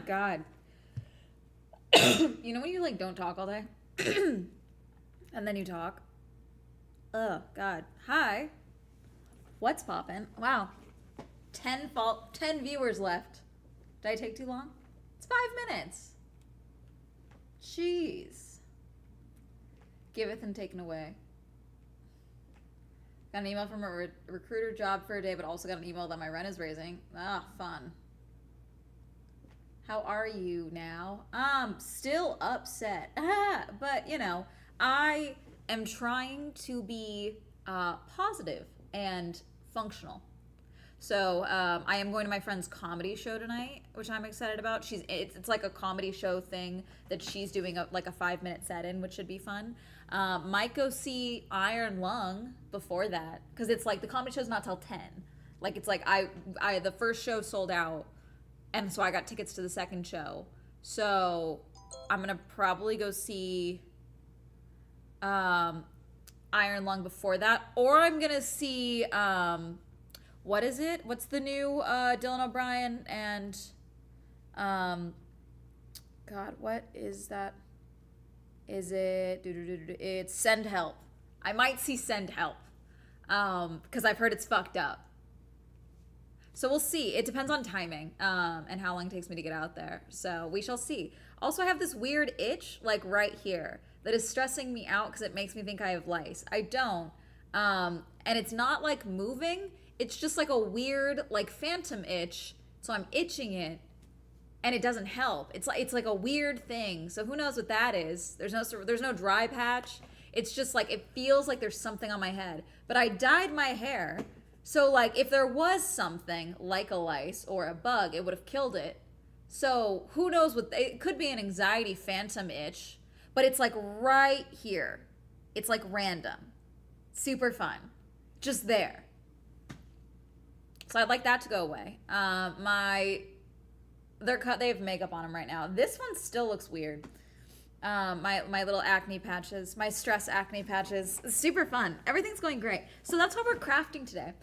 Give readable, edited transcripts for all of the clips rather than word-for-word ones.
God. You know when you like don't talk all day? And then you talk? Oh, God. Hi. What's poppin'? Wow. 10 viewers left. Did I take too long? It's 5 minutes. Jeez. Giveth and taken away. Got an email from a recruiter job for a day, but also got an email that my rent is raising. Ah, fun. How are you now? Still upset. But, you know, I am trying to be positive and functional. So I am going to my friend's comedy show tonight, which I'm excited about. It's like a comedy show thing that she's doing like a 5-minute set in, which should be fun. Might go see Iron Lung before that because it's like the comedy show's not till 10. Like it's like I the first show sold out, and so I got tickets to the second show. So I'm gonna probably go see Iron Lung before that, or I'm gonna see what is it? What's the new Dylan O'Brien and God, what is that? Is it? It's Send Help. I might see Send Help because I've heard it's fucked up. So we'll see. It depends on timing and how long it takes me to get out there. So we shall see. Also, I have this weird itch like right here that is stressing me out because it makes me think I have lice. I don't. And it's not like moving. It's just like a weird like phantom itch. So I'm itching it and it doesn't help. It's like a weird thing. So who knows what that is? There's no dry patch. It's just like it feels like there's something on my head. But I dyed my hair. So like if there was something like a lice or a bug, it would have killed it. So who knows what it could be, an anxiety phantom itch, but it's like right here. It's like random. Super fun. Just there. So I'd like that to go away. They have makeup on them right now. This one still looks weird. My little acne patches, my stress acne patches. Super fun. Everything's going great. So that's what we're crafting today.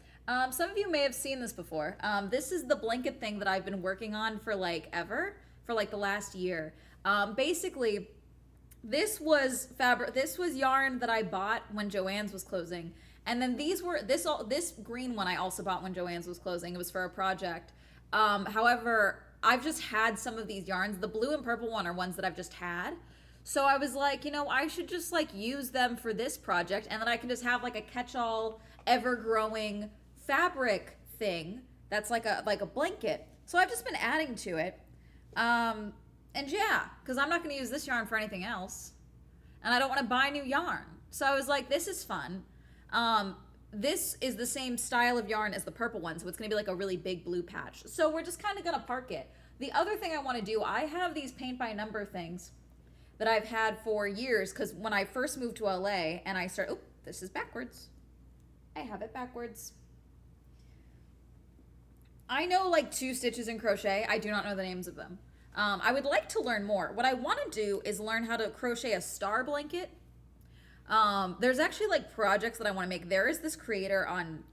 Some of you may have seen this before. This is the blanket thing that I've been working on for like ever, for like the last year. Basically, this was yarn that I bought when Joann's was closing. And then this green one I also bought when Joann's was closing. It was for a project. However, I've just had some of these yarns. The blue and purple one are ones that I've just had. So I was like, you know, I should just like use them for this project, and then I can just have like a catch-all, ever-growing fabric thing that's like a blanket. So I've just been adding to it. And yeah, because I'm not going to use this yarn for anything else. And I don't want to buy new yarn. So I was like, this is fun. This is the same style of yarn as the purple one, so it's going to be like a really big blue patch. So we're just kind of going to park it. The other thing I want to do, I have these paint by number things that I've had for years, because when I first moved to LA and I started, oh, this is backwards. I have it backwards. I know like 2 stitches in crochet. I do not know the names of them. I would like to learn more. What I want to do is learn how to crochet a star blanket. There's actually like projects that I want to make. There is this creator on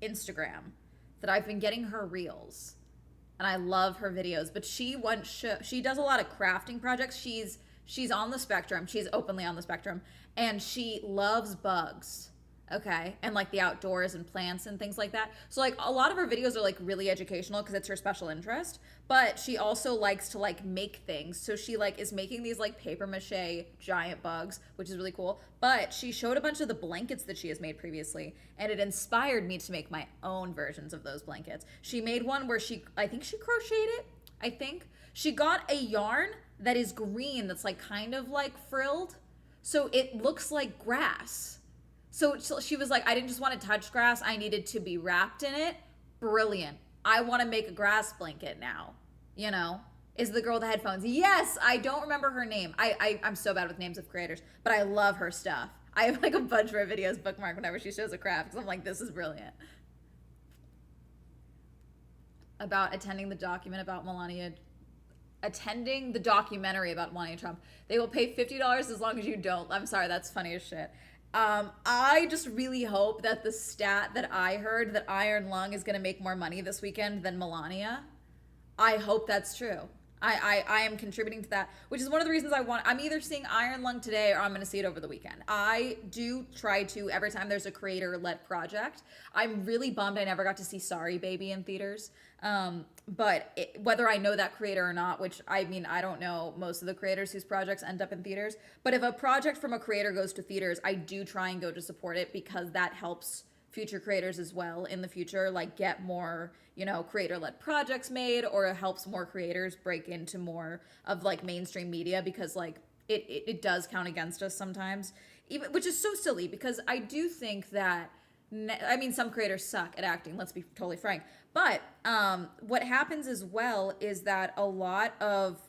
Instagram that I've been getting her reels, and I love her videos, but she does a lot of crafting projects. She's on the spectrum. She's openly on the spectrum, and she loves bugs. Okay, and like the outdoors and plants and things like that. So like a lot of her videos are like really educational because it's her special interest, but she also likes to like make things. So she like is making these like paper mache giant bugs, which is really cool. But she showed a bunch of the blankets that she has made previously, and it inspired me to make my own versions of those blankets. She made one where I think she crocheted it. I think she got a yarn that is green that's like kind of like frilled, so it looks like grass. So she was like, I didn't just want to touch grass. I needed to be wrapped in it. Brilliant. I want to make a grass blanket now. You know, is the girl with the headphones. Yes, I don't remember her name. I'm so bad with names of creators, but I love her stuff. I have like a bunch of her videos bookmarked whenever she shows a craft because I'm like, this is brilliant. About attending the documentary about Melania Trump. They will pay $50 as long as you don't. I'm sorry, that's funny as shit. I just really hope that the stat that I heard that Iron Lung is going to make more money this weekend than Melania. I hope that's true. I am contributing to that, which is one of the reasons I'm either seeing Iron Lung today or I'm going to see it over the weekend. I do try to, every time there's a creator-led project. I'm really bummed I never got to see Sorry Baby in theaters. Whether I know that creator or not, which I mean, I don't know most of the creators whose projects end up in theaters, but if a project from a creator goes to theaters, I do try and go to support it because that helps future creators as well in the future, like get more, creator-led projects made, or it helps more creators break into more of like mainstream media, because like it does count against us sometimes, even, which is so silly because I do think that some creators suck at acting, let's be totally frank, but what happens as well is that a lot of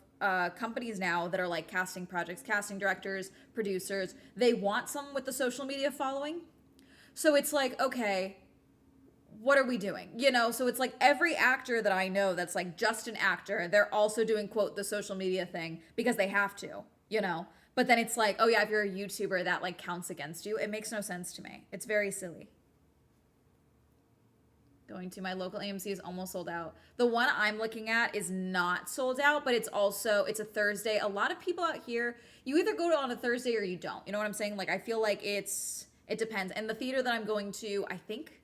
companies now that are like casting projects, casting directors, producers, they want someone with the social media following. So it's like, okay, what are we doing? So it's like every actor that I know that's like just an actor, they're also doing, quote, the social media thing because they have to. But then it's like, oh yeah, if you're a YouTuber, that like counts against you. It makes no sense to me. It's very silly. Going to my local AMC is almost sold out. The one I'm looking at is not sold out, but it's a Thursday. A lot of people out here, you either go to on a Thursday or you don't. You know what I'm saying? Like, I feel like it depends. And the theater that I'm going to, I think,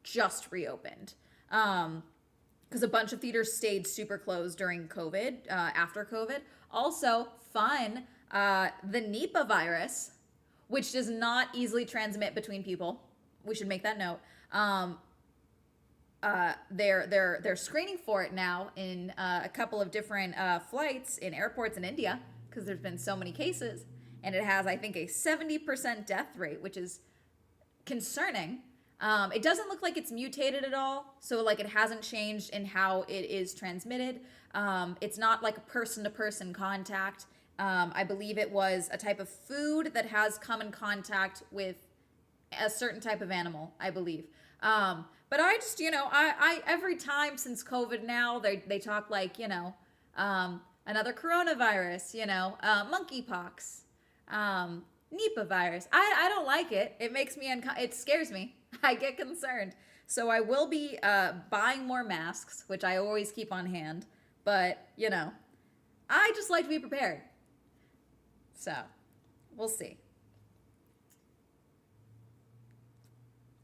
just reopened. Because a bunch of theaters stayed super closed during COVID, after COVID. Also, fun, the Nipah virus, which does not easily transmit between people. We should make that note. They're screening for it now in a couple of different flights in airports in India, because there's been so many cases. And it has, I think, a 70% death rate, which is concerning. It doesn't look like it's mutated at all, so like it hasn't changed in how it is transmitted. It's not like a person-to-person contact. I believe it was a type of food that has come in contact with a certain type of animal, I believe. But I just, I every time since COVID now, they talk like, another coronavirus, monkeypox, Nipah virus. I don't like it. It makes me it scares me. I get concerned. So I will be buying more masks, which I always keep on hand. But, I just like to be prepared. So, we'll see.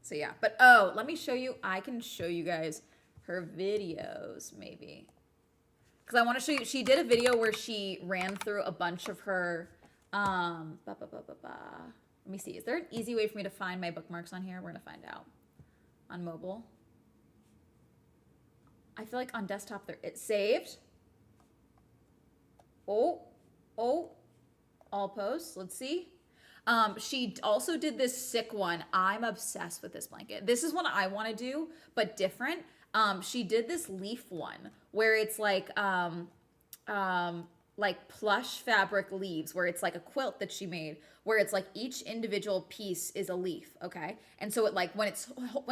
So yeah, but let me show you. I can show you guys her videos maybe. Because I want to show you, she did a video where she ran through a bunch of her, let me see. Is there an easy way for me to find my bookmarks on here? We're going to find out. On mobile. I feel like on desktop it's saved. Oh, all posts. Let's see. She also did this sick one. I'm obsessed with this blanket. This is one I want to do, but different. She did this leaf one where it's like plush fabric leaves, where it's like a quilt that she made, where it's like each individual piece is a leaf, okay? And so it like when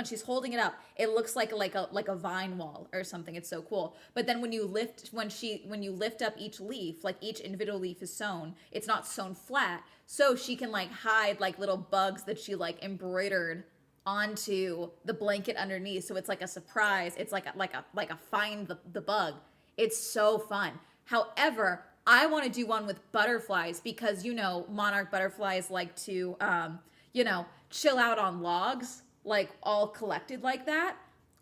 she's holding it up, it looks like a vine wall or something. It's so cool. But then when you lift up each leaf, like each individual leaf is sewn, it's not sewn flat, so she can like hide like little bugs that she like embroidered onto the blanket underneath, so it's like a surprise. It's like a find the bug. It's so fun. However, I want to do one with butterflies because, monarch butterflies like to, chill out on logs, like all collected like that.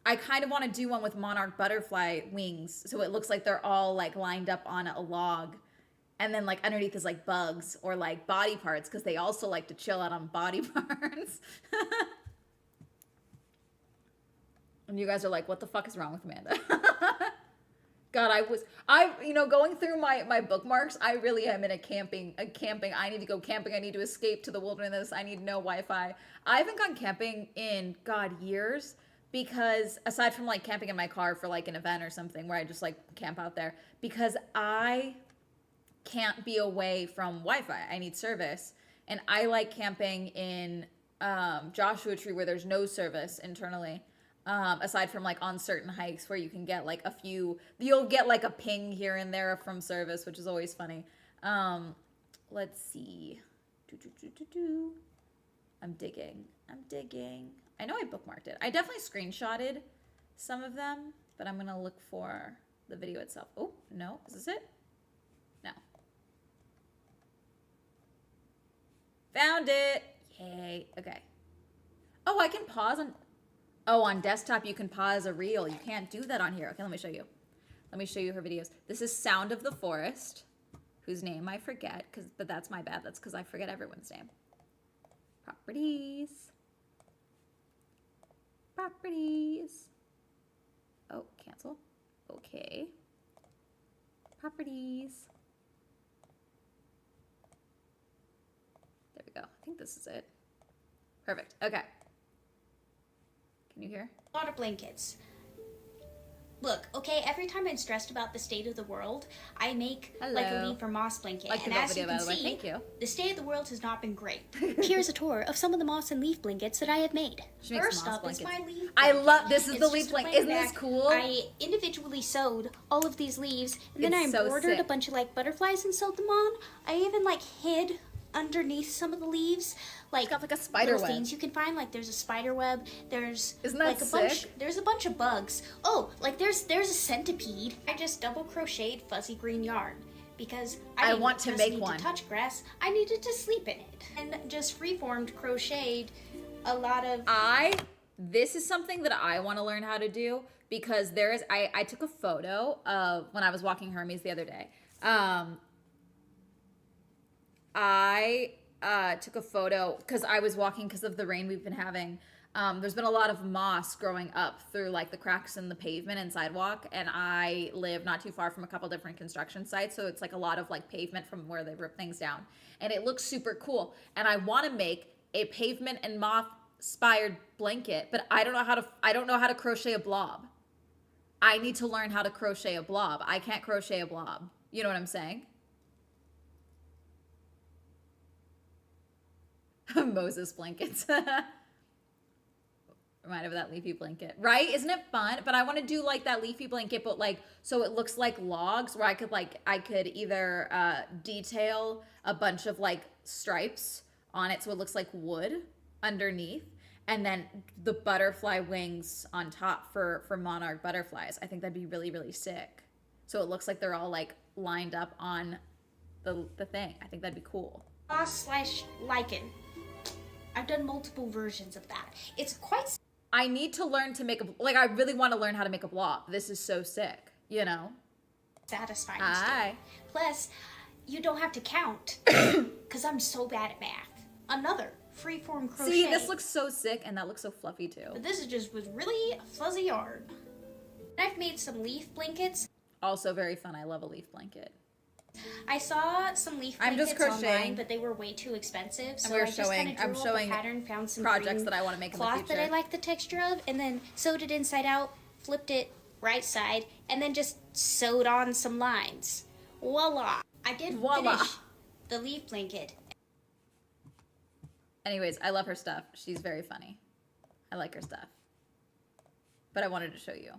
I kind of want to do one with monarch butterfly wings, so it looks like they're all like lined up on a log. And then like underneath is like bugs or like body parts, because they also like to chill out on body parts. And you guys are like, what the fuck is wrong with Amanda? God, going through my bookmarks, I really am in a camping. I need to go camping. I need to escape to the wilderness. I need no Wi-Fi. I haven't gone camping in, God, years, because aside from like camping in my car for like an event or something where I just like camp out there, because I can't be away from Wi-Fi. I need service. And I like camping in Joshua Tree where there's no service internally. Aside from like on certain hikes where you can get like you'll get like a ping here and there from service, which is always funny. Let's see. I'm digging. I know I bookmarked it. I definitely screenshotted some of them, but I'm going to look for the video itself. Oh, no. Is this it? No. Found it. Yay. Okay. Oh, I can pause on... Oh, on desktop you can pause a reel. You can't do that on here. Okay, let me show you. Let me show you her videos. This is Sound of the Forest, whose name I forget, but that's my bad. That's because I forget everyone's name. Properties. Properties. Oh, cancel. Okay. Properties. There we go. I think this is it. Perfect. Okay. Can you hear? A lot of blankets. Look, okay, every time I'm stressed about the state of the world, I make like a leaf or moss blanket. Like and the as video, you can by the way. see, Thank you. the state of the world has not been great. Here's a tour of some of the moss and leaf blankets that I have made. She makes First moss up is blankets. my leaf I blanket. love this. Is It's the just leaf a blanket. Isn't blanket this cool? I individually sewed all of these leaves, and then I It's so embroidered sick. a bunch of like butterflies and sewed them on. I even like hid underneath some of the leaves like got like a spider little web. things you can find, like there's a spider web, there's Isn't that like a bunch, sick? there's a bunch of bugs. Oh, like there's a centipede. I just double crocheted fuzzy green yarn because I didn't want to just make need one. to touch grass, I needed to sleep in it. And just freeformed crocheted a lot of This is something that I want to learn how to do because I took a photo of when I was walking Hermes the other day. I took a photo because I was walking because of the rain we've been having. There's been a lot of moss growing up through like the cracks in the pavement and sidewalk, and I live not too far from a couple different construction sites, so it's like a lot of like pavement from where they rip things down, and it looks super cool. And I want to make a pavement and moth inspired blanket, but I don't know how to crochet a blob. I need to learn how to crochet a blob. I can't crochet a blob. You know what I'm saying? Moses blankets. Remind of that leafy blanket, right? Isn't it fun? But I want to do like that leafy blanket, but like so it looks like logs, where I could either detail a bunch of like stripes on it so it looks like wood underneath, and then the butterfly wings on top for monarch butterflies. I think that'd be really, really sick. So it looks like they're all like lined up on the thing. I think that'd be cool. moss / lichen. I've done multiple versions of that. It's quite I need to learn to make I really want to learn how to make a blob. This is so sick, you know? satisfying Aye. still. Plus, you don't have to count because I'm so bad at math. Another freeform crochet. See, this looks so sick, and that looks so fluffy too. But this is just with really fuzzy yarn. I've made some leaf blankets. Also very fun. I love a leaf blanket. I saw some leaf I'm blankets just crocheting. online, but they were way too expensive. So we're I just showing- kind I'm of drew up showing a pattern, found some projects green that I wanna make in the cloth that future. I like the texture of, and then sewed it inside out, flipped it right side, and then just sewed on some lines. Voila! I did Voila. finish the leaf blanket. Anyways, I love her stuff. She's very funny. I like her stuff. But I wanted to show you.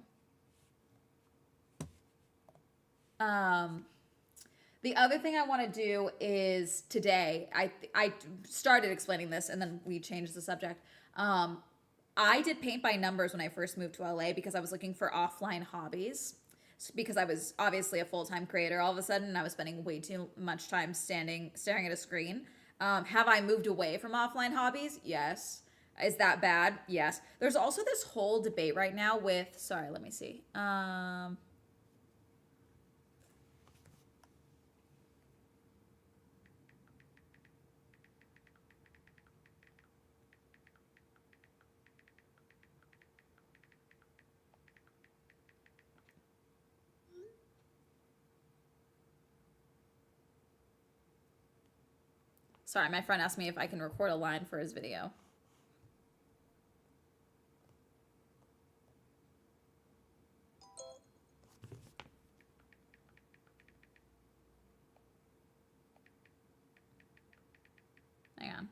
The other thing I want to do is today, I started explaining this and then we changed the subject. I did paint by numbers when I first moved to LA because I was looking for offline hobbies. Because I was obviously a full-time creator all of a sudden, and I was spending way too much time staring at a screen. Have I moved away from offline hobbies? Yes. Is that bad? Yes. There's also this whole debate right now with, sorry, let me see. Sorry, my friend asked me if I can record a line for his video. Hang on.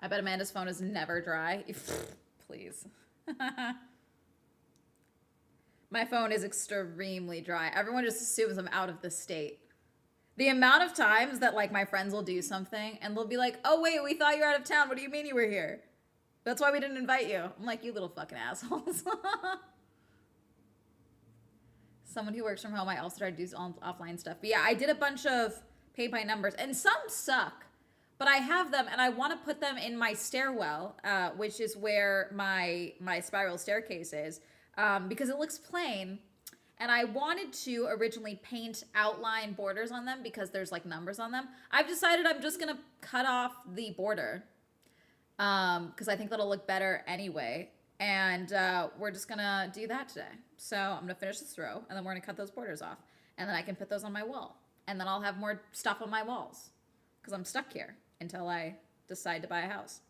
I bet Amanda's phone is never dry. Please. My phone is extremely dry. Everyone just assumes I'm out of the state. The amount of times that like my friends will do something and they'll be like, "Oh wait, we thought you were out of town. What do you mean you were here? That's why we didn't invite you." I'm like, "You little fucking assholes." Someone who works from home, I also try to do offline stuff. But yeah, I did a bunch of pay by numbers, and some suck, but I have them, and I want to put them in my stairwell, which is where my spiral staircase is, because it looks plain. And I wanted to originally paint outline borders on them because there's like numbers on them. I've decided I'm just gonna cut off the border because I think that'll look better anyway. And we're just gonna do that today. So I'm gonna finish this row, and then we're gonna cut those borders off, and then I can put those on my wall, and then I'll have more stuff on my walls because I'm stuck here until I decide to buy a house.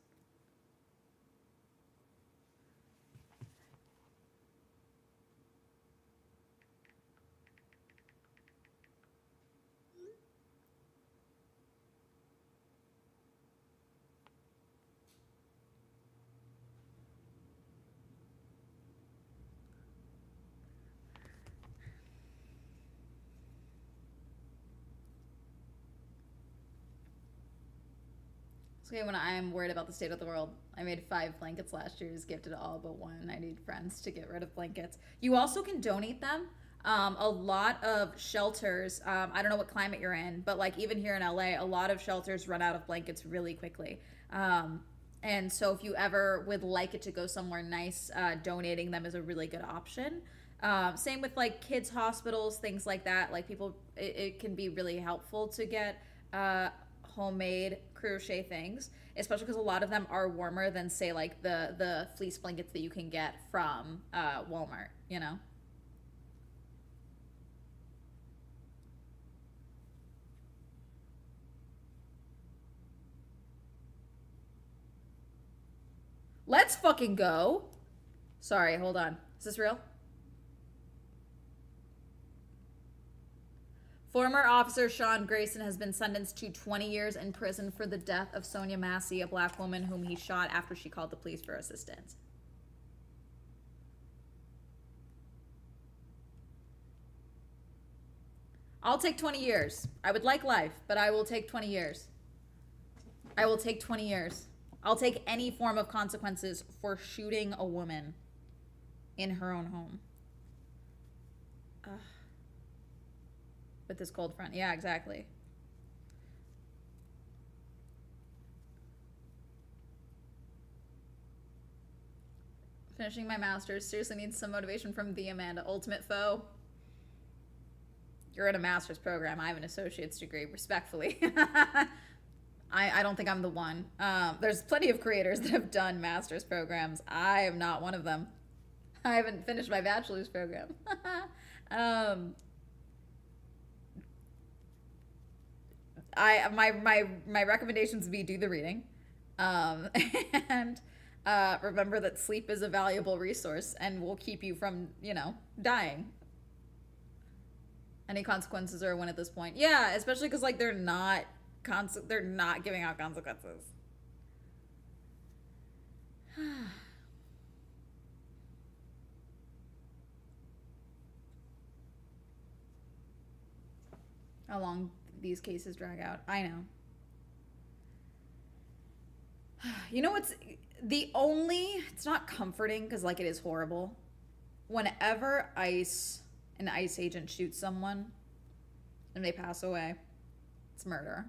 Okay, when I'm worried about the state of the world, I made 5 blankets last year, just gifted all but one. I need friends to get rid of blankets. You also can donate them. A lot of shelters, I don't know what climate you're in, but like even here in LA, a lot of shelters run out of blankets really quickly. And so if you ever would like it to go somewhere nice, donating them is a really good option. Same with like kids' hospitals, things like that. Like people, it can be really helpful to get homemade crochet things, especially because a lot of them are warmer than say like the fleece blankets that you can get from Walmart, you know. Let's fucking go. Sorry, hold on. Is this real? Former officer Sean Grayson has been sentenced to 20 years in prison for the death of Sonia Massey, a black woman whom he shot after she called the police for assistance. I'll take 20 years. I would like life, but I will take 20 years. I will take 20 years. I'll take any form of consequences for shooting a woman in her own home. With this cold front. Yeah, exactly. Finishing my master's. Seriously needs some motivation from the Amanda. Ultimate foe. You're in a master's program. I have an associate's degree. Respectfully. I don't think I'm the one. There's plenty of creators that have done master's programs. I am not one of them. I haven't finished my bachelor's program. My recommendations would be do the reading, and remember that sleep is a valuable resource and will keep you from dying. Any consequences are a win at this point. Yeah, especially because like they're not giving out consequences. How long these cases drag out. I know. You know what's it's not comforting because like it is horrible. Whenever an ICE agent shoots someone and they pass away, it's murder.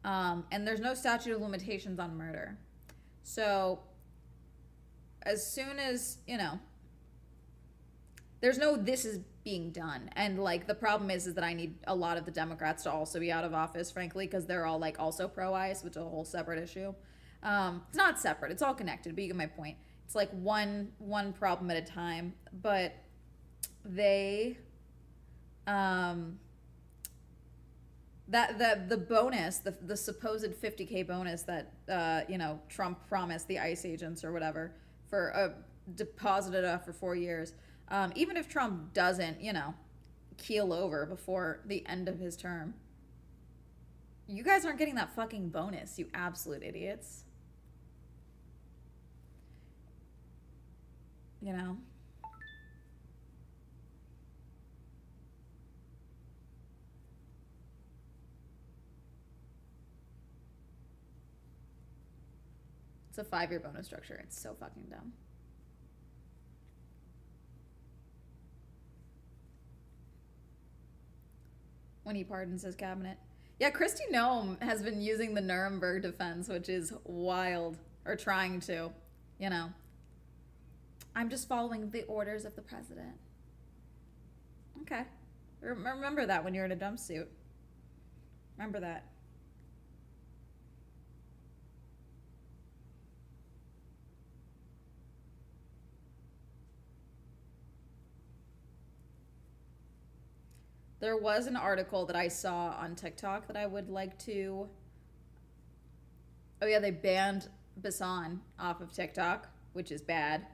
And there's no statute of limitations on murder. So as soon as, there's no this is being done. And like the problem is that I need a lot of the Democrats to also be out of office, frankly, because they're all like also pro-ICE, which is a whole separate issue. It's not separate, it's all connected, but you get my point. It's like one problem at a time. But they the bonus, the supposed 50K bonus that Trump promised the ICE agents or whatever for deposited for 4 years. Even if Trump doesn't, keel over before the end of his term, you guys aren't getting that fucking bonus, you absolute idiots. It's a 5-year bonus structure. It's so fucking dumb. When he pardons his cabinet. Yeah, Kristi Noem has been using the Nuremberg defense, which is wild. Or trying to, you know. I'm just following the orders of the president. Okay. Remember that when you're in a jumpsuit. Remember that. There was an article that I saw on TikTok that I would like to... Oh yeah, they banned Basan off of TikTok, which is bad.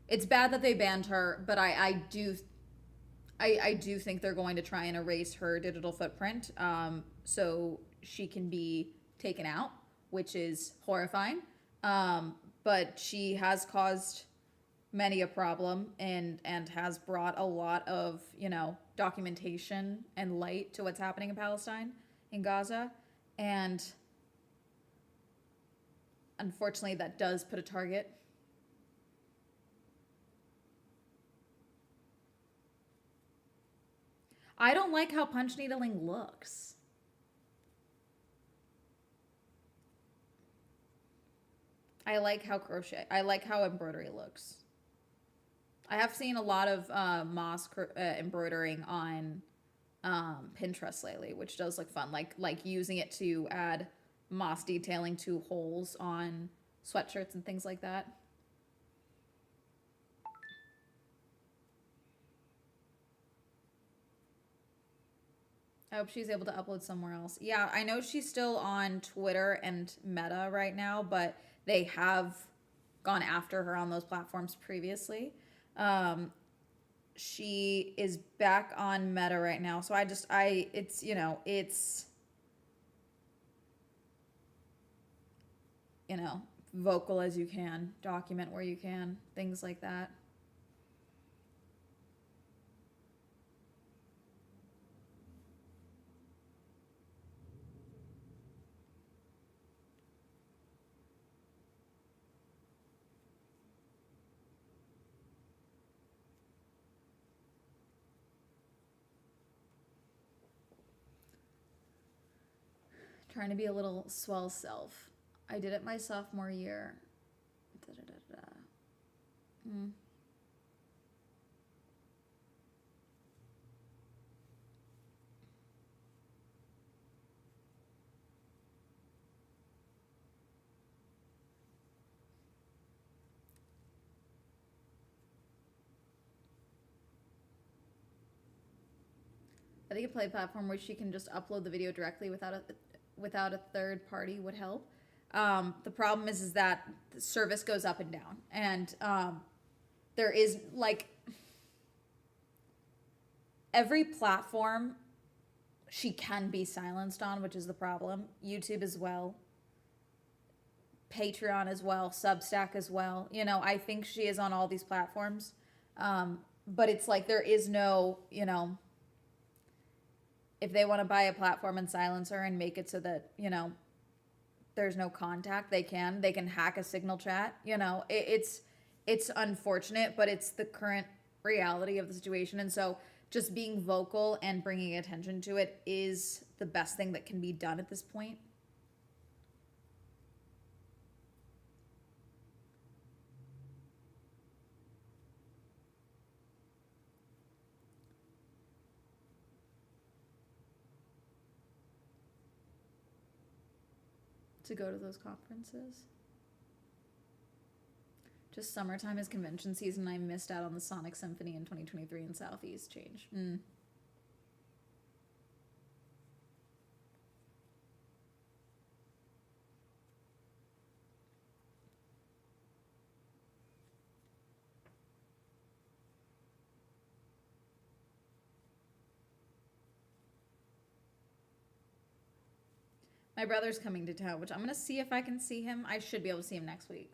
It's bad that they banned her, but I do think they're going to try and erase her digital footprint, so she can be taken out, which is horrifying. But she has caused many a problem and has brought a lot of, you know, documentation and light to what's happening in Palestine, in Gaza, and unfortunately that does put a target. I don't like how punch needling looks. I like how embroidery looks. I have seen a lot of moss embroidering on Pinterest lately, which does look fun. Like using it to add moss detailing to holes on sweatshirts and things like that. I hope she's able to upload somewhere else. Yeah, I know she's still on Twitter and Meta right now, but they have gone after her on those platforms previously. She is back on Meta right now. So it's, you know, vocal as you can, document where you can, things like that. Trying to be a little swell self. I did it my sophomore year. I think a play platform where she can just upload the video directly without a third party would help. The problem is that the service goes up and down, and there is like every platform she can be silenced on, which is the problem. YouTube as well, Patreon as well, Substack as well. You know, I think she is on all these platforms, but it's like there is no, you know, if they want to buy a platform and silence her and make it so that, you know, there's no contact, they can hack a Signal chat. You know, it's unfortunate, but it's the current reality of the situation. And so just being vocal and bringing attention to it is the best thing that can be done at this point. To go to those conferences. Just summertime is convention season. I missed out on the Sonic Symphony in 2023 in Southeast change. My brother's coming to town, which I'm going to see if I can see him. I should be able to see him next week.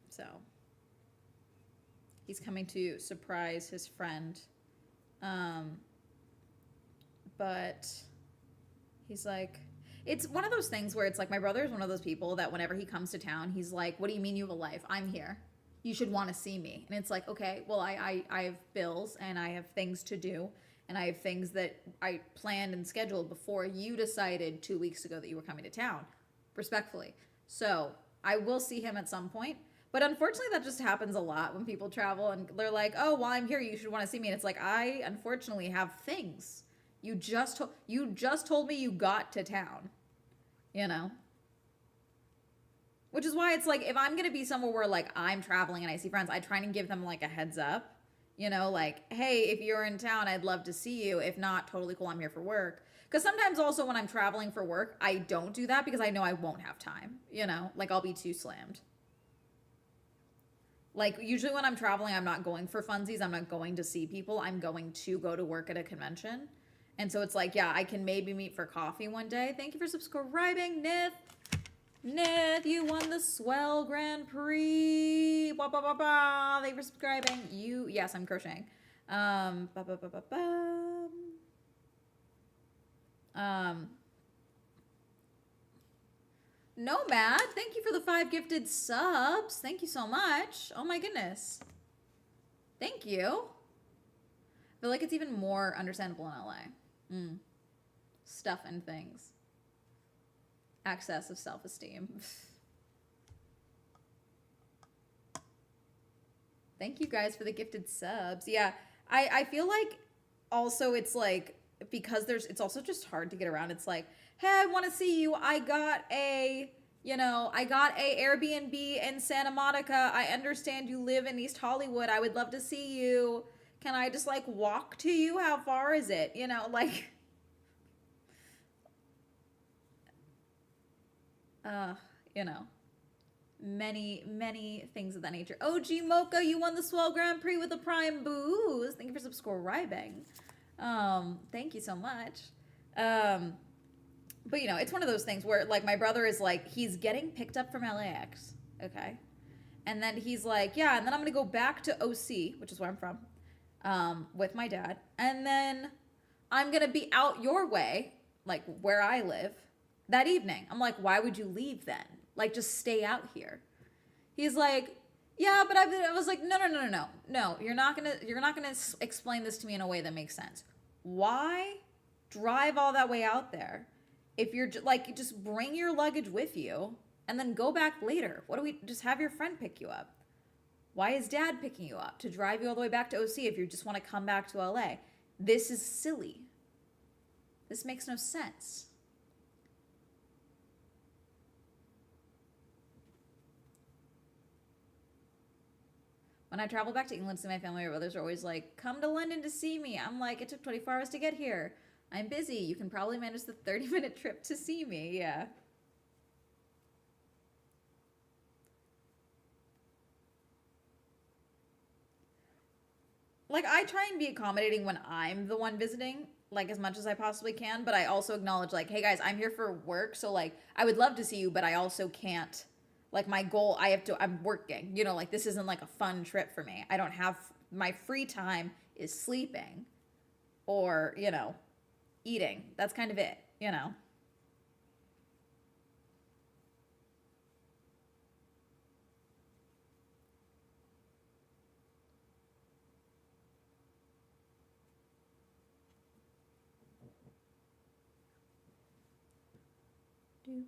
So, he's coming to surprise his friend. But he's like, It's one of those things where it's like my brother is one of those people that whenever he comes to town, he's like, "What do you mean you have a life? I'm here. You should want to see me." And it's like, okay, well, I have bills and I have things to do and I have things that I planned and scheduled before you decided 2 weeks ago that you were coming to town, respectfully. So I will see him at some point. But unfortunately, that just happens a lot when people travel and they're like, "Oh, while I'm here, you should want to see me." And it's like, I unfortunately have things. You just told me you got to town, you know? Which is why it's like if I'm gonna be somewhere where like I'm traveling and I see friends, I try and give them like a heads up. You know, like, hey, if you're in town, I'd love to see you. If not, totally cool, I'm here for work. Because sometimes also when I'm traveling for work, I don't do that because I know I won't have time. You know, like I'll be too slammed. Like usually when I'm traveling, I'm not going for funsies. I'm not going to see people. I'm going to go to work at a convention. And so it's like, yeah, I can maybe meet for coffee one day. Thank you for subscribing, Nith. Nith, you won the Swell Grand Prix. Ba, ba, ba, ba. Thank you for subscribing. Yes, I'm crocheting. Ba, ba, ba, ba, ba. Nomad, thank you for the 5 gifted subs. Thank you so much. Oh my goodness. Thank you. I feel like it's even more understandable in LA. Stuff and things. Excess of self-esteem. Thank you guys for the gifted subs. Yeah, I feel like also it's like because it's also just hard to get around. It's like, hey, I want to see you. I got a Airbnb in Santa Monica. I understand you live in East Hollywood. I would love to see you. Can I just like walk to you? How far is it? You know, like you know, many things of that nature. OG Mocha, you won the Swell Grand Prix with a Prime Boost. Thank you for subscribing. Thank you so much. But you know, it's one of those things where like my brother is like, he's getting picked up from LAX, okay? And then he's like, yeah, and then I'm gonna go back to OC, which is where I'm from, with my dad. And then I'm gonna be out your way, like where I live, that evening. I'm like, why would you leave then? Like, just stay out here. He's like, yeah, but I was like, no, you're not gonna explain this to me in a way that makes sense. Why drive all that way out there if you're like, just bring your luggage with you and then go back later? What do we just have your friend pick you up? Why is dad picking you up to drive you all the way back to OC if you just want to come back to LA? This is silly. This makes no sense. When I travel back to England to see my family, my brothers are always like, come to London to see me. I'm like, it took 24 hours to get here. I'm busy. You can probably manage the 30-minute trip to see me. Yeah. Like, I try and be accommodating when I'm the one visiting, like, as much as I possibly can. But I also acknowledge, like, hey, guys, I'm here for work. So, like, I would love to see you, but I also can't. Like my goal, I'm working, you know, like this isn't like a fun trip for me. I don't have, my free time is sleeping or, you know, eating. That's kind of it, you know. Doop.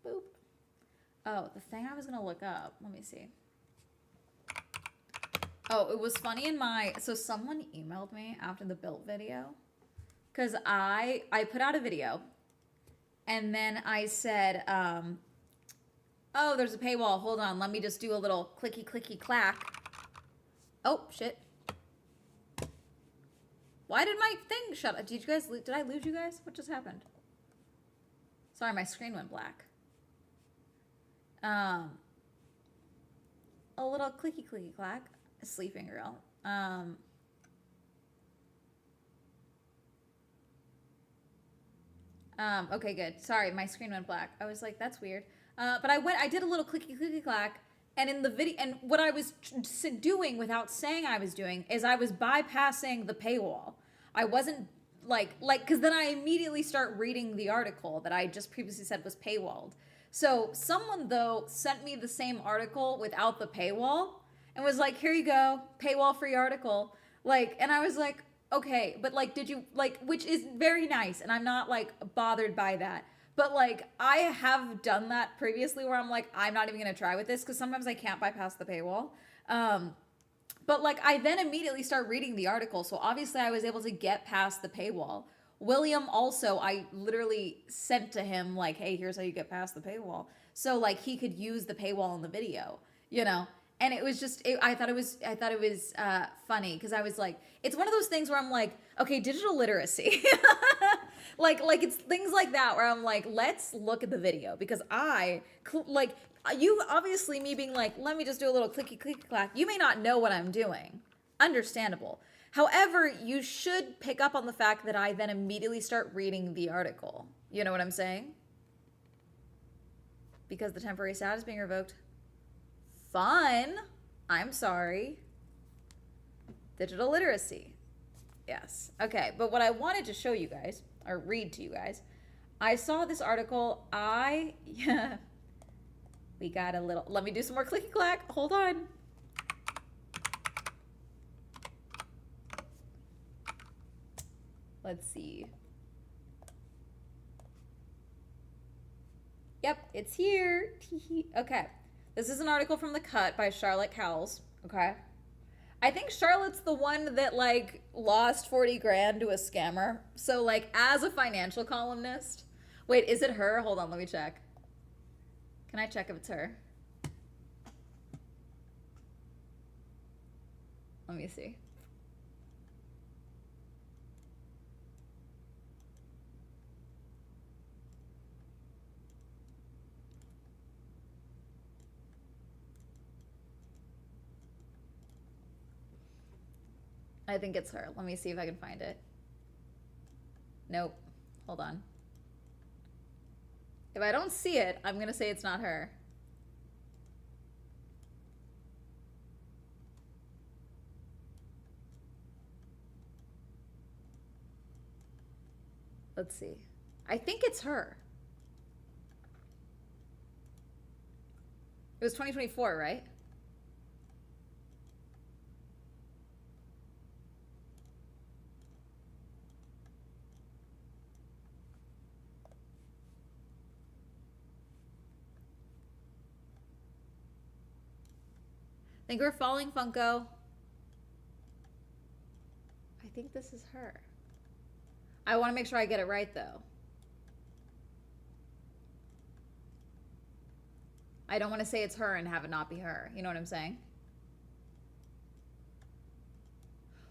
Boop. Oh, the thing I was gonna look up. Let me see. Oh, it was funny in my, so someone emailed me after the built video because I put out a video and then I said, oh, there's a paywall. Hold on, let me just do a little clicky clicky clack. Oh shit! Why did my thing shut up? Did I lose you guys? What just happened? Sorry, my screen went black. A little clicky clicky clack. Sleeping girl. Okay, good. Sorry, my screen went black. I was like, that's weird. But I did a little clicky clicky clack, And in the video, and what I was doing without saying I was doing is I was bypassing the paywall. I wasn't because then I immediately start reading the article that I just previously said was paywalled. So someone though sent me the same article without the paywall and was like, here you go, paywall free article. And I was like, okay, but did you which is very nice. And I'm not bothered by that. But I have done that previously where I'm like, I'm not even going to try with this because sometimes I can't bypass the paywall. But I then immediately start reading the article. So obviously I was able to get past the paywall. William also, I literally sent to him hey, here's how you get past the paywall. So he could use the paywall in the video, And it was just, I thought it was funny because I was like, it's one of those things where I'm like, okay, digital literacy. It's things like that where I'm like, let's look at the video because you obviously me being like, let me just do a little clicky clack. You may not know what I'm doing. Understandable. However, you should pick up on the fact that I then immediately start reading the article. You know what I'm saying? Because the temporary status being revoked. Fun. I'm sorry. Digital literacy. Yes. Okay, but what I wanted to show you guys, or read to you guys, I saw this article. We got a little, let me do some more clicky clack. Hold on. Let's see. Yep, it's here. Okay. This is an article from The Cut by Charlotte Cowles. Okay. I think Charlotte's the one that lost 40 grand to a scammer. So as a financial columnist, wait, is it her? Hold on, let me check. Can I check if it's her? Let me see. I think it's her. Let me see if I can find it. Nope. Hold on. If I don't see it, I'm going to say it's not her. Let's see. I think it's her. It was 2024, right? Think we're falling, Funko. I think this is her. I want to make sure I get it right, though. I don't want to say it's her and have it not be her. You know what I'm saying?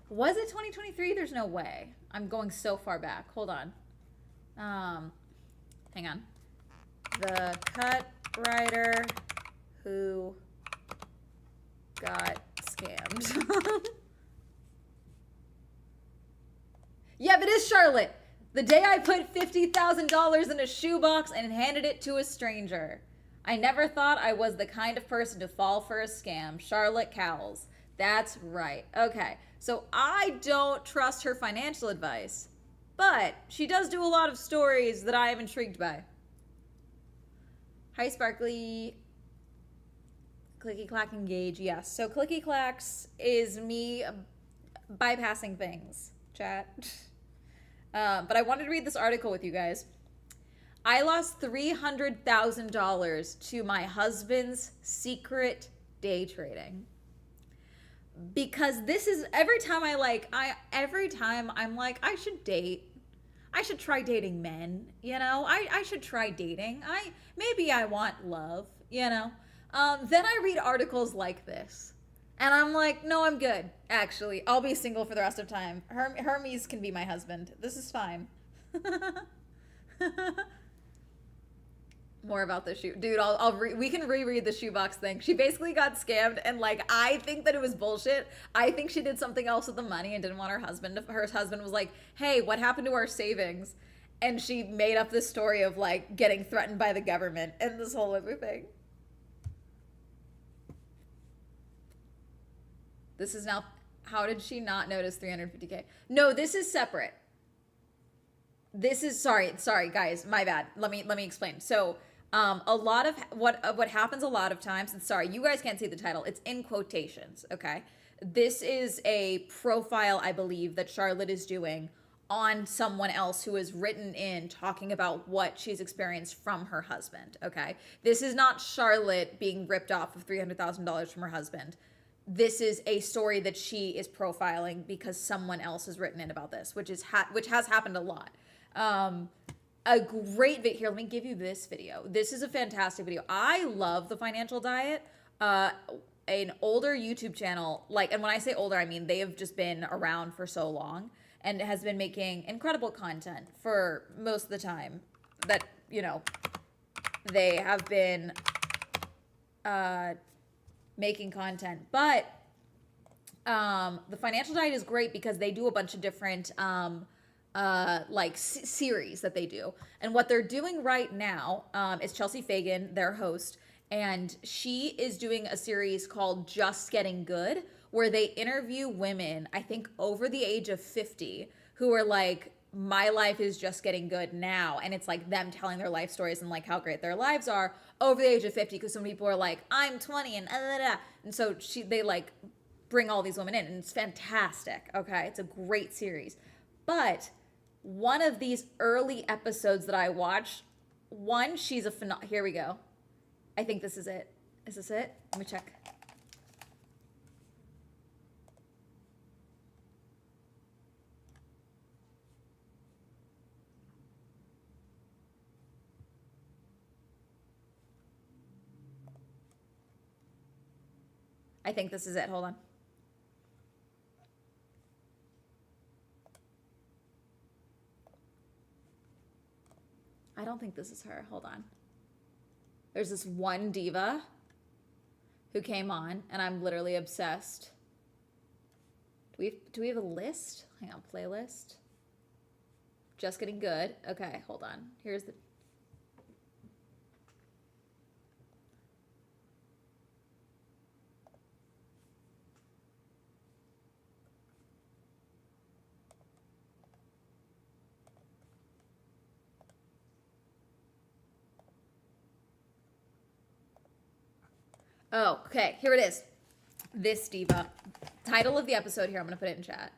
Was it 2023? There's no way. I'm going so far back. Hold on. Hang on. The cut writer who got scammed. Yep, it is Charlotte. The day I put $50,000 in a shoebox and handed it to a stranger. I never thought I was the kind of person to fall for a scam. Charlotte Cowles. That's right. Okay, so I don't trust her financial advice, but she does do a lot of stories that I am intrigued by. Hi, Sparkly. Clicky clack engage. Yes. So clicky clacks is me bypassing things, chat. But I wanted to read this article with you guys. I lost $300,000 to my husband's secret day trading. Because this is every time I'm like, I should date. I should try dating men, I should try dating. Maybe I want love, Then I read articles like this. And I'm like, no, I'm good. Actually, I'll be single for the rest of time. Hermes can be my husband. This is fine. More about the shoe, dude. We can reread the shoebox thing. She basically got scammed, and I think that it was bullshit. I think she did something else with the money and didn't want her husband. Her husband was like, "Hey, what happened to our savings?" And she made up this story of getting threatened by the government and this whole other thing. This is now. How did she not notice 350K? No, this is separate. This is sorry, guys, my bad. Let me explain. So, a lot of what happens a lot of times, and sorry, you guys can't see the title. It's in quotations. Okay, this is a profile, I believe, that Charlotte is doing on someone else who is written in talking about what she's experienced from her husband. Okay, this is not Charlotte being ripped off of $300,000 from her husband. This is a story that she is profiling because someone else has written in about this, which has happened a lot. A great video here. Let me give you this video. This is a fantastic video. I love the Financial Diet. An older YouTube channel, and when I say older, I mean they have just been around for so long and has been making incredible content for most of the time that, they have been making content. But the Financial Diet is great because they do a bunch of different series that they do. And what they're doing right now is Chelsea Fagan, their host, and she is doing a series called Just Getting Good, where they interview women, I think over the age of 50, who are like, my life is just getting good now. And it's like them telling their life stories and like how great their lives are over the age of 50, because some people are like, I'm 20 and and so they like bring all these women in, and it's fantastic. Okay, it's a great series. But one of these early episodes that I watched, she's a here we go. I think this is it. Is this it? Let me check. I think this is it. Hold on. I don't think this is her. Hold on. There's this one diva who came on, and I'm literally obsessed. Do we have a list? Hang on, playlist. Just Getting Good. Okay, hold on. Here's the... Oh, okay. Here it is. This diva. Title of the episode here. I'm going to put it in chat.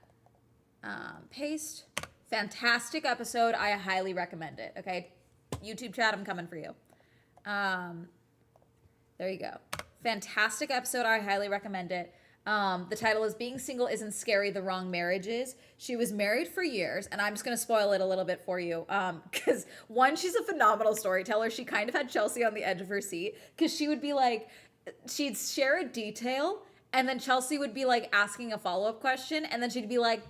Paste. Fantastic episode. I highly recommend it. Okay. YouTube chat, I'm coming for you. There you go. Fantastic episode. I highly recommend it. The title is Being Single Isn't Scary, The Wrong Marriage Is. She was married for years, and I'm just going to spoil it a little bit for you. Because one, she's a phenomenal storyteller. She kind of had Chelsea on the edge of her seat, because she would be like, she'd share a detail, and then Chelsea would be like asking a follow-up question, and then she'd be like,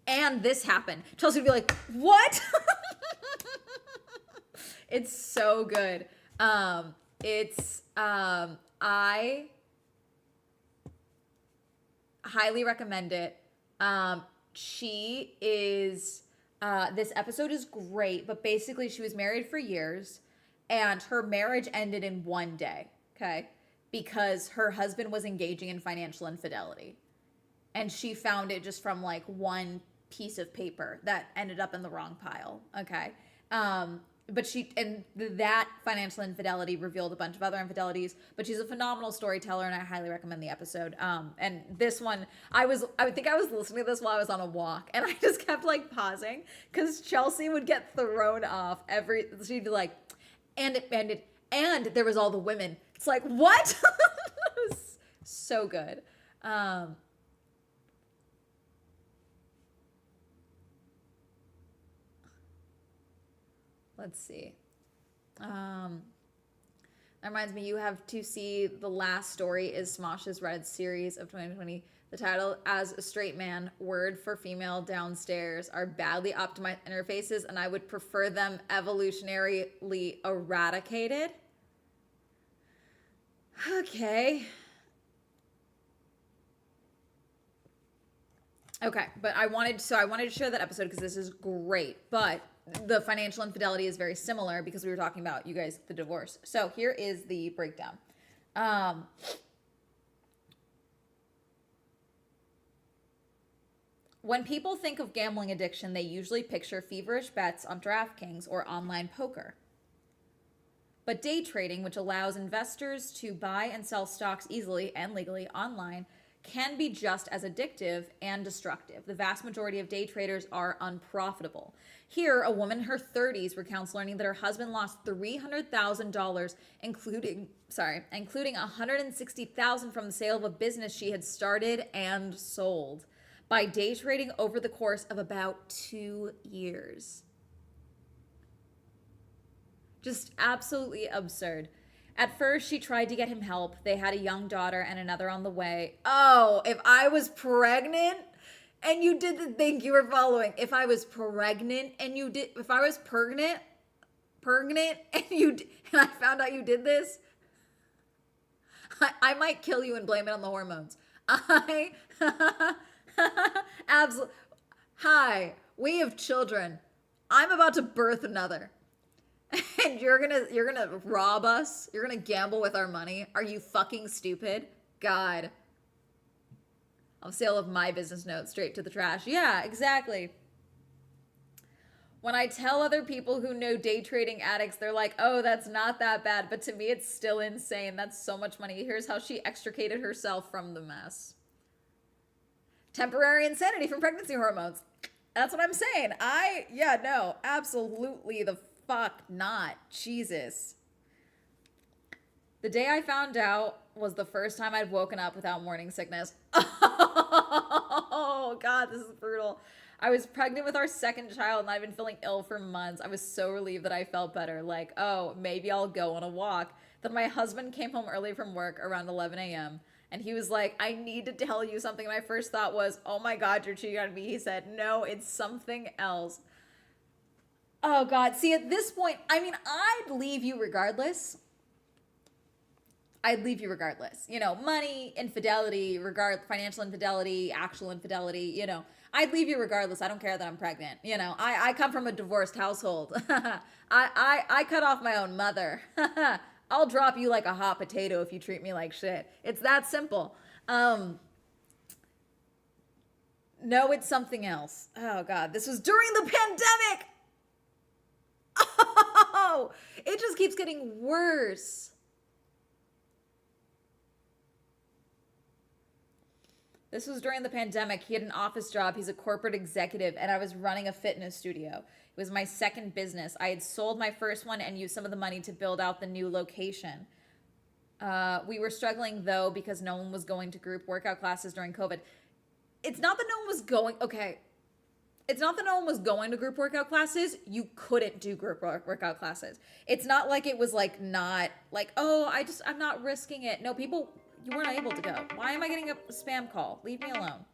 and this happened. Chelsea would be like, what? It's so good. I highly recommend it. She is, this episode is great, but basically she was married for years, and her marriage ended in one day, okay? Because her husband was engaging in financial infidelity. And she found it just from like one piece of paper that ended up in the wrong pile, okay? But that financial infidelity revealed a bunch of other infidelities, but she's a phenomenal storyteller, and I highly recommend the episode. And this one, I think I was listening to this while I was on a walk, and I just kept like pausing, because Chelsea would get thrown off she'd be like, and it ended, and there was all the women. It's like, what? It was so good. Let's see. That reminds me, you have to see the last story is Smosh's Red series of 2020. The title, As a Straight Man, Word for Female Downstairs, are badly optimized interfaces, and I would prefer them evolutionarily eradicated. Okay. Okay, but I wanted to share that episode because this is great. But the financial infidelity is very similar because we were talking about, you guys, the divorce. So here is the breakdown. When people think of gambling addiction, they usually picture feverish bets on DraftKings or online poker. But day trading, which allows investors to buy and sell stocks easily and legally online, can be just as addictive and destructive. The vast majority of day traders are unprofitable. Here, a woman in her 30s recounts learning that her husband lost $300,000, including $160,000 from the sale of a business she had started and sold by day trading over the course of about 2 years. Just absolutely absurd. At first, she tried to get him help. They had a young daughter and another on the way. Oh, if I was pregnant and you did the thing you were following, if I was pregnant and you did, if I was pregnant and I found out you did this, I might kill you and blame it on the hormones. Absolutely. Hi, we have children. I'm about to birth another. And you're gonna rob us? You're gonna gamble with our money? Are you fucking stupid? God. I'll sale of my business notes straight to the trash. Yeah, exactly. When I tell other people who know day trading addicts, they're like, oh, that's not that bad. But to me, it's still insane. That's so much money. Here's how she extricated herself from the mess. Temporary insanity from pregnancy hormones. That's what I'm saying. No, absolutely the fuck not. Jesus. The day I found out was the first time I'd woken up without morning sickness. Oh, God, this is brutal. I was pregnant with our second child and I've been feeling ill for months. I was so relieved that I felt better. Like, oh, maybe I'll go on a walk. Then my husband came home early from work around 11 a.m. and he was like, I need to tell you something. My first thought was, oh my God, you're cheating on me. He said, no, it's something else. Oh God. See, at this point, I mean, I'd leave you regardless. You know, money, infidelity, financial infidelity, actual infidelity, you know, I'd leave you regardless. I don't care that I'm pregnant. You know, I come from a divorced household. I cut off my own mother. I'll drop you like a hot potato if you treat me like shit. It's that simple. No, it's something else. Oh God, this was during the pandemic. Oh, it just keeps getting worse. This was during the pandemic. He had an office job. He's a corporate executive, and I was running a fitness studio. It was my second business. I had sold my first one and used some of the money to build out the new location. We were struggling, though, because no one was going to group workout classes during COVID. It's not that no one was going, okay. It's not that no one was going to group workout classes. You couldn't do group workout classes. It's not like it was like not like, oh, I'm not risking it. No, people, you weren't able to go. Why am I getting a spam call? Leave me alone.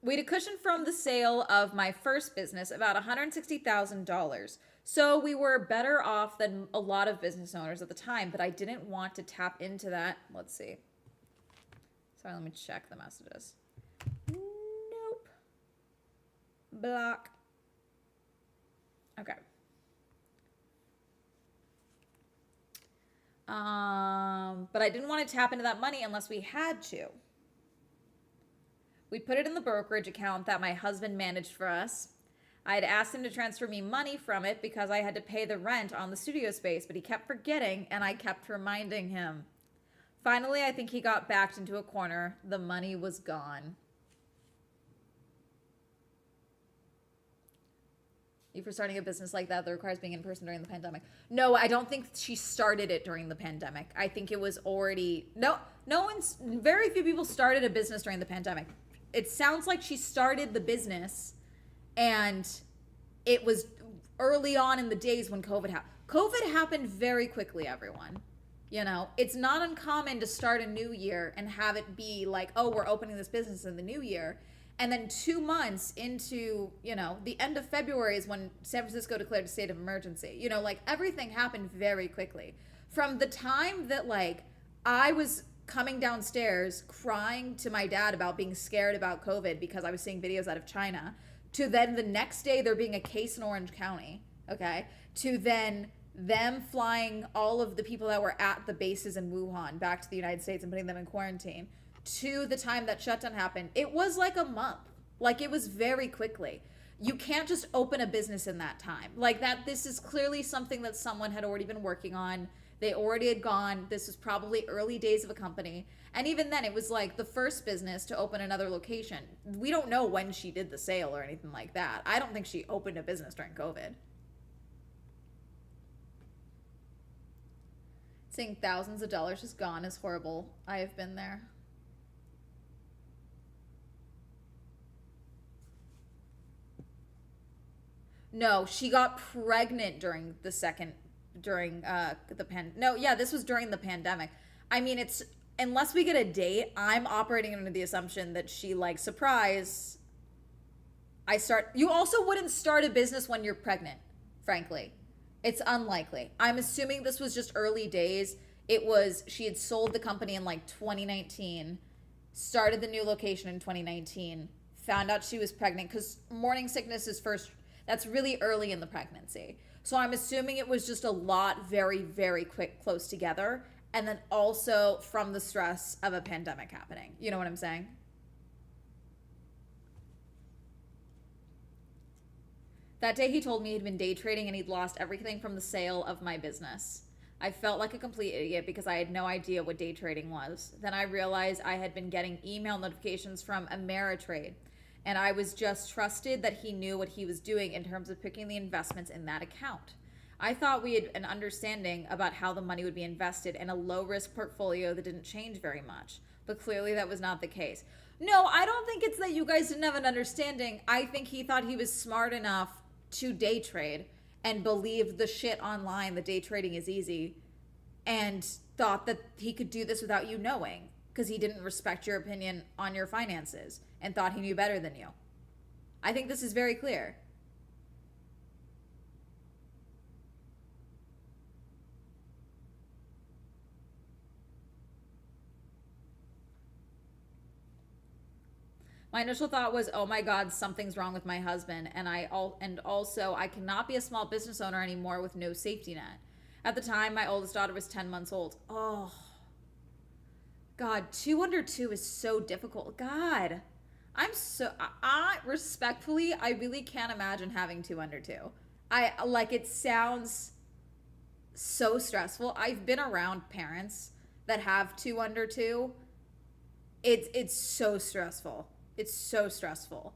We'd a cushion from the sale of my first business, about $160,000. So we were better off than a lot of business owners at the time, but I didn't want to tap into that. Let's see. Sorry, let me check the messages. Nope. Block. Okay. But I didn't want to tap into that money unless we had to. We put it in the brokerage account that my husband managed for us. I had asked him to transfer me money from it because I had to pay the rent on the studio space, but he kept forgetting and I kept reminding him. Finally, I think he got backed into a corner. The money was gone. You for starting a business like that requires being in person during the pandemic. No, I don't think she started it during the pandemic. I think it was already, very few people started a business during the pandemic. It sounds like she started the business and it was early on in the days when COVID happened. COVID happened very quickly, everyone. You know, it's not uncommon to start a new year and have it be like, oh, we're opening this business in the new year. And then 2 months into, you know, the end of February is when San Francisco declared a state of emergency. You know, like everything happened very quickly. From the time that like I was coming downstairs crying to my dad about being scared about COVID because I was seeing videos out of China, to then the next day there being a case in Orange County, okay, to then them flying all of the people that were at the bases in Wuhan back to the United States and putting them in quarantine, to the time that shutdown happened, it was like a month. Like, it was very quickly. You can't just open a business in that time. Like, that, this is clearly something that someone had already been working on. They already had gone. This was probably early days of a company. And even then, it was like the first business to open another location. We don't know when she did the sale or anything like that. I don't think she opened a business during COVID. Seeing thousands of dollars just gone is horrible. I have been there. No, she got pregnant during the second, during no, yeah, this was during the pandemic. I mean, it's, unless we get a date, I'm operating under the assumption that she, like, surprise, you also wouldn't start a business when you're pregnant, frankly. It's unlikely. I'm assuming this was just early days. She had sold the company in like 2019, started the new location in 2019, found out she was pregnant, because morning sickness is first, that's really early in the pregnancy. So I'm assuming it was just a lot very, very quick, close together. And then also from the stress of a pandemic happening. You know what I'm saying? That day he told me he'd been day trading and he'd lost everything from the sale of my business. I felt like a complete idiot because I had no idea what day trading was. Then I realized I had been getting email notifications from Ameritrade, and I was just trusted that he knew what he was doing in terms of picking the investments in that account. I thought we had an understanding about how the money would be invested in a low-risk portfolio that didn't change very much, but clearly that was not the case. No, I don't think it's that you guys didn't have an understanding. I think he thought he was smart enough to day trade and believed the shit online that day trading is easy, and thought that he could do this without you knowing because he didn't respect your opinion on your finances and thought he knew better than you. I think this is very clear. My initial thought was, oh my God, something's wrong with my husband. And also I cannot be a small business owner anymore with no safety net. At the time, my oldest daughter was 10 months old. Oh, God, 2 under 2 is so difficult. God, I respectfully, I really can't imagine having 2 under 2. It sounds so stressful. I've been around parents that have 2 under 2. It's so stressful. It's so stressful.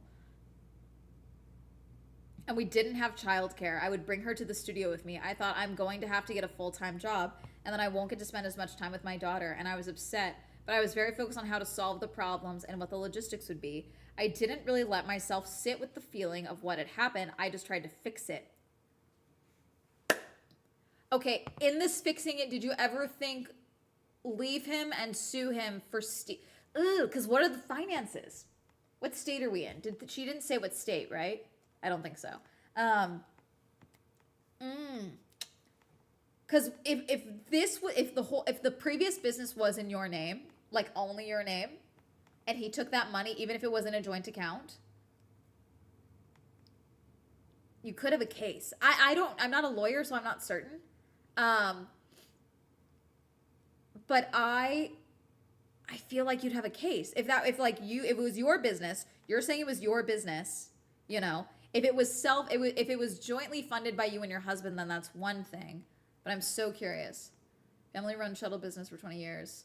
And we didn't have childcare. I would bring her to the studio with me. I thought, I'm going to have to get a full-time job, and then I won't get to spend as much time with my daughter. And I was upset, but I was very focused on how to solve the problems and what the logistics would be. I didn't really let myself sit with the feeling of what had happened. I just tried to fix it. Okay, in this fixing it, did you ever think, leave him and sue him for because what are the finances? What state are we in? She didn't say what state, right? I don't think so. Because if the previous business was in your name, like only your name, and he took that money, even if it wasn't a joint account, you could have a case. I'm not a lawyer, so I'm not certain. But I feel like you'd have a case if it was your business. You're saying it was your business, you know. If it was if it was jointly funded by you and your husband, then that's one thing. But I'm so curious. Family run shuttle business for 20 years.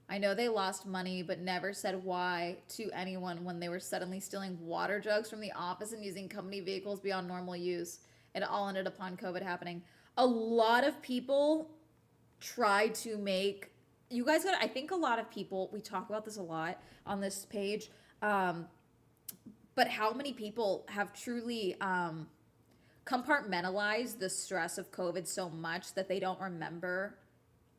I know they lost money, but never said why to anyone when they were suddenly stealing water jugs from the office and using company vehicles beyond normal use. It all ended upon COVID happening. A lot of people tried to make, you guys got, I think a lot of people, we talk about this a lot on this page, but how many people have truly compartmentalized the stress of COVID so much that they don't remember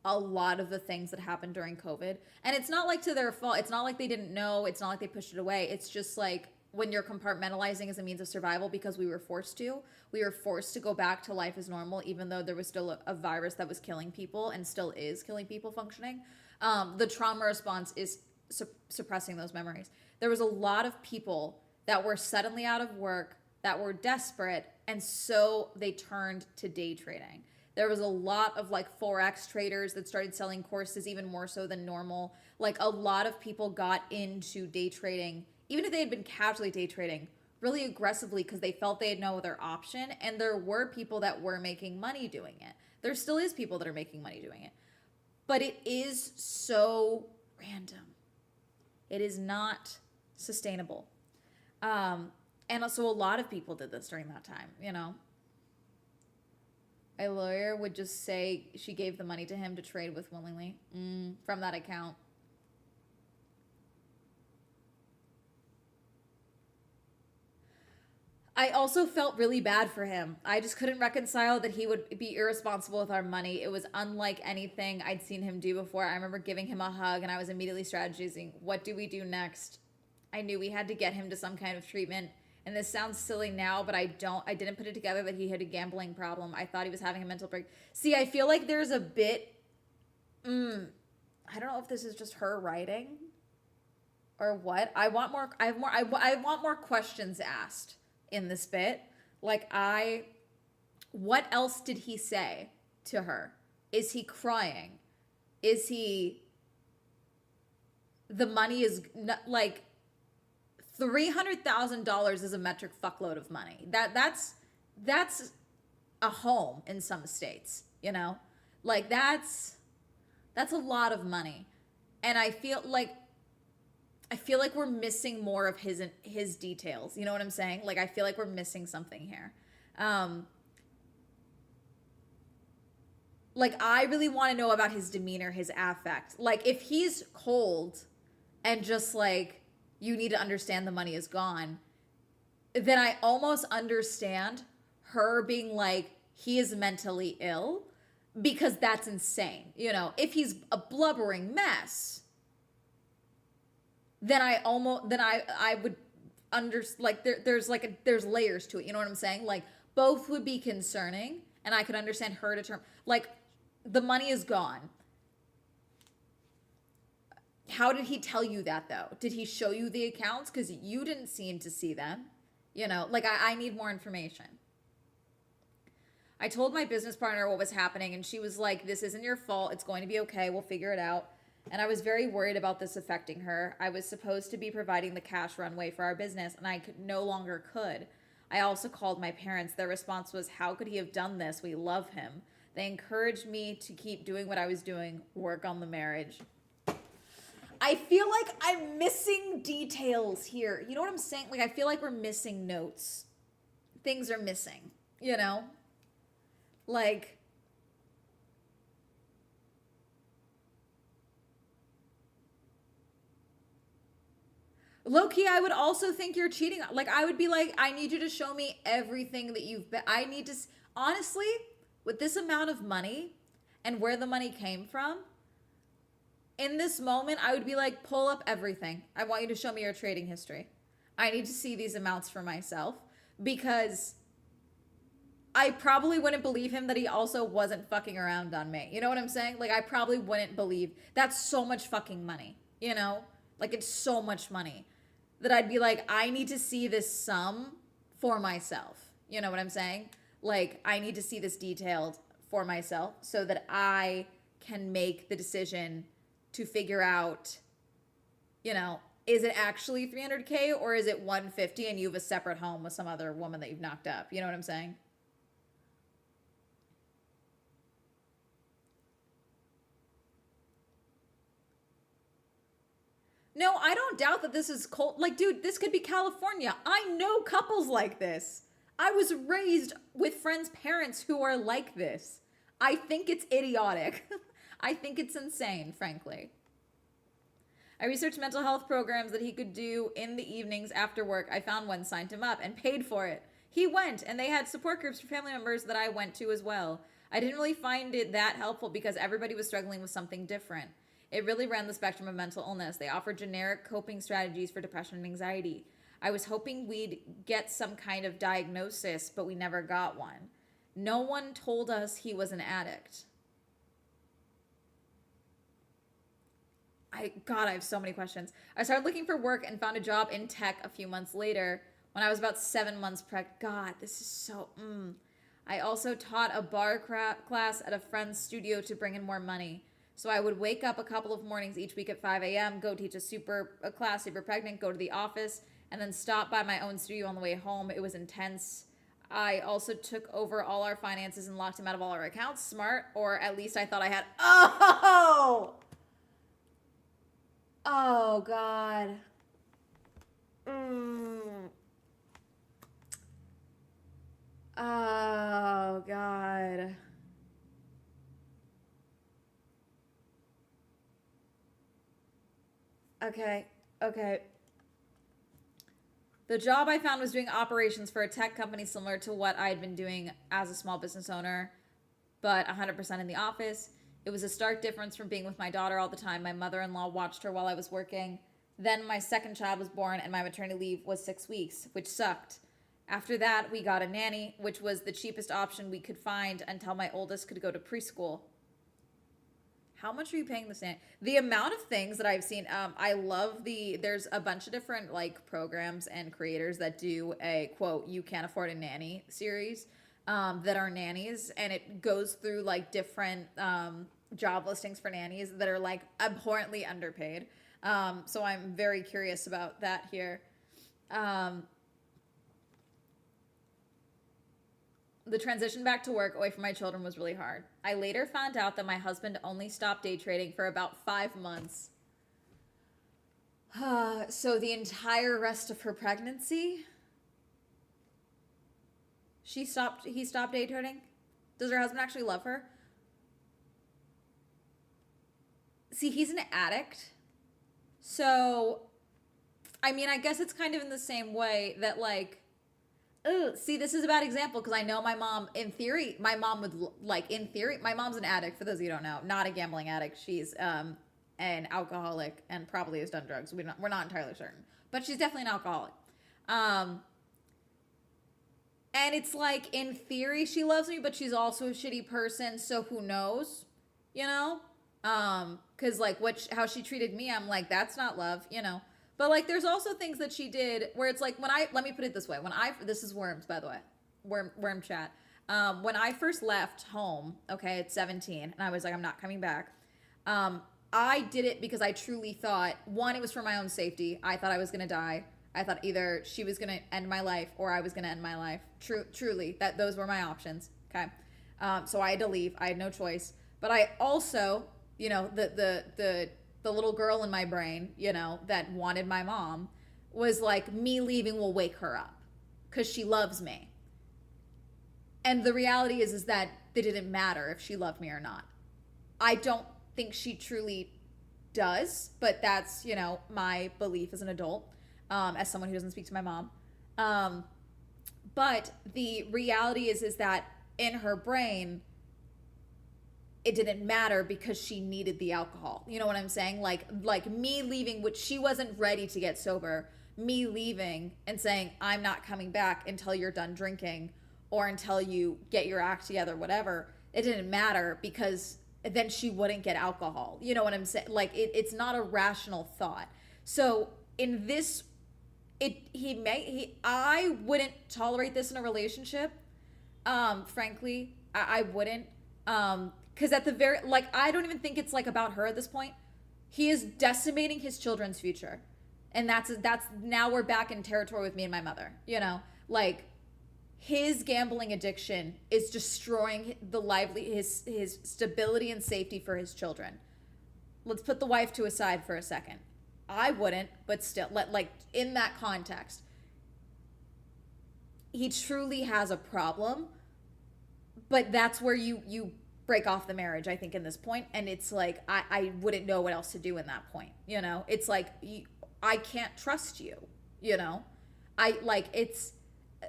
a lot of the things that happened during COVID. And it's not like to their fault. It's not like they didn't know. It's not like they pushed it away. It's just like when you're compartmentalizing as a means of survival because we were forced to. We were forced to go back to life as normal, even though there was still a virus that was killing people and still is killing people functioning. The trauma response is suppressing those memories. There was a lot of people that were suddenly out of work, that were desperate, And so they turned to day trading. There was a lot of like Forex traders that started selling courses even more so than normal. Like a lot of people got into day trading, even if they had been casually day trading, really aggressively because they felt they had no other option. And there were people that were making money doing it. There still is people that are making money doing it. But it is so random. It is not sustainable. And also a lot of people did this during that time, you know. A lawyer would just say she gave the money to him to trade with willingly from that account. I also felt really bad for him. I just couldn't reconcile that he would be irresponsible with our money. It was unlike anything I'd seen him do before. I remember giving him a hug and I was immediately strategizing, what do we do next? I knew we had to get him to some kind of treatment. And this sounds silly now, but I didn't put it together that he had a gambling problem. I thought he was having a mental break. See, I feel like there's a bit, I don't know if this is just her writing or what. I want more questions asked in this bit. Like what else did he say to her? Is he crying? Is he, the money is not, like, $300,000 is a metric fuckload of money. That's a home in some states, you know? Like that's a lot of money. And I feel like we're missing more of his details. You know what I'm saying? Like I feel like we're missing something here. Like I really want to know about his demeanor, his affect. Like if he's cold and just like, you need to understand the money is gone, then I almost understand her being like, he is mentally ill, because that's insane. You know, if he's a blubbering mess, then I would like there's layers to it. You know what I'm saying? Like both would be concerning, and I could understand her to term like the money is gone. How did he tell you that though? Did he show you the accounts? Because you didn't seem to see them. You know, like I need more information. I told my business partner what was happening and she was like, this isn't your fault. It's going to be okay. We'll figure it out. And I was very worried about this affecting her. I was supposed to be providing the cash runway for our business and I no longer could. I also called my parents. Their response was, how could he have done this? We love him. They encouraged me to keep doing what I was doing, work on the marriage. I feel like I'm missing details here. You know what I'm saying? Like, I feel like we're missing notes. Things are missing, you know? Like, low-key, I would also think you're cheating. Like, I would be like, I need you to show me everything that you've been. I need to, honestly, with this amount of money and where the money came from, in this moment, I would be like, pull up everything. I want you to show me your trading history. I need to see these amounts for myself because I probably wouldn't believe him that he also wasn't fucking around on me. You know what I'm saying? Like, I probably wouldn't believe that's so much fucking money, you know? Like, it's so much money that I'd be like, I need to see this sum for myself. You know what I'm saying? Like, I need to see this detailed for myself so that I can make the decision to figure out, you know, is it actually 300K or is it 150 and you have a separate home with some other woman that you've knocked up? You know what I'm saying? No, I don't doubt that this is cold. Like, dude, this could be California. I know couples like this. I was raised with friends' parents who are like this. I think it's idiotic. I think it's insane, frankly. I researched mental health programs that he could do in the evenings after work. I found one, signed him up, and paid for it. He went, and they had support groups for family members that I went to as well. I didn't really find it that helpful because everybody was struggling with something different. It really ran the spectrum of mental illness. They offered generic coping strategies for depression and anxiety. I was hoping we'd get some kind of diagnosis, but we never got one. No one told us he was an addict. God, I have so many questions. I started looking for work and found a job in tech a few months later. when I was about 7 months pregnant. God, this is so. I also taught a bar class at a friend's studio to bring in more money. So I would wake up a couple of mornings each week at 5 a.m., go teach a class, super pregnant, go to the office, and then stop by my own studio on the way home. It was intense. I also took over all our finances and locked him out of all our accounts. Smart, or at least I thought I had. Oh! Oh, God. Oh, God. Okay. Okay. The job I found was doing operations for a tech company similar to what I had been doing as a small business owner, but 100% in the office. It was a stark difference from being with my daughter all the time. My mother-in-law watched her while I was working. Then my second child was born and my maternity leave was 6 weeks, which sucked. After that, we got a nanny, which was the cheapest option we could find until my oldest could go to preschool. How much are you paying this nanny? The amount of things that I've seen, I love there's a bunch of different like programs and creators that do a quote, you can't afford a nanny series that are nannies. And it goes through like different job listings for nannies that are like abhorrently underpaid. So I'm very curious about that here. The transition back to work away from my children was really hard. I later found out that my husband only stopped day trading for about 5 months. So the entire rest of her pregnancy, he stopped day trading? Does her husband actually love her? See, he's an addict. So, I mean, I guess it's kind of in the same way that like, see, this is a bad example because I know my mom, in theory, my mom would, like, in theory, my mom's an addict, for those of you who don't know, not a gambling addict. She's an alcoholic and probably has done drugs. We're not entirely certain. But she's definitely an alcoholic. And it's like, in theory, she loves me, but she's also a shitty person, so who knows, you know? Because, like, how she treated me, I'm like, that's not love, you know? But, like, there's also things that she did where it's like, let me put it this way. This is Worms, by the way. Worm chat. When I first left home, okay, at 17, and I was like, I'm not coming back. I did it because I truly thought, one, it was for my own safety. I thought I was going to die. I thought either she was going to end my life or I was going to end my life. Truly, those were my options. Okay. So I had to leave. I had no choice. But I also, you know, the little girl in my brain, you know, that wanted my mom was like, me leaving will wake her up because she loves me. And the reality is that it didn't matter if she loved me or not. I don't think she truly does, but that's, you know, my belief as an adult, as someone who doesn't speak to my mom. But the reality is that in her brain, it didn't matter because she needed the alcohol. You know what I'm saying? Like me leaving, which she wasn't ready to get sober, me leaving and saying, I'm not coming back until you're done drinking or until you get your act together, whatever. It didn't matter because then she wouldn't get alcohol. You know what I'm saying? Like it's not a rational thought. So in this, I wouldn't tolerate this in a relationship. Frankly, I wouldn't. Because at the very, like, I don't even think it's like about her at this point. He is decimating his children's future. And that's now we're back in territory with me and my mother, you know, like his gambling addiction is destroying his stability and safety for his children. Let's put the wife to a side for a second. I wouldn't, but still, like in that context, he truly has a problem, but that's where you break off the marriage, I think, in this point. And it's like, I wouldn't know what else to do in that point. You know, it's like, I can't trust you, you know,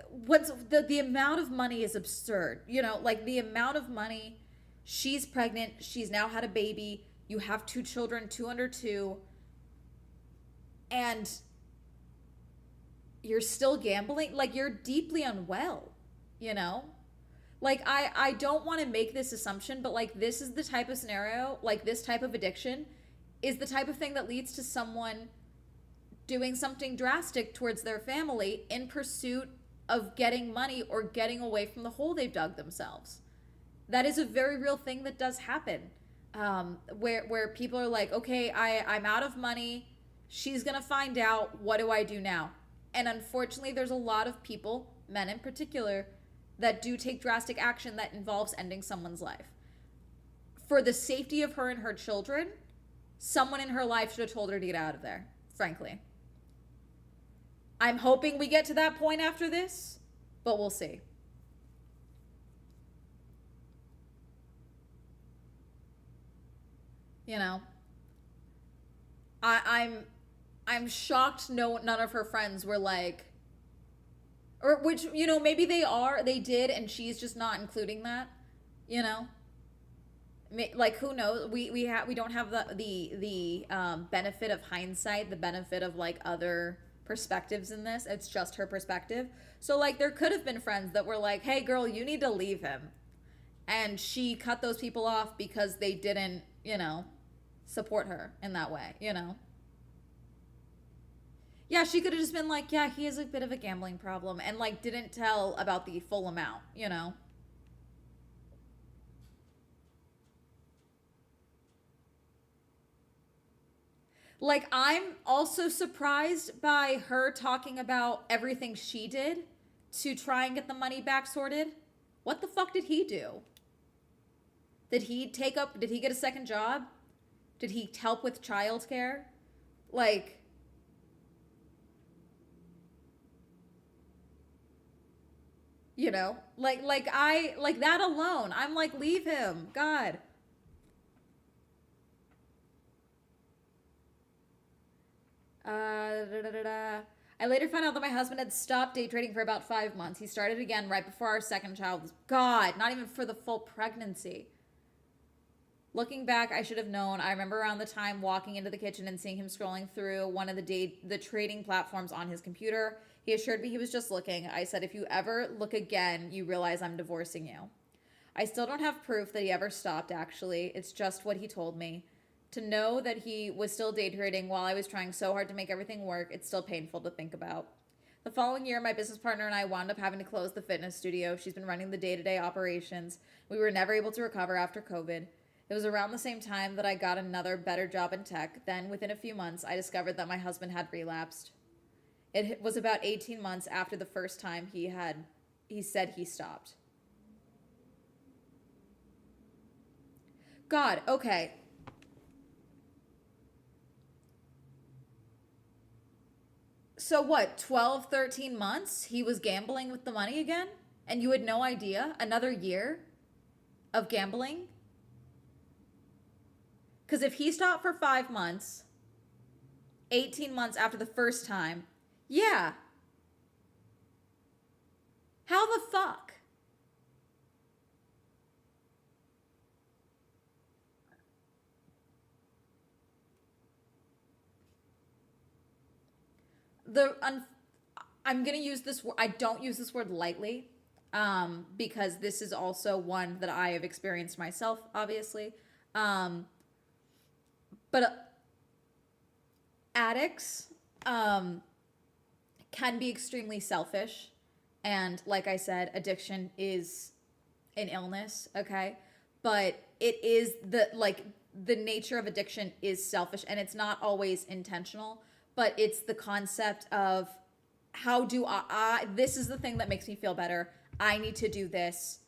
what's the amount of money is absurd, you know, like the amount of money. She's pregnant. She's now had a baby. You have 2 children, 2 under 2. And you're still gambling. Like you're deeply unwell, you know? Like, I don't want to make this assumption, but, like, this is the type of scenario, like, this type of addiction is the type of thing that leads to someone doing something drastic towards their family in pursuit of getting money or getting away from the hole they've dug themselves. That is a very real thing that does happen. Where people are like, okay, I'm out of money. She's gonna find out. What do I do now? And unfortunately, there's a lot of people, men in particular, that do take drastic action that involves ending someone's life. For the safety of her and her children, someone in her life should have told her to get out of there, frankly. I'm hoping we get to that point after this, but we'll see. You know, I'm shocked none of her friends were like, or which, you know, maybe they did, and she's just not including that, you know. Like, who knows? We don't have the benefit of hindsight, the benefit of like other perspectives in this. It's just her perspective. So like, there could have been friends that were like, hey girl, you need to leave him, and she cut those people off because they didn't, you know, support her in that way, you know. Yeah, she could have just been like, yeah, he has a bit of a gambling problem, and like didn't tell about the full amount, you know. Like, I'm also surprised by her talking about everything she did to try and get the money back sorted. What the fuck did he do? Did he get a second job? Did he help with childcare? Like, you know, like that alone. I'm like, leave him. God. Da, da, da, da. I later found out that my husband had stopped day trading for about 5 months. He started again right before our second child was. God, not even for the full pregnancy. Looking back, I should have known. I remember around the time walking into the kitchen and seeing him scrolling through one of the trading platforms on his computer. He assured me he was just looking. I said, if you ever look again, you realize I'm divorcing you. I still don't have proof that he ever stopped, actually. It's just what he told me. To know that he was still day trading while I was trying so hard to make everything work, it's still painful to think about. The following year, my business partner and I wound up having to close the fitness studio. She's been running the day-to-day operations. We were never able to recover after COVID. It was around the same time that I got another better job in tech. Then, within a few months, I discovered that my husband had relapsed. It was about 18 months after the first time he said he stopped. God, okay. So what, 12, 13 months he was gambling with the money again? And you had no idea? Another year of gambling? Because if he stopped for 5 months, 18 months after the first time, yeah. How the fuck? I'm gonna use this word. I don't use this word lightly, because this is also one that I have experienced myself, obviously. But addicts can be extremely selfish, and like I said, addiction is an illness. Okay, but it is the nature of addiction is selfish, and it's not always intentional. But it's the concept of how do this is the thing that makes me feel better. I need to do this.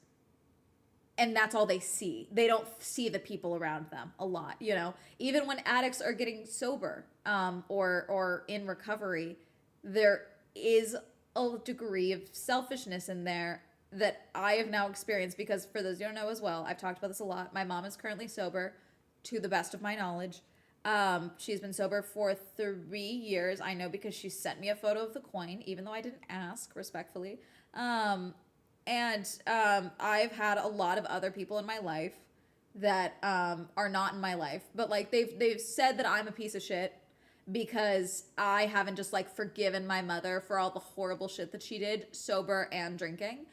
And that's all they see. They don't see the people around them a lot, you know. Even when addicts are getting sober, or in recovery, there is a degree of selfishness in there that I have now experienced, because for those who don't know as well, I've talked about this a lot. My mom is currently sober, to the best of my knowledge. She's been sober for 3 years. I know because she sent me a photo of the coin, even though I didn't ask, respectfully. I've had a lot of other people in my life that are not in my life, but like they've said that I'm a piece of shit because I haven't just like forgiven my mother for all the horrible shit that she did, sober and drinking,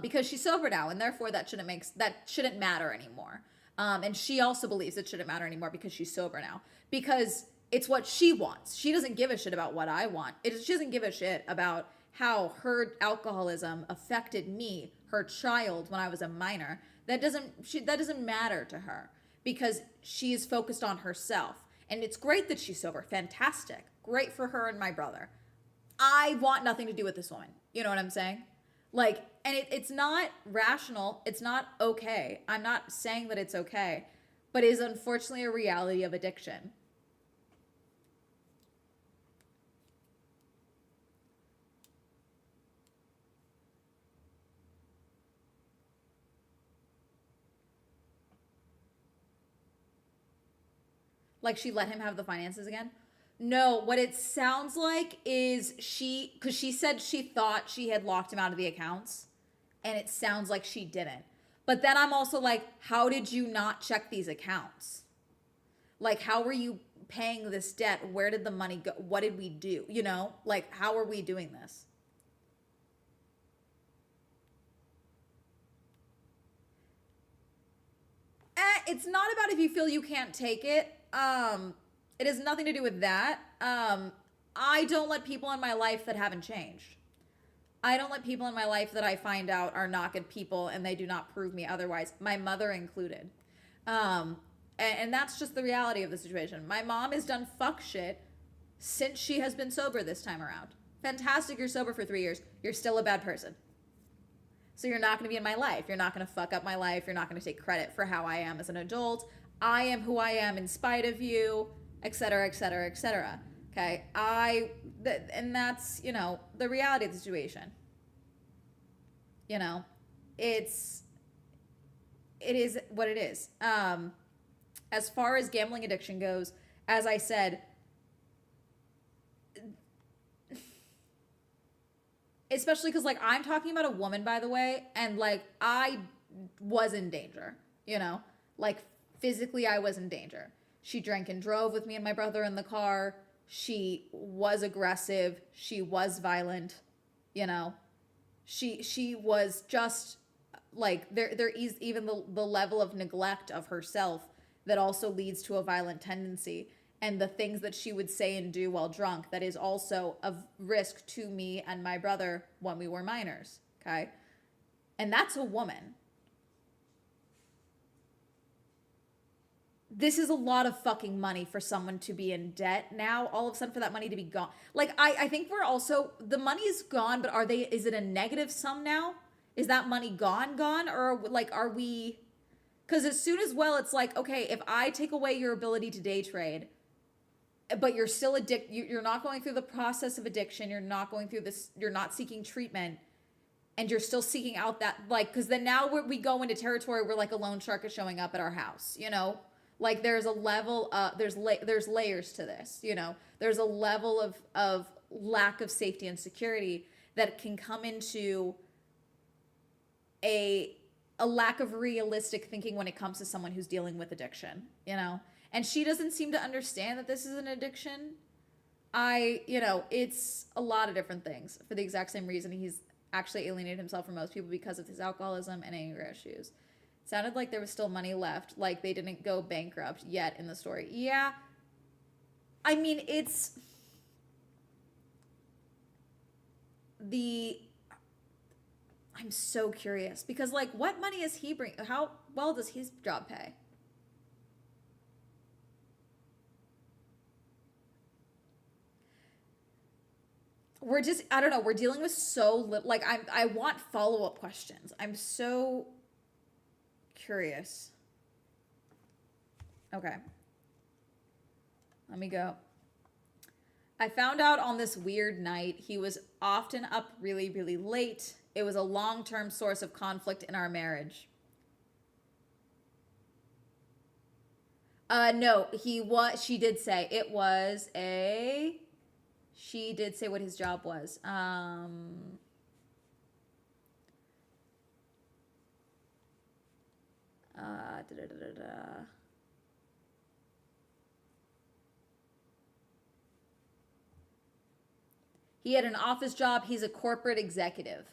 because she's sober now, and therefore that shouldn't matter anymore. And she also believes it shouldn't matter anymore because she's sober now. Because It's what she wants. She doesn't give a shit about what I want. She doesn't give a shit about how her alcoholism affected me, her child, when I was a minor. That doesn't matter to her because she is focused on herself. And it's great that she's sober. Fantastic. Great for her and my brother. I want nothing to do with this woman. You know what I'm saying? Like, and it's not rational. It's not okay. I'm not saying that it's okay, but it is unfortunately a reality of addiction. Like she let him have the finances again? No, what it sounds like is because she said she thought she had locked him out of the accounts, and it sounds like she didn't. But then I'm also like, how did you not check these accounts? Like, how were you paying this debt? Where did the money go? What did we do? You know, like, how are we doing this? It's not about if you feel you can't take it. It has nothing to do with that. I don't let people in my life that haven't changed. I don't let people in my life that I find out are not good people and they do not prove me otherwise, my mother included. And that's just the reality of the situation. My mom has done fuck shit since she has been sober this time around. Fantastic, you're sober for 3 years. You're still a bad person. So you're not going to be in my life. You're not going to fuck up my life. You're not going to take credit for how I am as an adult. I am who I am in spite of you, etc., etc., etc. Okay? And that's, you know, the reality of the situation. You know, it is what it is. As far as gambling addiction goes, as I said, especially because, like, I'm talking about a woman, by the way, and, like, I was in danger, you know? Like, physically, I was in danger. She drank and drove with me and my brother in the car. She was aggressive. She was violent, you know? She was just, like, there is even the level of neglect of herself that also leads to a violent tendency. And the things that she would say and do while drunk, that is also of risk to me and my brother when we were minors, okay? And that's a woman. This is a lot of fucking money for someone to be in debt now, all of a sudden for that money to be gone. Like, I think we're also, the money is gone, but is it a negative sum now? Is that money gone? Or, like, are we, because as soon as, well, it's like, okay, if I take away your ability to day trade, but you're still you're not going through the process of addiction, you're not going through this, you're not seeking treatment, and you're still seeking out that, like, because then now we go into territory where, like, a loan shark is showing up at our house, you know? Like, there's a level, there's layers to this, you know? There's a level of lack of safety and security that can come into a lack of realistic thinking when it comes to someone who's dealing with addiction, you know? And she doesn't seem to understand that this is an addiction. You know, it's a lot of different things for the exact same reason he's actually alienated himself from most people because of his alcoholism and anger issues. It sounded like there was still money left, like they didn't go bankrupt yet in the story. Yeah. I mean, I'm so curious because, like, what money is he bringing? How well does his job pay? I don't know, we're dealing with so little, like, I want follow-up questions. I'm so curious. Okay. Let me go. I found out on this weird night he was often up really, really late. It was a long-term source of conflict in our marriage. No, she did say it was she did say what his job was. Da, da, da, da, da. He had an office job. He's a corporate executive.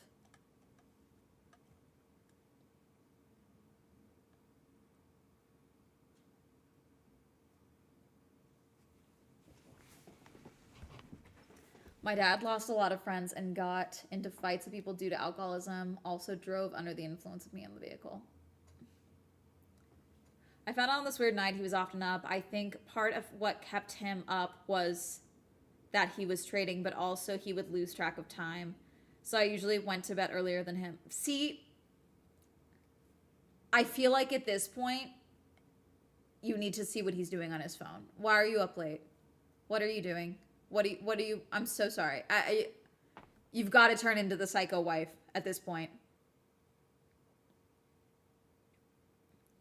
My dad lost a lot of friends and got into fights with people due to alcoholism. Also drove under the influence of me in the vehicle. I found out on this weird night he was often up. I think part of what kept him up was that he was trading, but also he would lose track of time. So I usually went to bed earlier than him. See, I feel like at this point, you need to see what he's doing on his phone. Why are you up late? What are you doing? What do you, I'm so sorry. You've got to turn into the psycho wife at this point.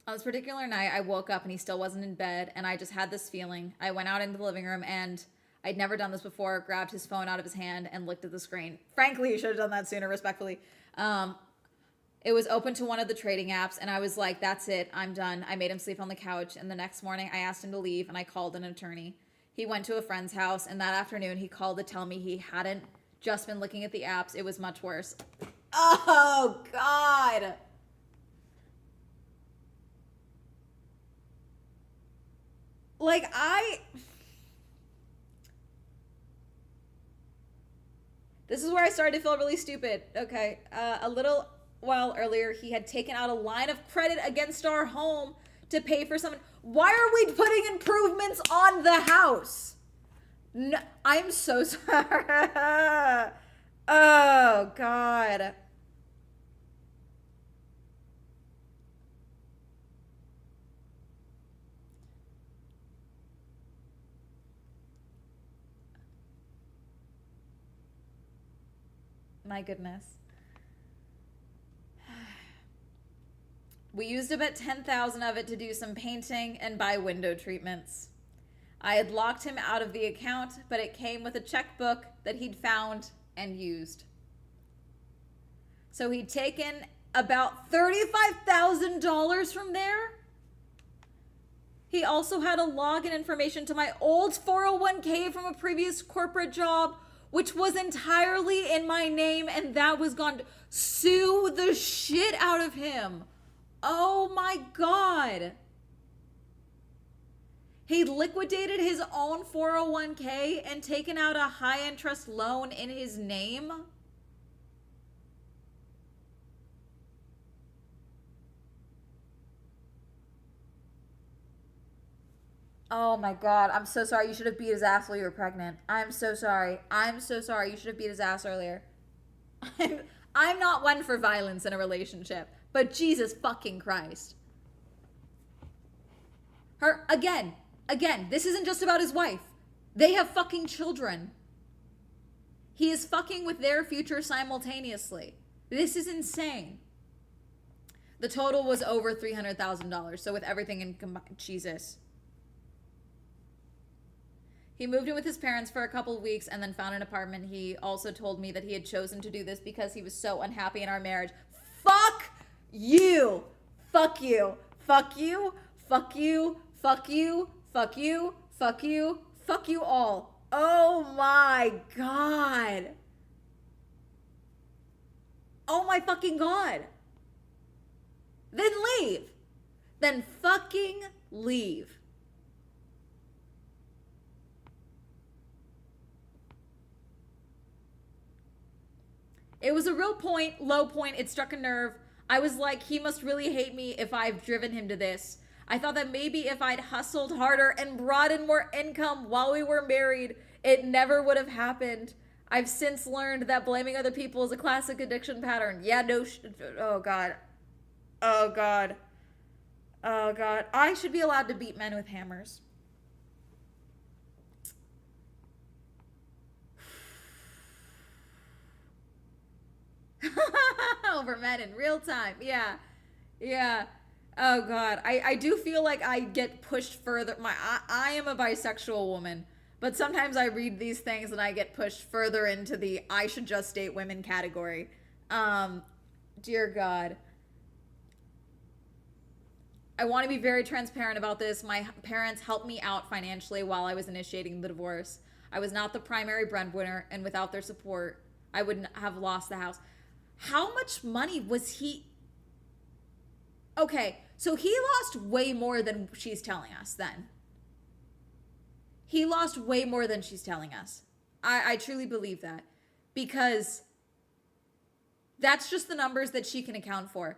On this particular night, I woke up and he still wasn't in bed, and I just had this feeling. I went out into the living room, and I'd never done this before, grabbed his phone out of his hand and looked at the screen. Frankly, you should have done that sooner, respectfully. It was open to one of the trading apps, and I was like, that's it, I'm done. I made him sleep on the couch, and the next morning I asked him to leave, and I called an attorney. He went to a friend's house, and that afternoon he called to tell me he hadn't just been looking at the apps. It was much worse. Oh, God. Like, this is where I started to feel really stupid. Okay, a little while earlier, he had taken out a line of credit against our home to pay for something. Why are we putting improvements on the house? No, I'm so sorry. Oh, God. My goodness. We used about 10,000 of it to do some painting and buy window treatments. I had locked him out of the account, but it came with a checkbook that he'd found and used. So he'd taken about $35,000 from there. He also had a login information to my old 401k from a previous corporate job, which was entirely in my name, and that was gone. Sue the shit out of him. Oh my God. He liquidated his own 401k and taken out a high interest loan in his name. Oh my God, I'm so sorry. You should have beat his ass while you were pregnant. I'm so sorry. I'm so sorry. You should have beat his ass earlier. I'm not one for violence in a relationship, but Jesus fucking Christ. Again, this isn't just about his wife. They have fucking children. He is fucking with their future simultaneously. This is insane. The total was over $300,000. So with everything in combined, Jesus. He moved in with his parents for a couple of weeks and then found an apartment. He also told me that he had chosen to do this because he was so unhappy in our marriage. Fuck you. Fuck you. Fuck you. Fuck you. Fuck you. Fuck you. Fuck you. Fuck you all. Oh my God. Oh my fucking God. Then leave. Then fucking leave. It was a real low point. It struck a nerve. I was like, he must really hate me if I've driven him to this. I thought that maybe if I'd hustled harder and brought in more income while we were married, it never would have happened. I've since learned that blaming other people is a classic addiction pattern. Yeah, no, oh God. Oh God. Oh God. I should be allowed to beat men with hammers. Over men in real time. Yeah. Yeah. Oh God. I do feel like I get pushed further. I am a bisexual woman, but sometimes I read these things and I get pushed further into the I should just date women category. Dear God. I want to be very transparent about this. My parents helped me out financially while I was initiating the divorce. I was not the primary breadwinner, and without their support, I wouldn't have lost the house. How much money was he? Okay, so he lost way more than she's telling us then. He lost way more than she's telling us. I truly believe that, because that's just the numbers that she can account for.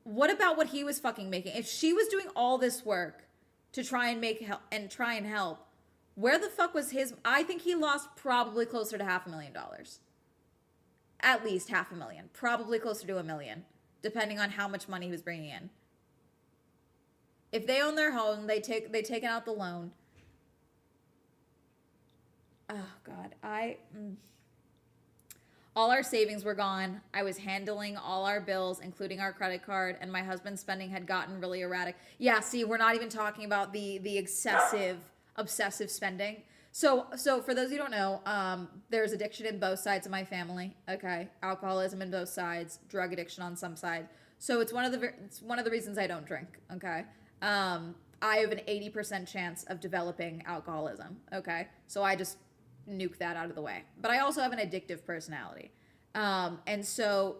What about what he was fucking making? If she was doing all this work to try and make help and try and help, where the fuck was his? I think he lost probably closer to $500,000. At least $500,000, probably closer to $1 million, depending on how much money he was bringing in. If they own their home, they taken out the loan. Oh God, all our savings were gone. I was handling all our bills, including our credit card, and my husband's spending had gotten really erratic. Yeah, see, we're not even talking about the excessive, obsessive spending. So for those who don't know, there's addiction in both sides of my family. Okay, alcoholism in both sides, drug addiction on some side. So it's one of the reasons I don't drink. Okay, I have an 80% chance of developing alcoholism. Okay, so I just nuke that out of the way. But I also have an addictive personality. And so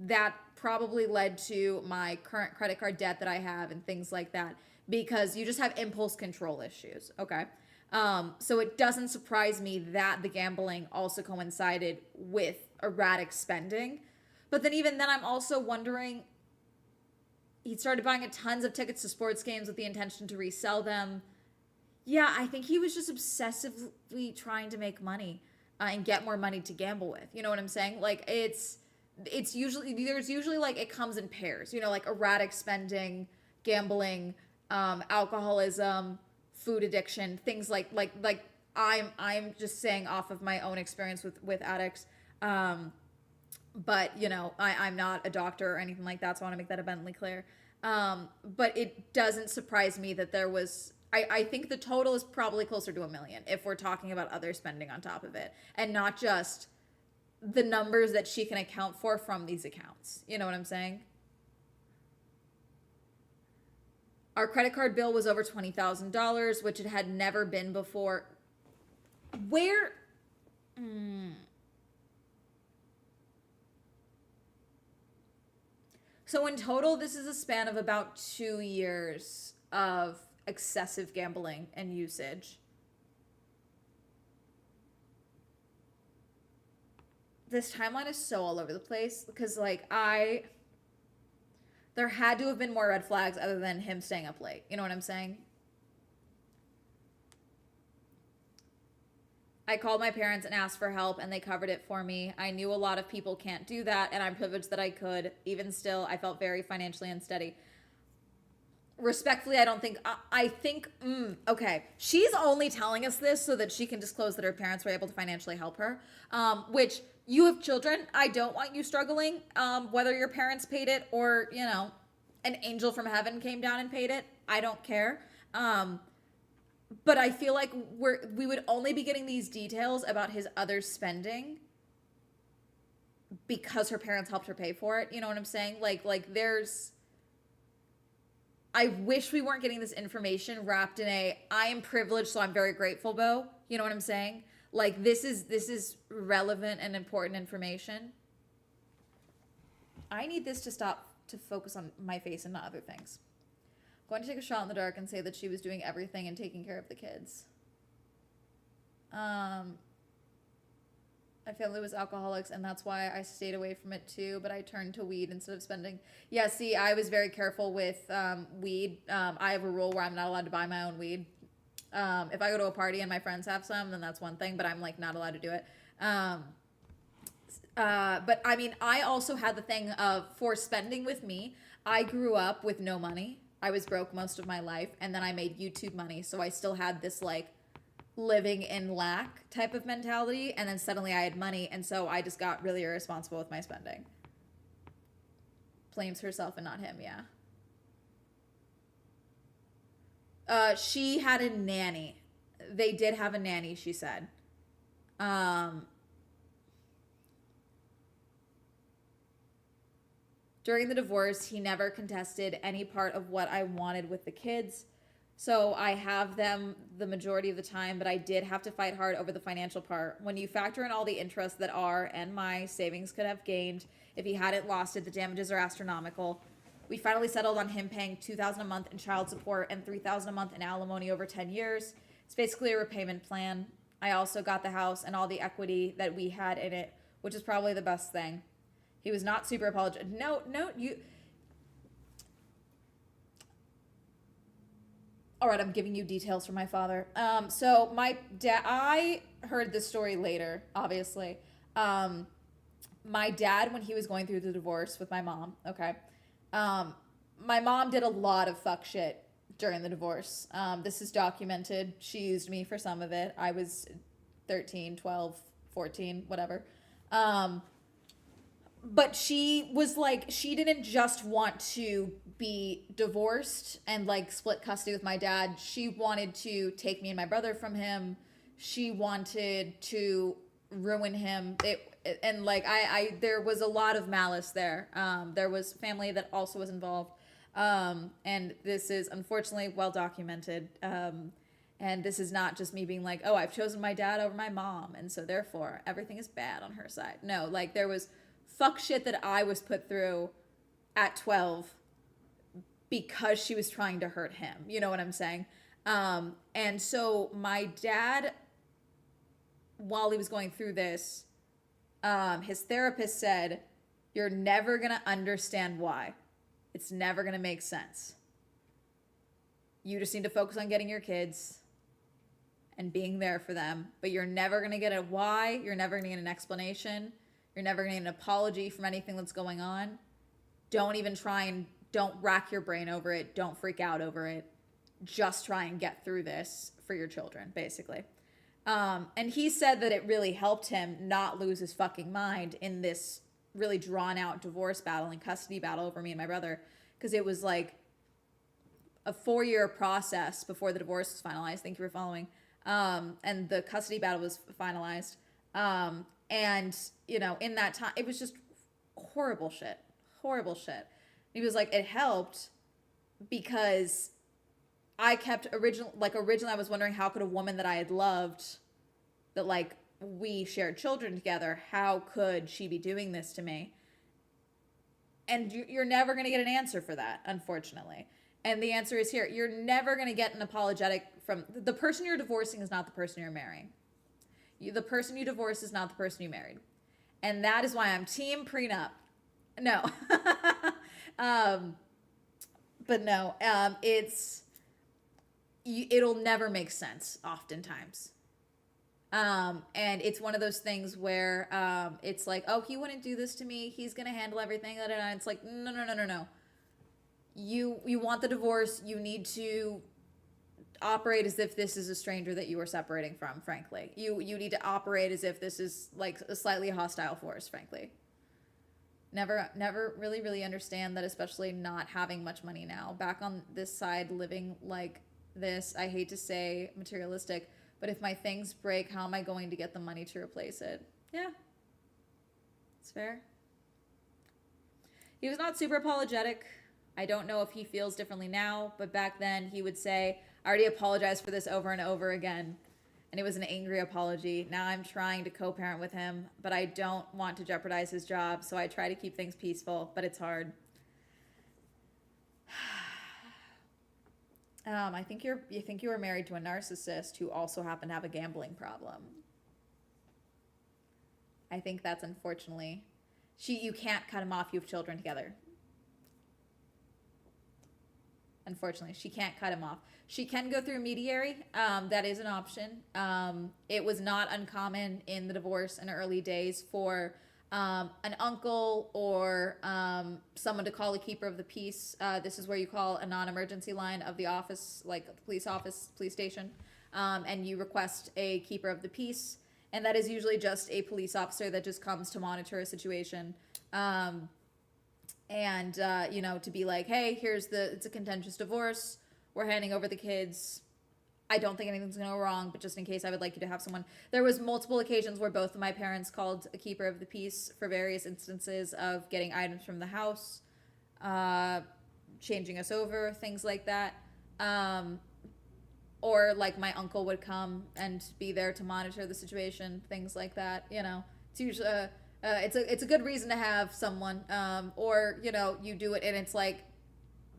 that probably led to my current credit card debt that I have and things like that, because you just have impulse control issues. Okay. So it doesn't surprise me that the gambling also coincided with erratic spending. But then even then, I'm also wondering, he started buying tons of tickets to sports games with the intention to resell them. Yeah, I think he was just obsessively trying to make money and get more money to gamble with. You know what I'm saying? Like it's usually, there's usually like, it comes in pairs, you know, like erratic spending, gambling, alcoholism, food addiction, things like I'm just saying off of my own experience with addicts. But you know, I'm not a doctor or anything like that, so I want to make that abundantly clear. But it doesn't surprise me that there was, I think the total is probably closer to $1 million if we're talking about other spending on top of it, and not just the numbers that she can account for from these accounts. You know what I'm saying? Our credit card bill was over $20,000, which it had never been before. Where? So in total, this is a span of about 2 years of excessive gambling and usage. This timeline is so all over the place because like there had to have been more red flags other than him staying up late. You know what I'm saying? I called my parents and asked for help, and they covered it for me. I knew a lot of people can't do that, and I'm privileged that I could. Even still, I felt very financially unsteady. Respectfully, I don't think, I think, okay. She's only telling us this so that she can disclose that her parents were able to financially help her, which, you have children. I don't want you struggling, whether your parents paid it or, you know, an angel from heaven came down and paid it. I don't care. But I feel like we would only be getting these details about his other spending because her parents helped her pay for it. You know what I'm saying? Like there's, I wish we weren't getting this information wrapped in I am privileged, so I'm very grateful bow. You know what I'm saying? Like this is relevant and important information. I need this to stop to focus on my face and not other things. Going to take a shot in the dark and say that she was doing everything and taking care of the kids. My family was alcoholics, and that's why I stayed away from it too, but I turned to weed instead of spending. Yeah, see, I was very careful with weed. I have a rule where I'm not allowed to buy my own weed. If I go to a party and my friends have some, then that's one thing, but I'm like not allowed to do it. But I mean, I also had the thing of, for spending with me, I grew up with no money. I was broke most of my life, and then I made YouTube money, so I still had this like living in lack type of mentality, and then suddenly I had money, and so I just got really irresponsible with my spending. Blames herself and not him, yeah. She had a nanny. They did have a nanny, she said. During the divorce, he never contested any part of what I wanted with the kids. So I have them the majority of the time, but I did have to fight hard over the financial part. When you factor in all the interest that our and my savings could have gained, if he hadn't lost it, the damages are astronomical. We finally settled on him paying $2,000 a month in child support and $3,000 a month in alimony over 10 years. It's basically a repayment plan. I also got the house and all the equity that we had in it, which is probably the best thing. He was not super apologetic. No, you. All right, I'm giving you details from my father. So my dad, I heard this story later, obviously. My dad, when he was going through the divorce with my mom, okay, my mom did a lot of fuck shit during the divorce. This is documented. She used me for some of it. I was 13, 12, 14, whatever. But she was like, she didn't just want to be divorced and like split custody with my dad. She wanted to take me and my brother from him. She wanted to ruin him. And like, there was a lot of malice there. There was family that also was involved. And this is unfortunately well documented. And this is not just me being like, oh, I've chosen my dad over my mom, and so therefore everything is bad on her side. No, like there was fuck shit that I was put through at 12 because she was trying to hurt him. You know what I'm saying? And so my dad, while he was going through this, his therapist said, you're never going to understand why. It's never going to make sense. You just need to focus on getting your kids and being there for them. But you're never going to get a why. You're never going to get an explanation. You're never going to get an apology from anything that's going on. Don't even try and don't rack your brain over it. Don't freak out over it. Just try and get through this for your children, basically. And he said that it really helped him not lose his fucking mind in this really drawn out divorce battle and custody battle over me and my brother. Because it was like a 4-year process before the divorce was finalized. Thank you for following. And the custody battle was finalized. And, you know, in that time, it was just horrible shit. Horrible shit. He was like, it helped because I kept originally I was wondering how could a woman that I had loved, that like we shared children together, how could she be doing this to me? And you're never going to get an answer for that, unfortunately. And the answer is here. You're never going to get an apologetic from the person you're divorcing is not the person you're marrying. The person you divorce is not the person you married. And that is why I'm team prenup. No. But no, it'll never make sense oftentimes. And it's one of those things where it's like, oh, he wouldn't do this to me. He's going to handle everything. And it's like, no. You want the divorce. You need to operate as if this is a stranger that you are separating from, frankly. You need to operate as if this is like a slightly hostile force, frankly. Never really understand that, especially not having much money now. Back on this side, living like this, I hate to say materialistic, but if my things break, how am I going to get the money to replace it? Yeah. It's fair. He was not super apologetic. I don't know if he feels differently now, but back then he would say, I already apologized for this over and over again. And it was an angry apology. Now I'm trying to co-parent with him, but I don't want to jeopardize his job, so I try to keep things peaceful, but it's hard. I think you were married to a narcissist who also happened to have a gambling problem. I think that's unfortunately, you can't cut him off. You have children together. Unfortunately, she can't cut him off. She can go through a mediary. That is an option. It was not uncommon in the divorce in early days for an uncle or someone to call a keeper of the peace. This is where you call a non-emergency line of the office, like the police office, police station, and you request a keeper of the peace. And that is usually just a police officer that just comes to monitor a situation. And to be like, hey, it's a contentious divorce. We're handing over the kids. I don't think anything's going to go wrong, but just in case, I would like you to have someone. There was multiple occasions where both of my parents called a keeper of the peace for various instances of getting items from the house, changing us over, things like that. Or like my uncle would come and be there to monitor the situation, things like that. It's usually it's a good reason to have someone. Or you do it and it's like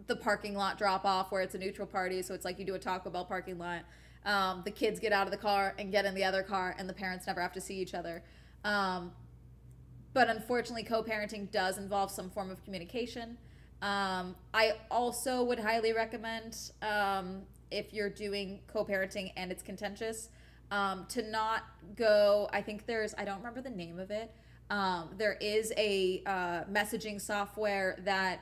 the parking lot drop off where it's a neutral party, so it's like you do a Taco Bell parking lot. The kids get out of the car and get in the other car, and the parents never have to see each other. Um, but unfortunately, co-parenting does involve some form of communication. I also would highly recommend, if you're doing co-parenting and it's contentious, to not go. I think I don't remember the name of it. There is a messaging software that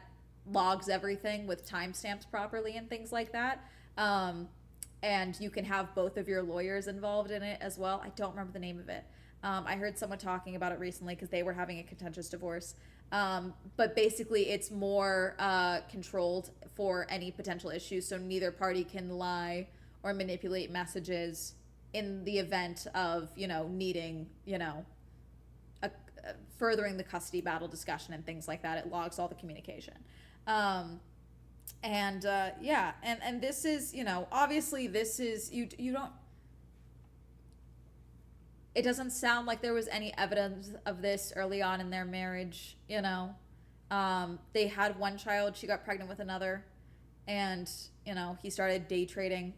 logs everything with timestamps properly and things like that. And you can have both of your lawyers involved in it as well. I don't remember the name of it. I heard someone talking about it recently because they were having a contentious divorce. But basically, it's more controlled for any potential issues, so neither party can lie or manipulate messages in the event of, needing, furthering the custody battle discussion and things like that. It logs all the communication. Yeah, and this is, obviously this is, you don't, it doesn't sound like there was any evidence of this early on in their marriage. They had one child, she got pregnant with another, and he started day trading.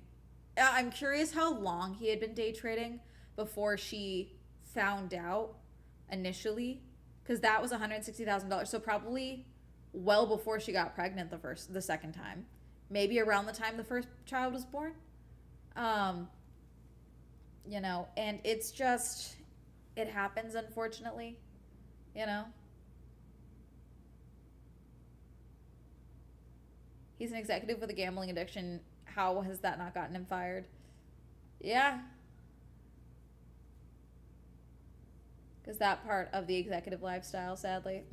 I'm curious how long he had been day trading before she found out initially, because that was $160,000. So probably well before she got pregnant the second time, maybe around the time the first child was born. And it's just, it happens, unfortunately, He's an executive with a gambling addiction. How has that not gotten him fired? Yeah. Because that part of the executive lifestyle, sadly.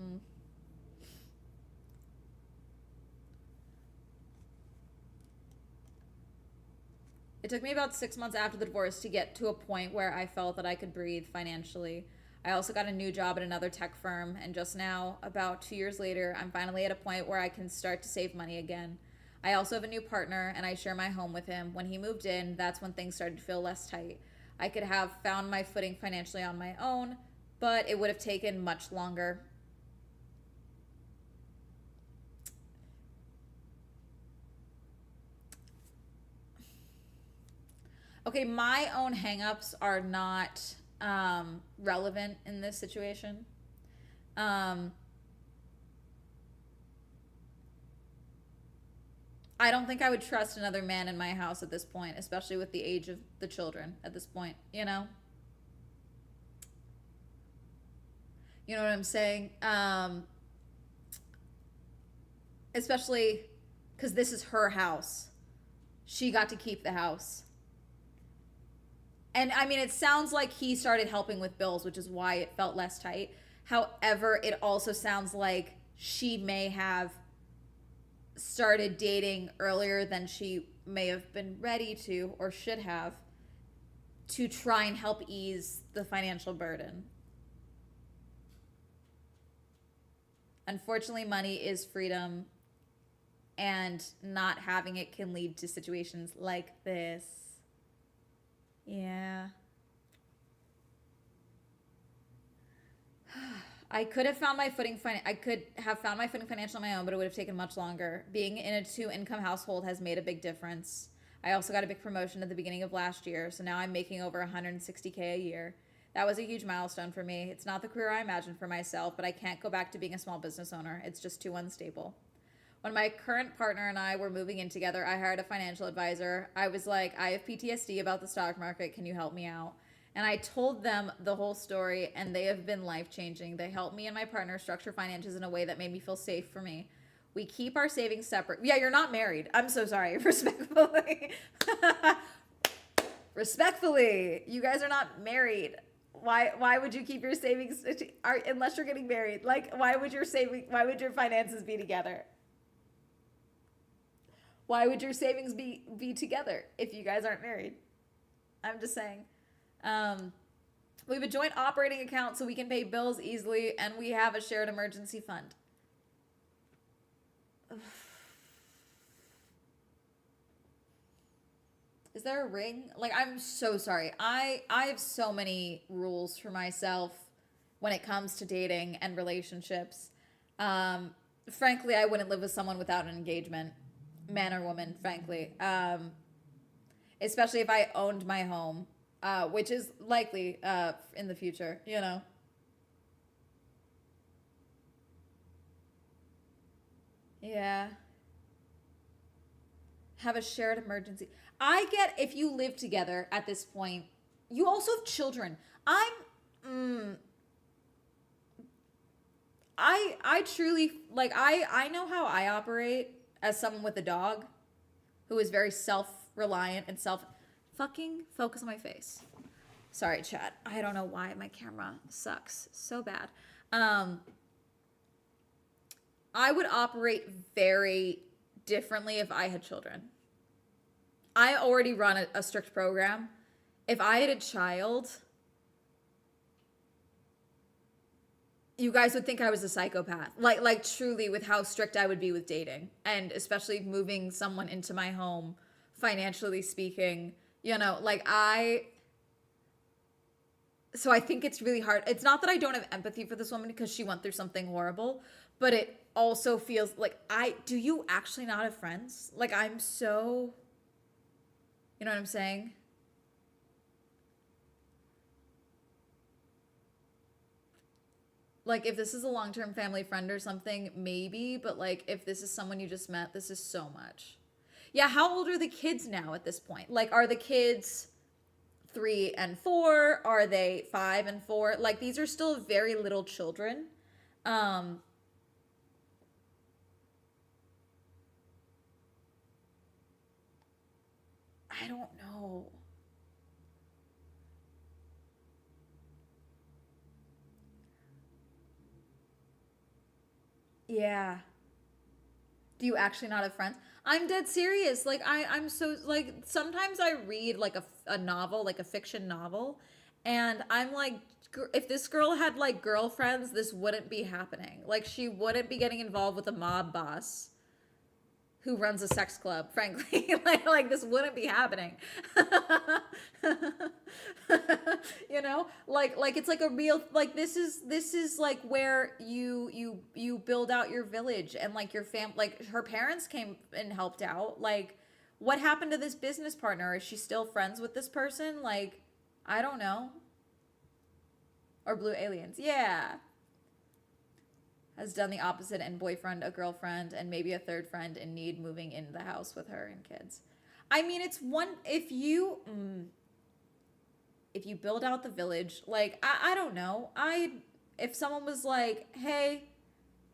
It took me about 6 months after the divorce to get to a point where I felt that I could breathe financially. I also got a new job at another tech firm, and just now, about 2 years later, I'm finally at a point where I can start to save money again. I also have a new partner, and I share my home with him. When he moved in, that's when things started to feel less tight. I could have found my footing financially on my own, but it would have taken much longer. Okay, my own hangups are not relevant in this situation. I don't think I would trust another man in my house at this point, especially with the age of the children at this point, You know what I'm saying? Especially because this is her house. She got to keep the house. And I mean, it sounds like he started helping with bills, which is why it felt less tight. However, it also sounds like she may have started dating earlier than she may have been ready to or should have, to try and help ease the financial burden. Unfortunately, money is freedom, and not having it can lead to situations like this. Yeah. I could have found my footing. I could have found my footing financially on my own, but it would have taken much longer. Being in a two-income household has made a big difference. I also got a big promotion at the beginning of last year, so now I'm making over $160K a year. That was a huge milestone for me. It's not the career I imagined for myself, but I can't go back to being a small business owner. It's just too unstable. When my current partner and I were moving in together, I hired a financial advisor. I was like, I have PTSD about the stock market. Can you help me out? And I told them the whole story, and they have been life-changing. They helped me and my partner structure finances in a way that made me feel safe for me. We keep our savings separate. Yeah, you're not married. I'm so sorry. Respectfully. Respectfully. You guys are not married. Why would you keep your savings unless you're getting married? Like, why would your finances be together? Why would your savings be together if you guys aren't married? I'm just saying. We have a joint operating account so we can pay bills easily, and we have a shared emergency fund. Is there a ring? Like, I'm so sorry. I have so many rules for myself when it comes to dating and relationships. Frankly, I wouldn't live with someone without an engagement, man or woman, frankly. especially if I owned my home, which is likely in the future, you know. Yeah. Have a shared emergency. I get if you live together at this point. You also have children. Mm, I truly like I know how I operate as someone with a dog who is very self-reliant and self fucking focus on my face. Sorry, chat. I don't know why my camera sucks so bad. Um I would operate very differently if I had children. I already run a strict program. If I had a child, you guys would think I was a psychopath. Like truly with how strict I would be with dating and especially moving someone into my home, financially speaking, you know, like I so I think it's really hard. It's not that I don't have empathy for this woman because she went through something horrible, but it also feels like I do you actually not have friends? Like I'm so you know what I'm saying? Like if this is a long-term family friend or something, maybe, but like if this is someone you just met, this is so much. Yeah, how old are the kids now at this point? Like are the kids 3 and 4? Are they 5 and 4? Like these are still very little children. Um, I don't know. Yeah. Do you actually not have friends? I'm dead serious. Like I'm so like sometimes I read like a novel, like a fiction novel, and I'm like if this girl had like girlfriends, this wouldn't be happening. Like she wouldn't be getting involved with a mob boss who runs a sex club, frankly. Like this wouldn't be happening. You know? Like it's like a real like this is like where you build out your village and like your fam like her parents came and helped out. Like what happened to this business partner? Is she still friends with this person? Like I don't know. Or blue aliens. Yeah. Has done the opposite and boyfriend, a girlfriend, and maybe a third friend in need moving into the house with her and kids. I mean, it's one if you build out the village, like I don't know. I if someone was like, "Hey,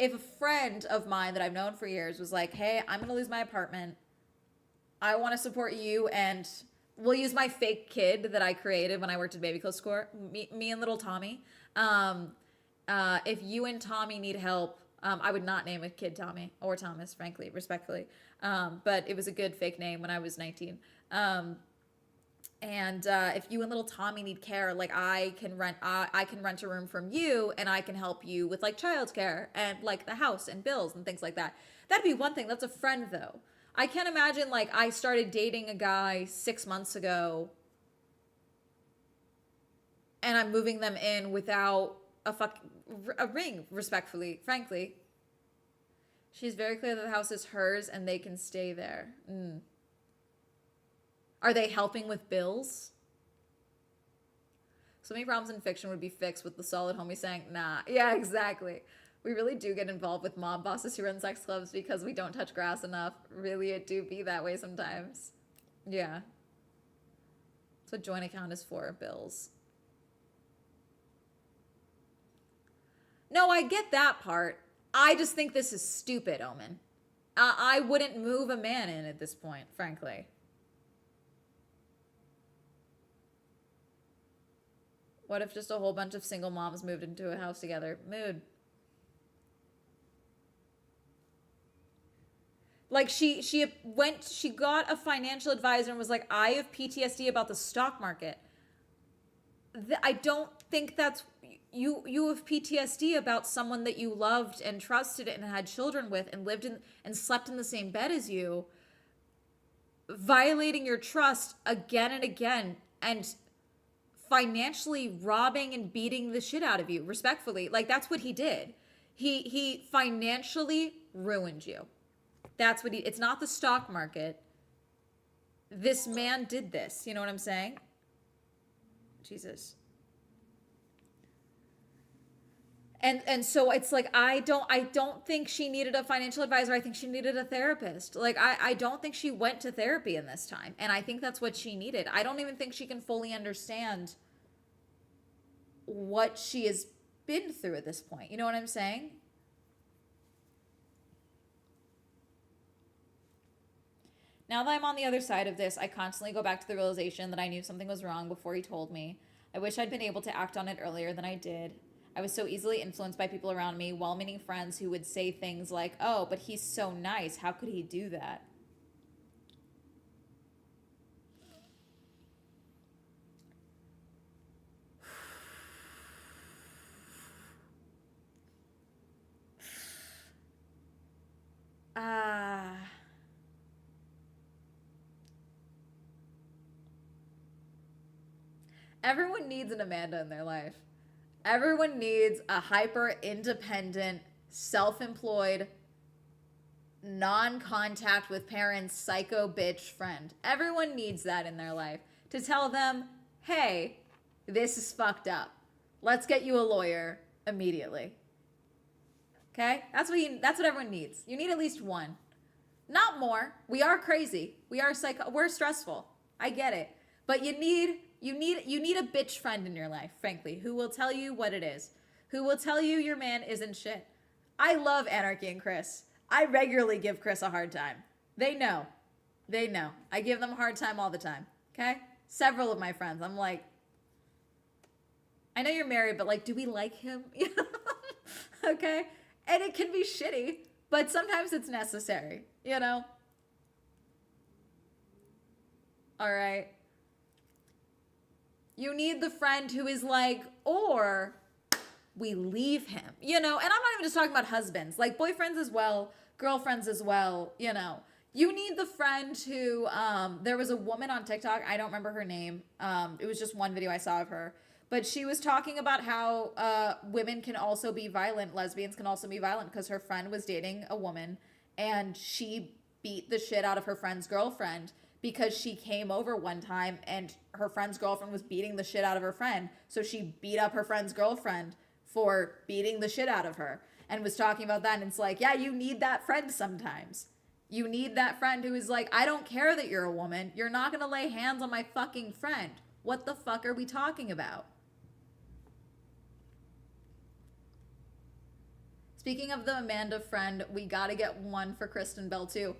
if a friend of mine that I've known for years was like, "Hey, I'm going to lose my apartment. I want to support you and we'll use my fake kid that I created when I worked at Baby Clothes Store, me and little Tommy. If you and Tommy need help, I would not name a kid Tommy or Thomas, frankly, respectfully. But it was a good fake name when I was 19. And if you and little Tommy need care, like I can rent a room from you, and I can help you with like childcare and like the house and bills and things like that. That'd be one thing. That's a friend though. I can't imagine like I started dating a guy 6 months ago, and I'm moving them in without a ring. Respectfully, frankly, she's very clear that the house is hers and they can stay there. Are they helping with bills? So many problems in fiction would be fixed with the solid homie saying, nah. Yeah, exactly. We really do get involved with mob bosses who run sex clubs because we don't touch grass enough. Really, it do be that way sometimes. Yeah. That's what joint account is for, bills. No, I get that part. I just think this is stupid, Omen. I wouldn't move a man in at this point, frankly. What if just a whole bunch of single moms moved into a house together? Mood. Like she got a financial advisor and was like, I have PTSD about the stock market. I don't think that's you have PTSD about someone that you loved and trusted and had children with and lived in and slept in the same bed as you, violating your trust again and again and financially robbing and beating the shit out of you, respectfully. Like that's what he did. He financially ruined you. That's what he it's not the stock market. this man did this. You know what I'm saying? Jesus. And so it's like I don't think she needed a financial advisor. I think she needed a therapist. Like I don't think she went to therapy in this time. And I think that's what she needed. I don't even think she can fully understand what she has been through at this point. You know what I'm saying? Now that I'm on the other side of this, I constantly go back to the realization that I knew something was wrong before he told me. I wish I'd been able to act on it earlier than I did. I was so easily influenced by people around me, well-meaning friends who would say things like, "Oh, but he's so nice. How could he do that?" Ah. Everyone needs an Amanda in their life. Everyone needs a hyper independent, self employed, non contact with parents, psycho bitch friend. Everyone needs that in their life to tell them, hey, this is fucked up. Let's get you a lawyer immediately. Okay? That's what everyone needs. You need at least one. Not more. We are crazy. We're stressful. I get it. But you need a bitch friend in your life, frankly, who will tell you what it is. Who will tell you your man isn't shit. I love Anarchy and Chris. I regularly give Chris a hard time. They know. They know. I give them a hard time all the time. Okay? Several of my friends. I'm like, I know you're married, but like, do we like him? Okay? And it can be shitty, but sometimes it's necessary, you know? All right. You need the friend who is like, or we leave him, you know? And I'm not even just talking about husbands, like boyfriends as well, girlfriends as well, you know? You need the friend who, there was a woman on TikTok, I don't remember her name. It was just one video I saw of her. But she was talking about how women can also be violent, lesbians can also be violent, because her friend was dating a woman and she beat the shit out of her friend's girlfriend because she came over one time and her friend's girlfriend was beating the shit out of her friend. So she beat up her friend's girlfriend for beating the shit out of her and was talking about that. And it's like, yeah, you need that friend sometimes. You need that friend who is like, I don't care that you're a woman. You're not going to lay hands on my fucking friend. What the fuck are we talking about? Speaking of the Amanda friend, we gotta get one for Kristen Bell too.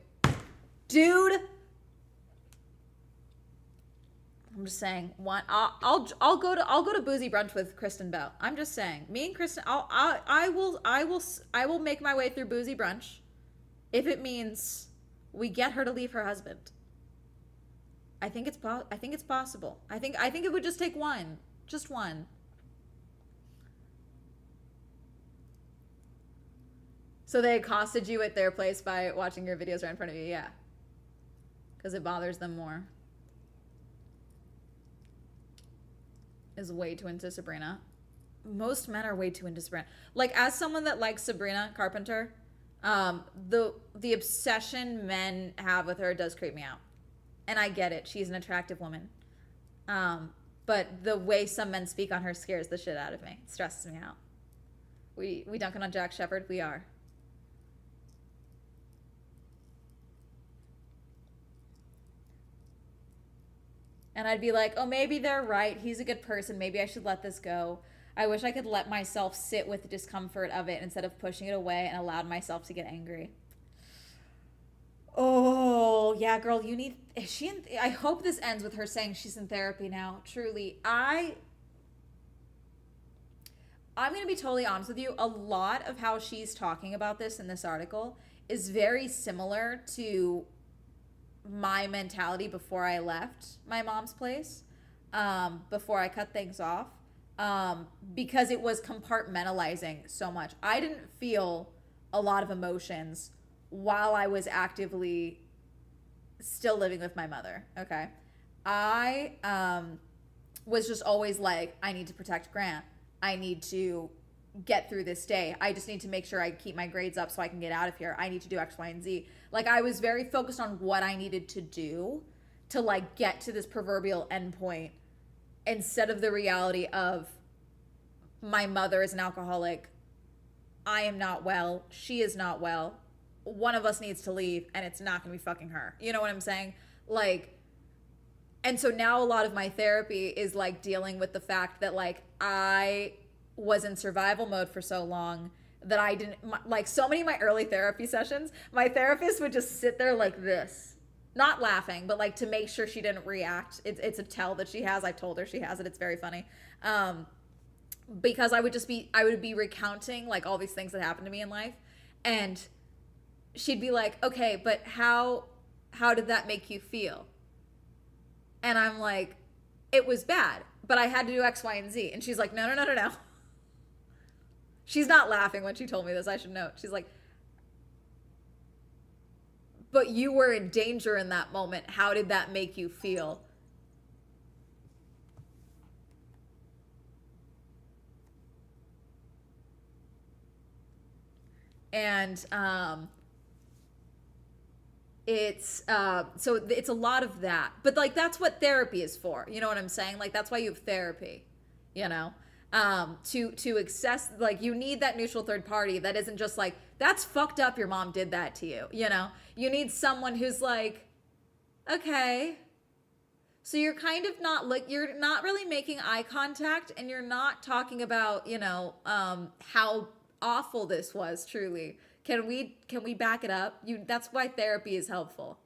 Dude! I'm just saying, one. I'll go to boozy brunch with Kristen Bell. I'm just saying, me and Kristen, I will make my way through boozy brunch, if it means we get her to leave her husband. I think it's possible. I think it would just take one, just one. So they accosted you at their place by watching your videos right in front of you, yeah. Because it bothers them more. Is way too into Sabrina. Most men are way too into Sabrina. Like, as someone that likes Sabrina Carpenter, the obsession men have with her does creep me out. And I get it. She's an attractive woman. But the way some men speak on her scares the shit out of me. It stresses me out. We dunking on Jack Shepherd? We are. And I'd be like, oh, maybe they're right. He's a good person. Maybe I should let this go. I wish I could let myself sit with the discomfort of it instead of pushing it away and allowed myself to get angry. Oh, yeah, girl, you need... I hope this ends with her saying she's in therapy now. Truly, I'm going to be totally honest with you. A lot of how she's talking about this in this article is very similar to my mentality before I left my mom's place, before I cut things off, because it was compartmentalizing so much. I didn't feel a lot of emotions while I was actively still living with my mother, okay? I was just always like, I need to protect Grant. I need to get through this day. I just need to make sure I keep my grades up so I can get out of here. I need to do X, Y, and Z. Like, I was very focused on what I needed to do to like get to this proverbial endpoint instead of the reality of my mother is an alcoholic, I am not well, she is not well, one of us needs to leave and it's not going to be fucking her. You know what I'm saying? Like, and so now a lot of my therapy is like dealing with the fact that like I was in survival mode for so long that I didn't like so many of my early therapy sessions, my therapist would just sit there like this, not laughing, but like to make sure she didn't react. It's a tell that she has. I've told her she has it. It's very funny. Because I would be recounting like all these things that happened to me in life, and she'd be like, okay, but how did that make you feel? And I'm like, it was bad, but I had to do X, Y, and Z. And she's like, no, no, no, no, no. She's not laughing when she told me this, I should note. She's like, but you were in danger in that moment. How did that make you feel? And so it's a lot of that, but like that's what therapy is for, you know what I'm saying? Like that's why you have therapy, you know, to access, like you need that neutral third party that isn't just like, that's fucked up, your mom did that to you, you know. You need someone who's like, okay, so you're kind of not like, you're not really making eye contact, and you're not talking about, you know, how awful this was truly. Can we back it up? That's why therapy is helpful.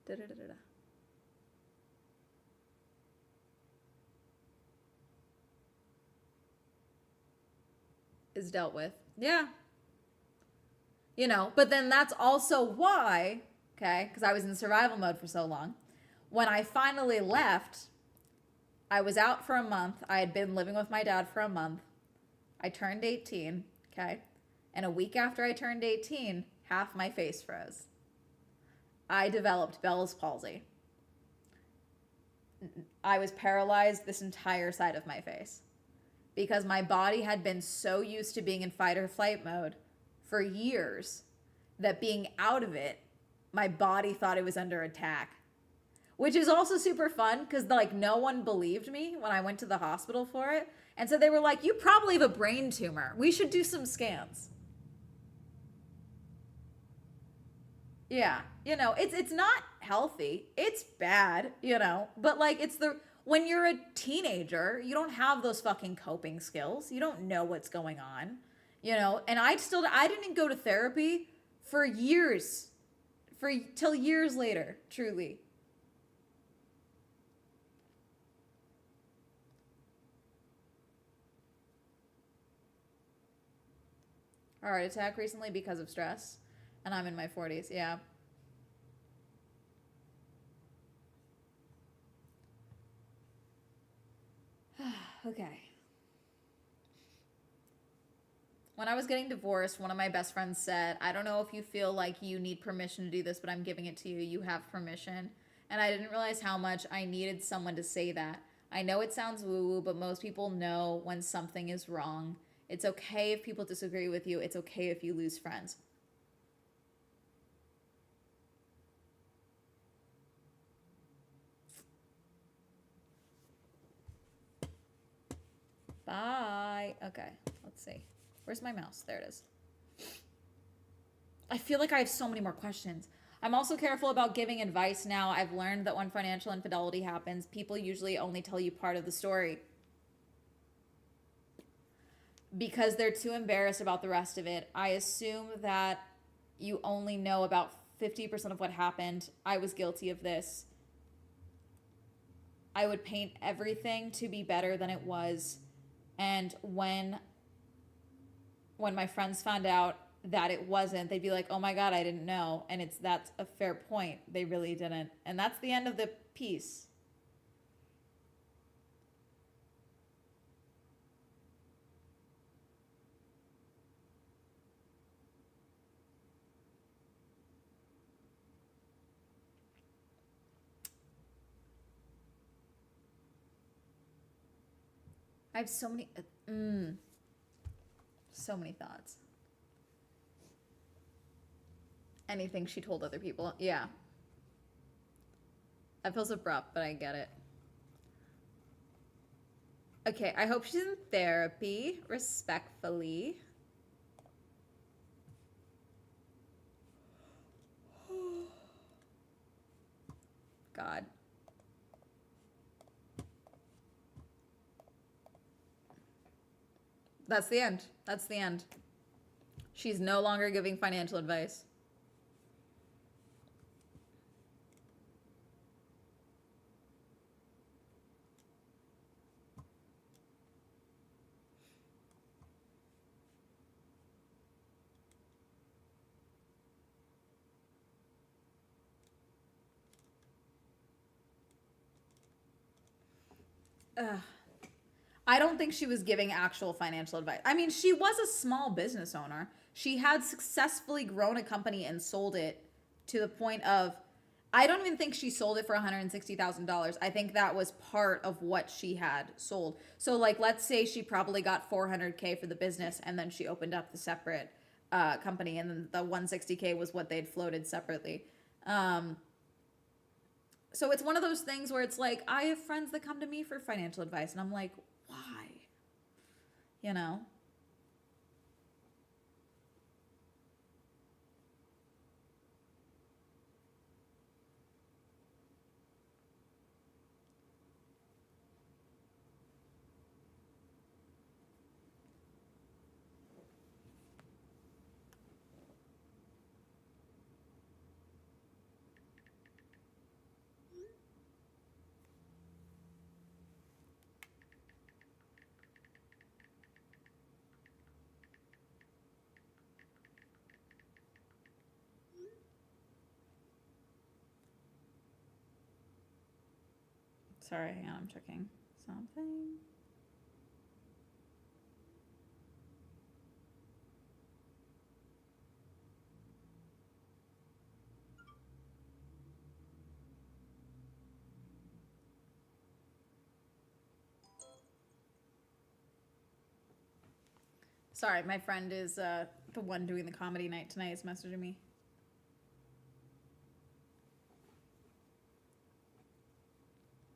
Da, da, da, da, da. Is dealt with. Yeah. You know, but then that's also why, okay, because I was in survival mode for so long. When I finally left, I was out for a month. I had been living with my dad for a month. I turned 18, okay? And a week after I turned 18, half my face froze. I developed Bell's palsy. I was paralyzed this entire side of my face because my body had been so used to being in fight or flight mode for years that being out of it, my body thought it was under attack. Which is also super fun because like no one believed me when I went to the hospital for it. And so they were like, you probably have a brain tumor. We should do some scans. Yeah, you know, it's not healthy. It's bad, you know, but like it's the when you're a teenager, you don't have those fucking coping skills. You don't know what's going on, you know. And I didn't go to therapy for years, for till years later, truly. Heart attack recently because of stress, and I'm in my 40s. Yeah. Okay. When I was getting divorced, one of my best friends said, I don't know if you feel like you need permission to do this, but I'm giving it to you. You have permission. And I didn't realize how much I needed someone to say that. I know it sounds woo woo, but most people know when something is wrong. It's okay if people disagree with you. It's okay if you lose friends. Bye. Okay, let's see. Where's my mouse? There it is. I feel like I have so many more questions. I'm also careful about giving advice now. I've learned that when financial infidelity happens, people usually only tell you part of the story because they're too embarrassed about the rest of it. I assume that you only know about 50% of what happened. I was guilty of this. I would paint everything to be better than it was. And when my friends found out that it wasn't, they'd be like, oh my God, I didn't know. And that's a fair point. They really didn't. And that's the end of the piece. I have so many thoughts. Anything she told other people. Yeah. That feels abrupt, but I get it. Okay, I hope she's in therapy, respectfully. God. That's the end. That's the end. She's no longer giving financial advice. Ugh. I don't think she was giving actual financial advice. I mean, she was a small business owner. She had successfully grown a company and sold it to the point of, I don't even think she sold it for $160,000. I think that was part of what she had sold. So, like, let's say she probably got $400K for the business, and then she opened up the separate company, and then the $160K was what they'd floated separately. So it's one of those things where it's like, I have friends that come to me for financial advice, and I'm like, why? You know? Sorry, hang on, I'm checking something. Sorry, my friend is the one doing the comedy night tonight is messaging me.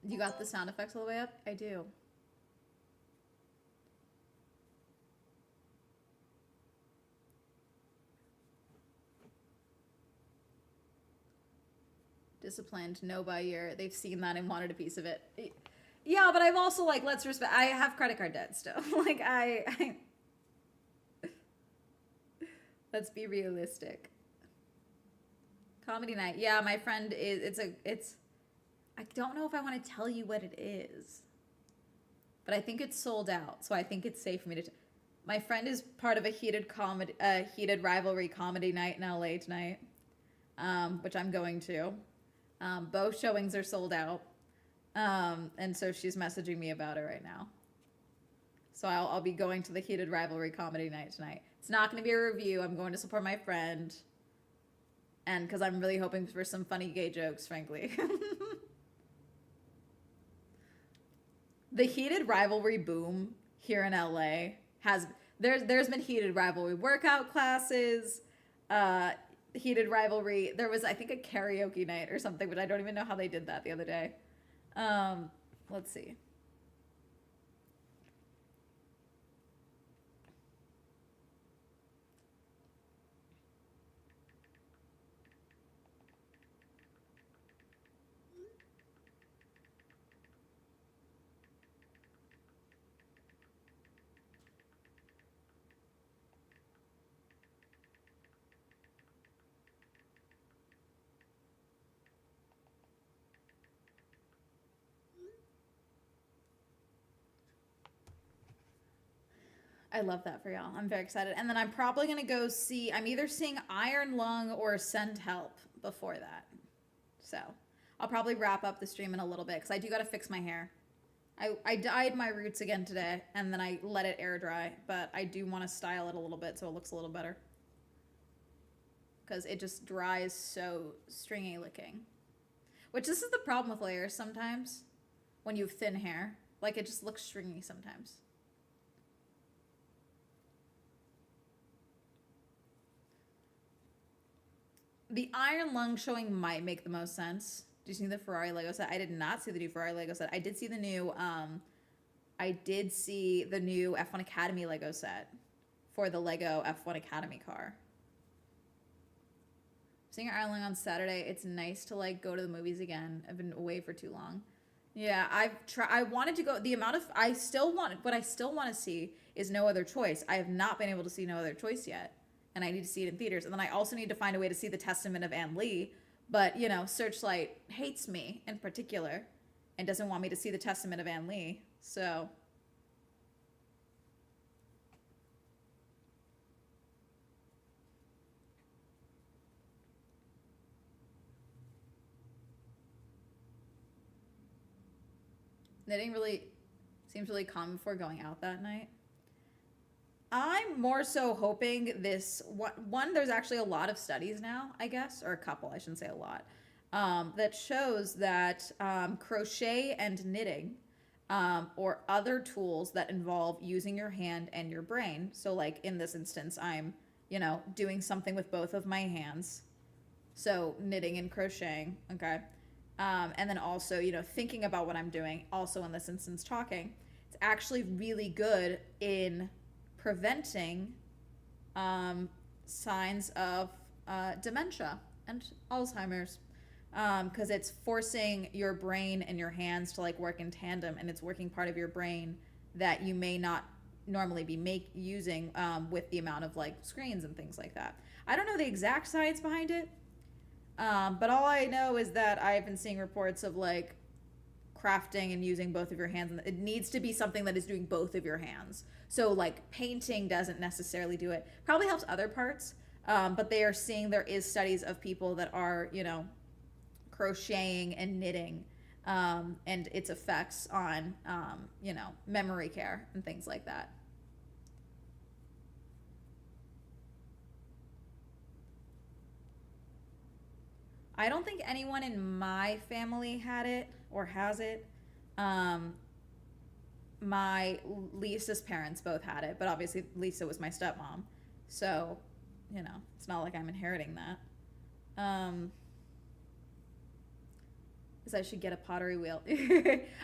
You got the sound effects all the way up? I do. Disciplined, no by year. They've seen that and wanted a piece of it. Yeah, but I've also, like, let's respect. I have credit card debt still. Like, I let's be realistic. Comedy night. Yeah, my friend is. It's. I don't know if I want to tell you what it is, but I think it's sold out. So I think it's safe for me to. My friend is part of a heated rivalry comedy night in LA tonight, which I'm going to. Both showings are sold out, and so she's messaging me about it right now. So I'll be going to the heated rivalry comedy night tonight. It's not going to be a review. I'm going to support my friend, and because I'm really hoping for some funny gay jokes, frankly. The heated rivalry boom here in LA has there's been heated rivalry workout classes, heated rivalry. There was, I think, a karaoke night or something, but I don't even know how they did that the other day. Let's see. I love that for y'all. I'm very excited. And then I'm probably going to go see, I'm either seeing Iron Lung or Send Help before that. So I'll probably wrap up the stream in a little bit because I do got to fix my hair. I dyed my roots again today and then I let it air dry, but I do want to style it a little bit so it looks a little better. Because it just dries so stringy looking. Which, this is the problem with layers sometimes when you have thin hair. Like, it just looks stringy sometimes. The iron lung showing might make the most sense. Do you see the Ferrari Lego set? I did not see the new Ferrari Lego set. I did see the new F1 Academy Lego set for the Lego F1 Academy car. Seeing Iron Lung on Saturday, it's nice to like go to the movies again. I've been away for too long. Yeah, I wanted to go. What I still want to see is No Other Choice. I have not been able to see No Other Choice yet, and I need to see it in theaters. And then I also need to find a way to see The Testament of Anne Lee. But you know, Searchlight hates me in particular, and doesn't want me to see The Testament of Anne Lee. So. Knitting really seems really calm before going out that night. I'm more so hoping this one. There's actually a lot of studies now, I guess, or a couple. I shouldn't say a lot, that shows that crochet and knitting, or other tools that involve using your hand and your brain. So, like in this instance, I'm doing something with both of my hands. So knitting and crocheting, okay. And then also, thinking about what I'm doing, also in this instance, talking. It's actually really good in preventing signs of dementia and Alzheimer's, because it's forcing your brain and your hands to like work in tandem, and it's working part of your brain that you may not normally be using with the amount of like screens and things like that. I don't know the exact science behind it. But all I know is that I've been seeing reports of like crafting and using both of your hands, and it needs to be something that is doing both of your hands. So like painting doesn't necessarily do it. Probably helps other parts, but they are seeing there is studies of people that are crocheting and knitting, and its effects on memory care and things like that. I don't think anyone in my family had it or has it. My Lisa's parents both had it, but obviously Lisa was my stepmom, so it's not like I'm inheriting that. Is I should get a pottery wheel.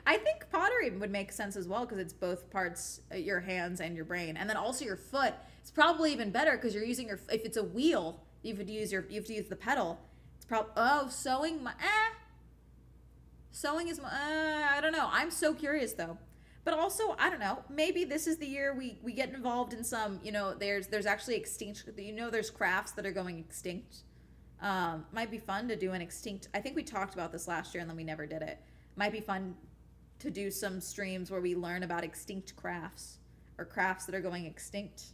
I think pottery would make sense as well because it's both parts, your hands and your brain, and then also your foot. It's probably even better because you're using if it's a wheel, you have to use the pedal. Sewing is I don't know. I'm so curious though. But also, I don't know, maybe this is the year we get involved in some, there's actually extinct, there's crafts that are going extinct. Might be fun to do an extinct, I think we talked about this last year and then we never did it. Might be fun to do some streams where we learn about extinct crafts or crafts that are going extinct.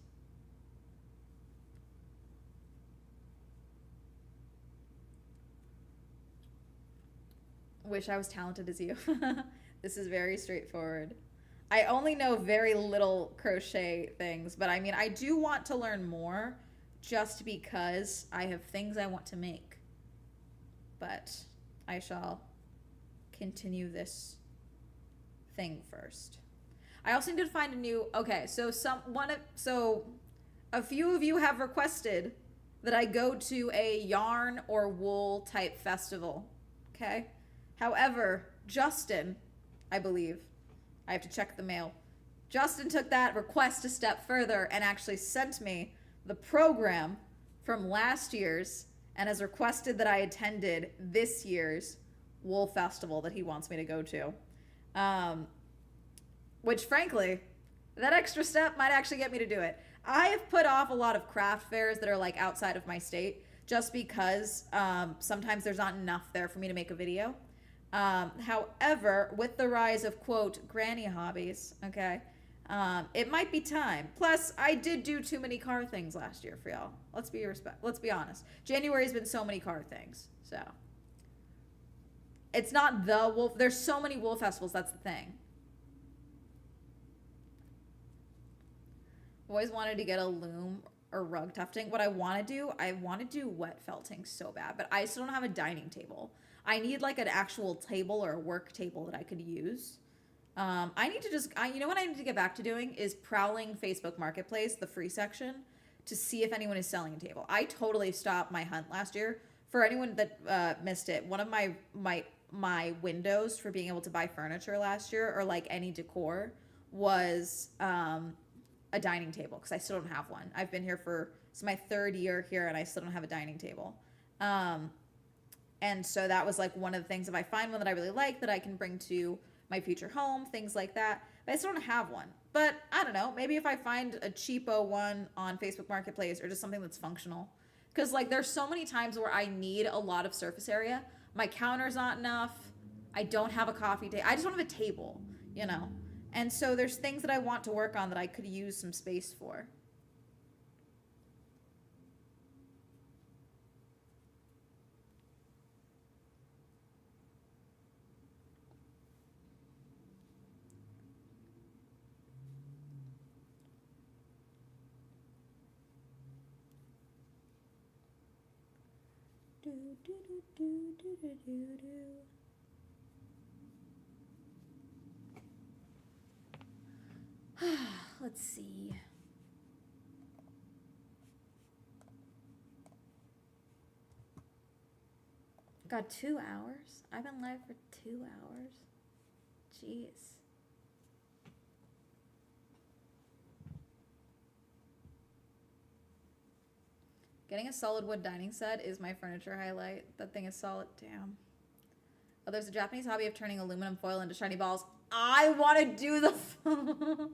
Wish I was talented as you. This is very straightforward. I only know very little crochet things, but I mean, I do want to learn more just because I have things I want to make. But I shall continue this thing first. I also need to find a new, okay, so a few of you have requested that I go to a yarn or wool type festival, okay? However, Justin, I believe, I have to check the mail. Justin took that request a step further and actually sent me the program from last year's and has requested that I attended this year's wool festival that he wants me to go to. Which frankly, that extra step might actually get me to do it. I have put off a lot of craft fairs that are like outside of my state just because sometimes there's not enough there for me to make a video. However, with the rise of, quote, granny hobbies, okay, it might be time. Plus, I did do too many car things last year for y'all. Let's be honest. January's been so many car things, so. It's not the wool, there's so many wool festivals, that's the thing. I've always wanted to get a loom or rug tufting. What I want to do wet felting so bad, but I still don't have a dining table. I need like an actual table or a work table that I could use. I need to you know what I need to get back to doing is prowling Facebook Marketplace, the free section, to see if anyone is selling a table. I totally stopped my hunt last year for anyone that missed it, one of my windows for being able to buy furniture last year or like any decor was a dining table because I still don't have one. I've been here for it's my third year here and I still don't have a dining table. And so that was like one of the things. If I find one that I really like that I can bring to my future home, things like that. But I still don't have one. But I don't know. Maybe if I find a cheapo one on Facebook Marketplace or just something that's functional. Because like there's so many times where I need a lot of surface area. My counter's not enough. I don't have a coffee table. I just don't have a table, you know. And so there's things that I want to work on that I could use some space for. Let's see. Got 2 hours? I've been live for 2 hours. Jeez. Getting a solid wood dining set is my furniture highlight. That thing is solid. Damn. Oh, there's a Japanese hobby of turning aluminum foil into shiny balls. I want to do the...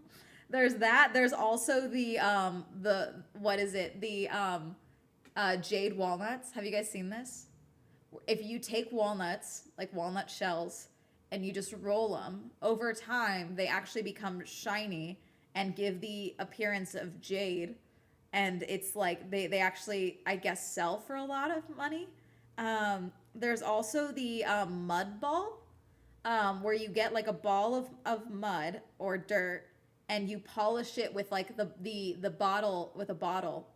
There's that. There's also the what is it? The jade walnuts. Have you guys seen this? If you take walnuts, like walnut shells, and you just roll them, over time, they actually become shiny and give the appearance of jade. And it's like, they actually, I guess, sell for a lot of money. There's also the mud ball, where you get like a ball of mud or dirt, and you polish it with like the bottle with a bottle,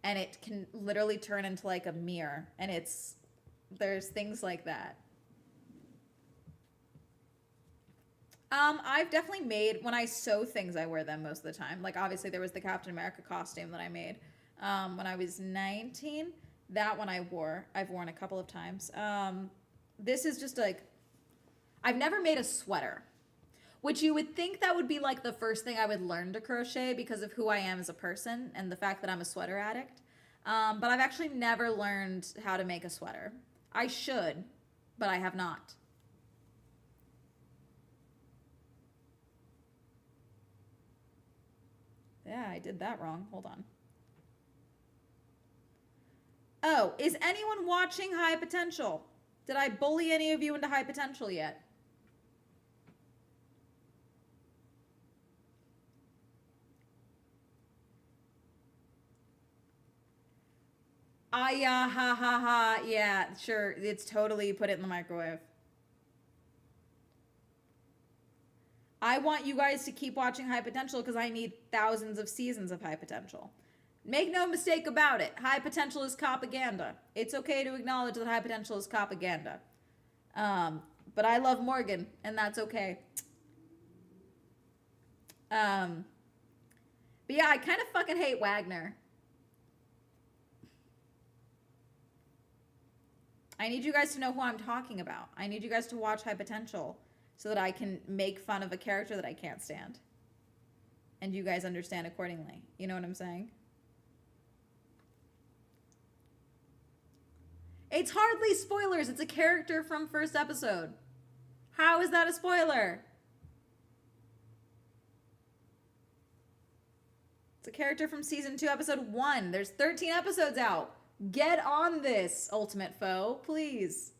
and it can literally turn into like a mirror. And there's things like that. I've definitely made, when I sew things, I wear them most of the time. Like obviously there was the Captain America costume that I made when I was 19. That one I've worn a couple of times. This is just like, I've never made a sweater. Which you would think that would be like the first thing I would learn to crochet because of who I am as a person and the fact that I'm a sweater addict. But I've actually never learned how to make a sweater. I should, but I have not. Yeah, I did that wrong. Hold on. Oh, is anyone watching High Potential? Did I bully any of you into High Potential yet? Yeah, ha ha ha. Yeah, sure. It's totally put it in the microwave. I want you guys to keep watching High Potential because I need thousands of seasons of High Potential. Make no mistake about it. High Potential is propaganda. It's okay to acknowledge that High Potential is propaganda. But I love Morgan, and that's okay. But yeah, I kind of fucking hate Wagner. I need you guys to know who I'm talking about. I need you guys to watch High Potential so that I can make fun of a character that I can't stand. And you guys understand accordingly. You know what I'm saying? It's hardly spoilers. It's a character from first episode. How is that a spoiler? It's a character from season 2, episode 1. There's 13 episodes out. Get on this, Ultimate Foe, please.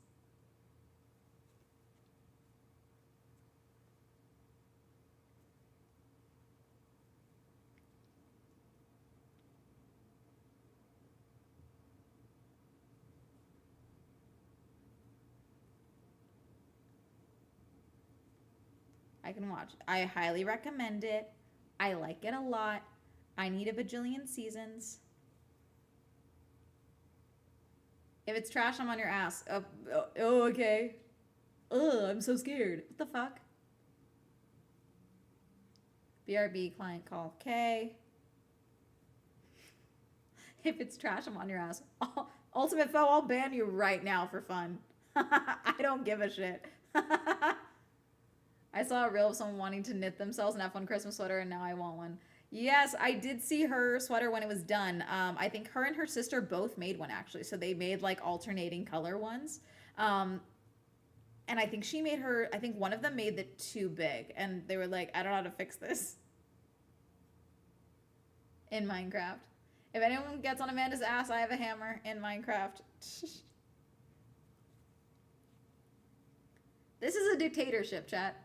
I can watch. I highly recommend it. I like it a lot. I need a bajillion seasons. If it's trash, I'm on your ass. Oh, okay. Ugh, I'm so scared. What the fuck? BRB client call. Okay. If it's trash, I'm on your ass. Ultimate foe, I'll ban you right now for fun. I don't give a shit. I saw a reel of someone wanting to knit themselves an F1 Christmas sweater, and now I want one. Yes, I did see her sweater when it was done. I think her and her sister both made one, actually. So they made, like, alternating color ones. And I think she made her, I think one of them made it too big. And they were like, I don't know how to fix this. In Minecraft. If anyone gets on Amanda's ass, I have a hammer in Minecraft. This is a dictatorship, chat.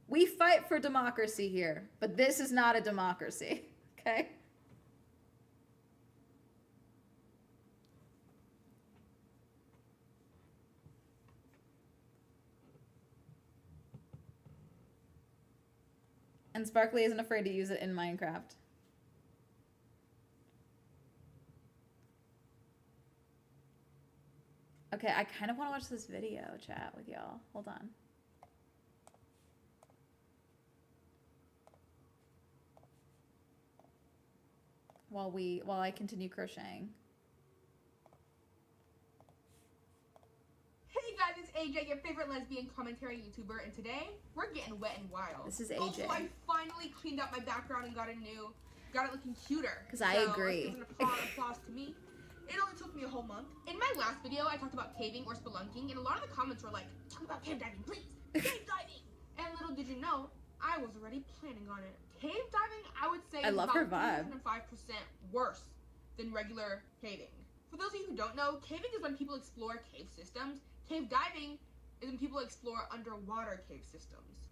We fight for democracy here, but this is not a democracy, okay? And Sparkly isn't afraid to use it in Minecraft. Okay, I kind of want to watch this video chat with y'all. Hold on. While I continue crocheting. Hey guys, it's AJ, your favorite lesbian commentary YouTuber, and today we're getting wet and wild. This is AJ. Also, I finally cleaned up my background and got it looking cuter. Because I agree. An applause to me. It only took me a whole month. In my last video, I talked about caving or spelunking, and a lot of the comments were like, talk about cave diving, please, cave diving. And little did you know, I was already planning on it. Cave diving, I would say, I love her vibe. 105% worse than regular caving. For those of you who don't know, caving is when people explore cave systems. Cave diving is when people explore underwater cave systems.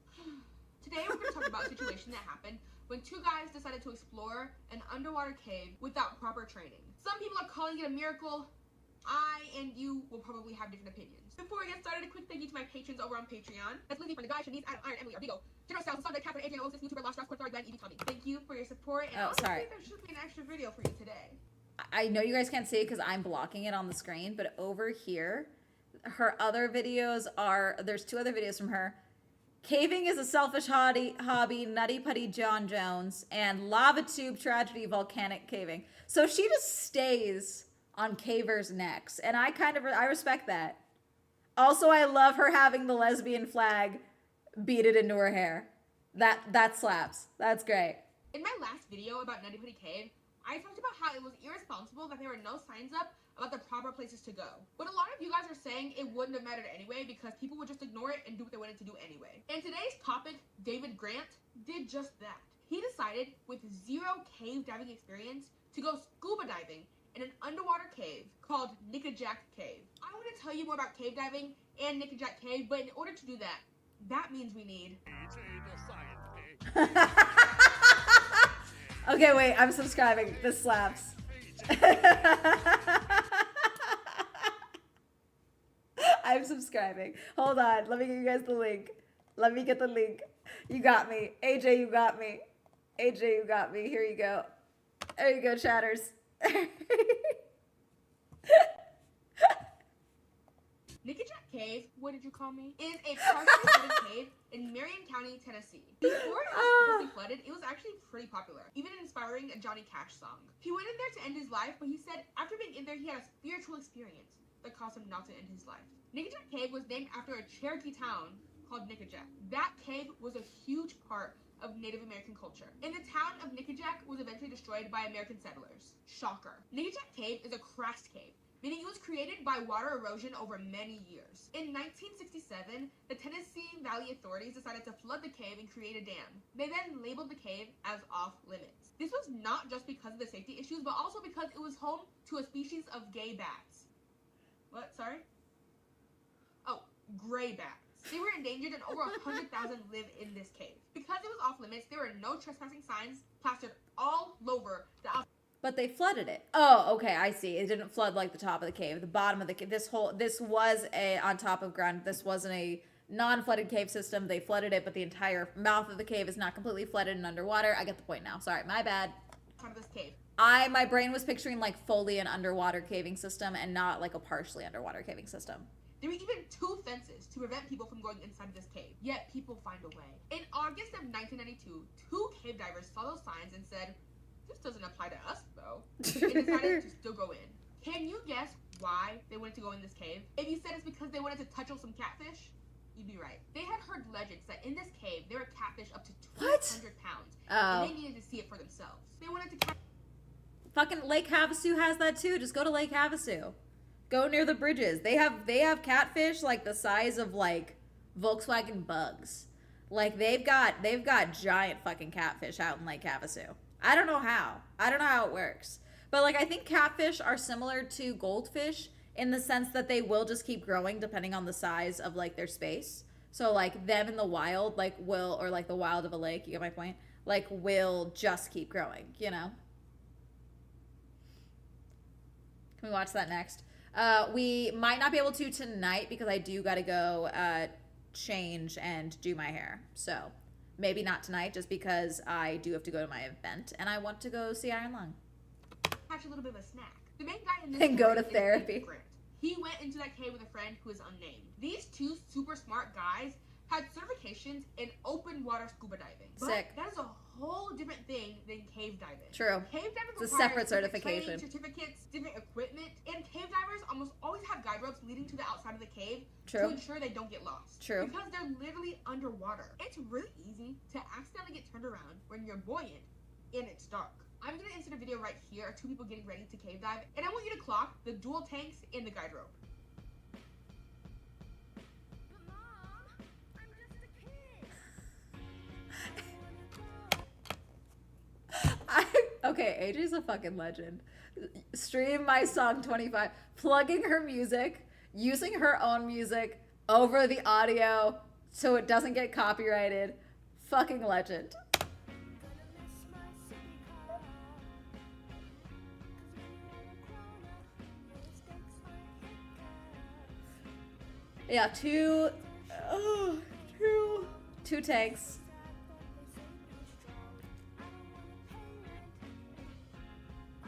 Today we're going to talk about a situation that happened when two guys decided to explore an underwater cave without proper training. Some people are calling it a miracle. I and you will probably have different opinions. Before we get started, a quick thank you to my patrons over on Patreon. That's Lindsay from the Guy, Shanice, Adam, Iron, Emily, Arvigo, General Sal, Sunday, Catherine, Adrian, Oasis, YouTuber, Lost Ross, Corthar, Glenn, Evie, Tommy. Thank you for your support. And honestly, there should be an extra video for you today. I know you guys can't see it because I'm blocking it on the screen, but over here, her other videos are, there's two other videos from her. Caving is a selfish hobby, Nutty Putty John Jones, and Lava Tube Tragedy Volcanic Caving. So she just stays on cavers' necks, and I respect that. Also, I love her having the lesbian flag beaded into her hair. That slaps. That's great. In my last video about Nutty Putty Cave, I talked about how it was irresponsible that there were no signs up about the proper places to go. But a lot of you guys are saying it wouldn't have mattered anyway because people would just ignore it and do what they wanted to do anyway. And today's topic, David Grant, did just that. He decided, with zero cave diving experience, to go scuba diving in an underwater cave called Nickajack Cave. I want to tell you more about cave diving and Nickajack Cave, but in order to do that, that means we need... Okay, wait, I'm subscribing. This slaps. I'm subscribing. Hold on. Let me give you guys the link. Let me get the link. You got me. AJ, you got me. AJ, you got me. Here you go. There you go, chatters. Nickajack Cave, what did you call me? Is a partially flooded cave in Marion County, Tennessee. Before it was completely flooded, it was actually pretty popular, even inspiring a Johnny Cash song. He went in there to end his life, but he said after being in there, he had a spiritual experience that caused him not to end his life. Nickajack Cave was named after a Cherokee town called Nickajack. That cave was a huge part of Native American culture. And the town of Nickajack was eventually destroyed by American settlers. Shocker. Nickajack Cave is a karst cave, meaning it was created by water erosion over many years. In 1967, the Tennessee Valley authorities decided to flood the cave and create a dam. They then labeled the cave as off limits. This was not just because of the safety issues, but also because it was home to a species of gay bats. What? Sorry? Oh, gray bats. They were endangered and over 100,000 live in this cave. Because it was off limits, there were no trespassing signs plastered all over the outside. But they flooded it. Oh, okay, I see. It didn't flood like the top of the cave. The bottom of the cave. This was on top of ground. This wasn't a non-flooded cave system. They flooded it, but the entire mouth of the cave is not completely flooded and underwater. I get the point now. Sorry, my bad. Of this cave. My brain was picturing like fully an underwater caving system and not like a partially underwater caving system. There were even 2 fences to prevent people from going inside of this cave. Yet people find a way. In August of 1992, 2 cave divers saw those signs and said, "This doesn't apply to us, though," and decided to still go in. Can you guess why they wanted to go in this cave? If you said it's because they wanted to touch on some catfish, you'd be right. They had heard legends that in this cave there were catfish up to 200 pounds, and they needed to see it for themselves. They wanted to catch. Fucking Lake Havasu has that too. Just go to Lake Havasu. Go near the bridges. They have catfish like the size of like Volkswagen Bugs. Like they've got giant fucking catfish out in Lake Havasu. I don't know how it works. But like I think catfish are similar to goldfish in the sense that they will just keep growing depending on the size of like their space. So like them in the wild like will, or like the wild of a lake, you get my point? Like will just keep growing, you know? Can we watch that next? We might not be able to tonight because I do got to go change and do my hair. So maybe not tonight just because I do have to go to my event and I want to go see Iron Lung. Catch a little bit of a snack. The main guy in this And go to story is therapy. Grant. He went into that cave with a friend who is unnamed. These two super smart guys had certifications in open water scuba diving. But Sick. that is a whole different thing than cave diving. True. Cave diving It's a requires separate different certification. training, certificates, different equipment, and cave divers almost always have guide ropes leading to the outside of the cave True. to ensure they don't get lost. True. Because they're literally underwater. It's really easy to accidentally get turned around when you're buoyant and it's dark. I'm gonna insert a video right here of two people getting ready to cave dive, and I want you to clock the dual tanks and the guide rope. Okay, AJ's a fucking legend. Stream my song 25, plugging her music, using her own music over the audio so it doesn't get copyrighted. Fucking legend. Yeah, two tanks.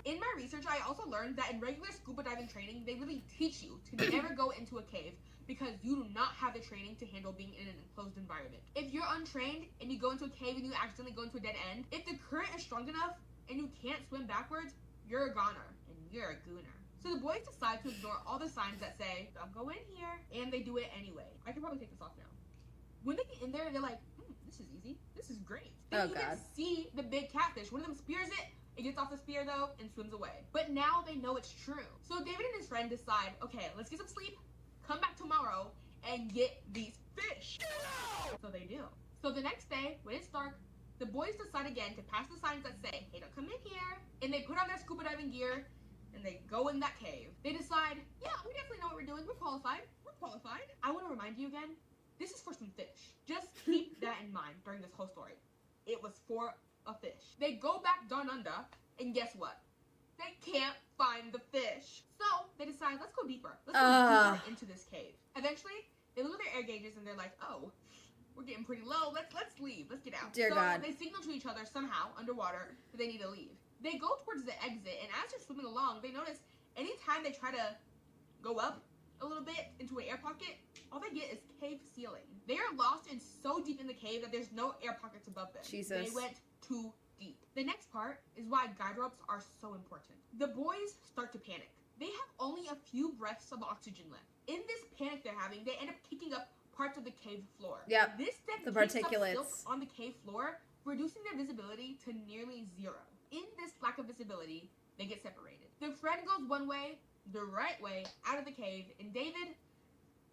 In my research, I also learned that in regular scuba diving training, they really teach you to never go into a cave because you do not have the training to handle being in an enclosed environment. If you're untrained and you go into a cave and you accidentally go into a dead end, if the current is strong enough and you can't swim backwards, you're a goner and you're a gooner. So the boys decide to ignore all the signs that say, don't go in here, and they do it anyway. I can probably take this off now. When they get in there, they're like, this is easy. This is great. They Oh, even God. see the big catfish. One of them spears it. It gets off the spear though and swims away. But now they know it's true. So David and his friend decide, okay, let's get some sleep, come back tomorrow, and get these fish. So they do. So the next day, when it's dark, the boys decide again to pass the signs that say, hey, don't come in here. And they put on their scuba diving gear and they go in that cave. They decide, yeah, we definitely know what we're doing. We're qualified. We're qualified. I want to remind you again, this is for some fish. Just keep that in mind during this whole story. It was for a fish. They go back down under, and guess what? They can't find the fish. So they decide, let's go deeper. Let's go deeper into this cave. Eventually, they look at their air gauges and they're like, oh, we're getting pretty low. Let's leave. Let's get out. Dear so God. they signal to each other somehow underwater that they need to leave. They go towards the exit, and as they're swimming along, they notice anytime they try to go up a little bit into an air pocket, all they get is cave ceiling. They are lost and so deep in the cave that there's no air pockets above them. Jesus. They went too deep. The next part is why guide ropes are so important. The boys start to panic. They have only a few breaths of oxygen left. In this panic they're having, they end up kicking up parts of the cave floor. Yep, This then the kicks up particulates. silk on the cave floor, reducing their visibility to nearly zero. In this lack of visibility, they get separated. The friend goes one way, the right way, out of the cave, and David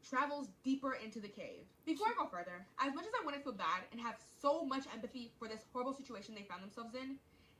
travels deeper into the cave. Before I go further, as much as I want to feel bad and have so much empathy for this horrible situation they found themselves in,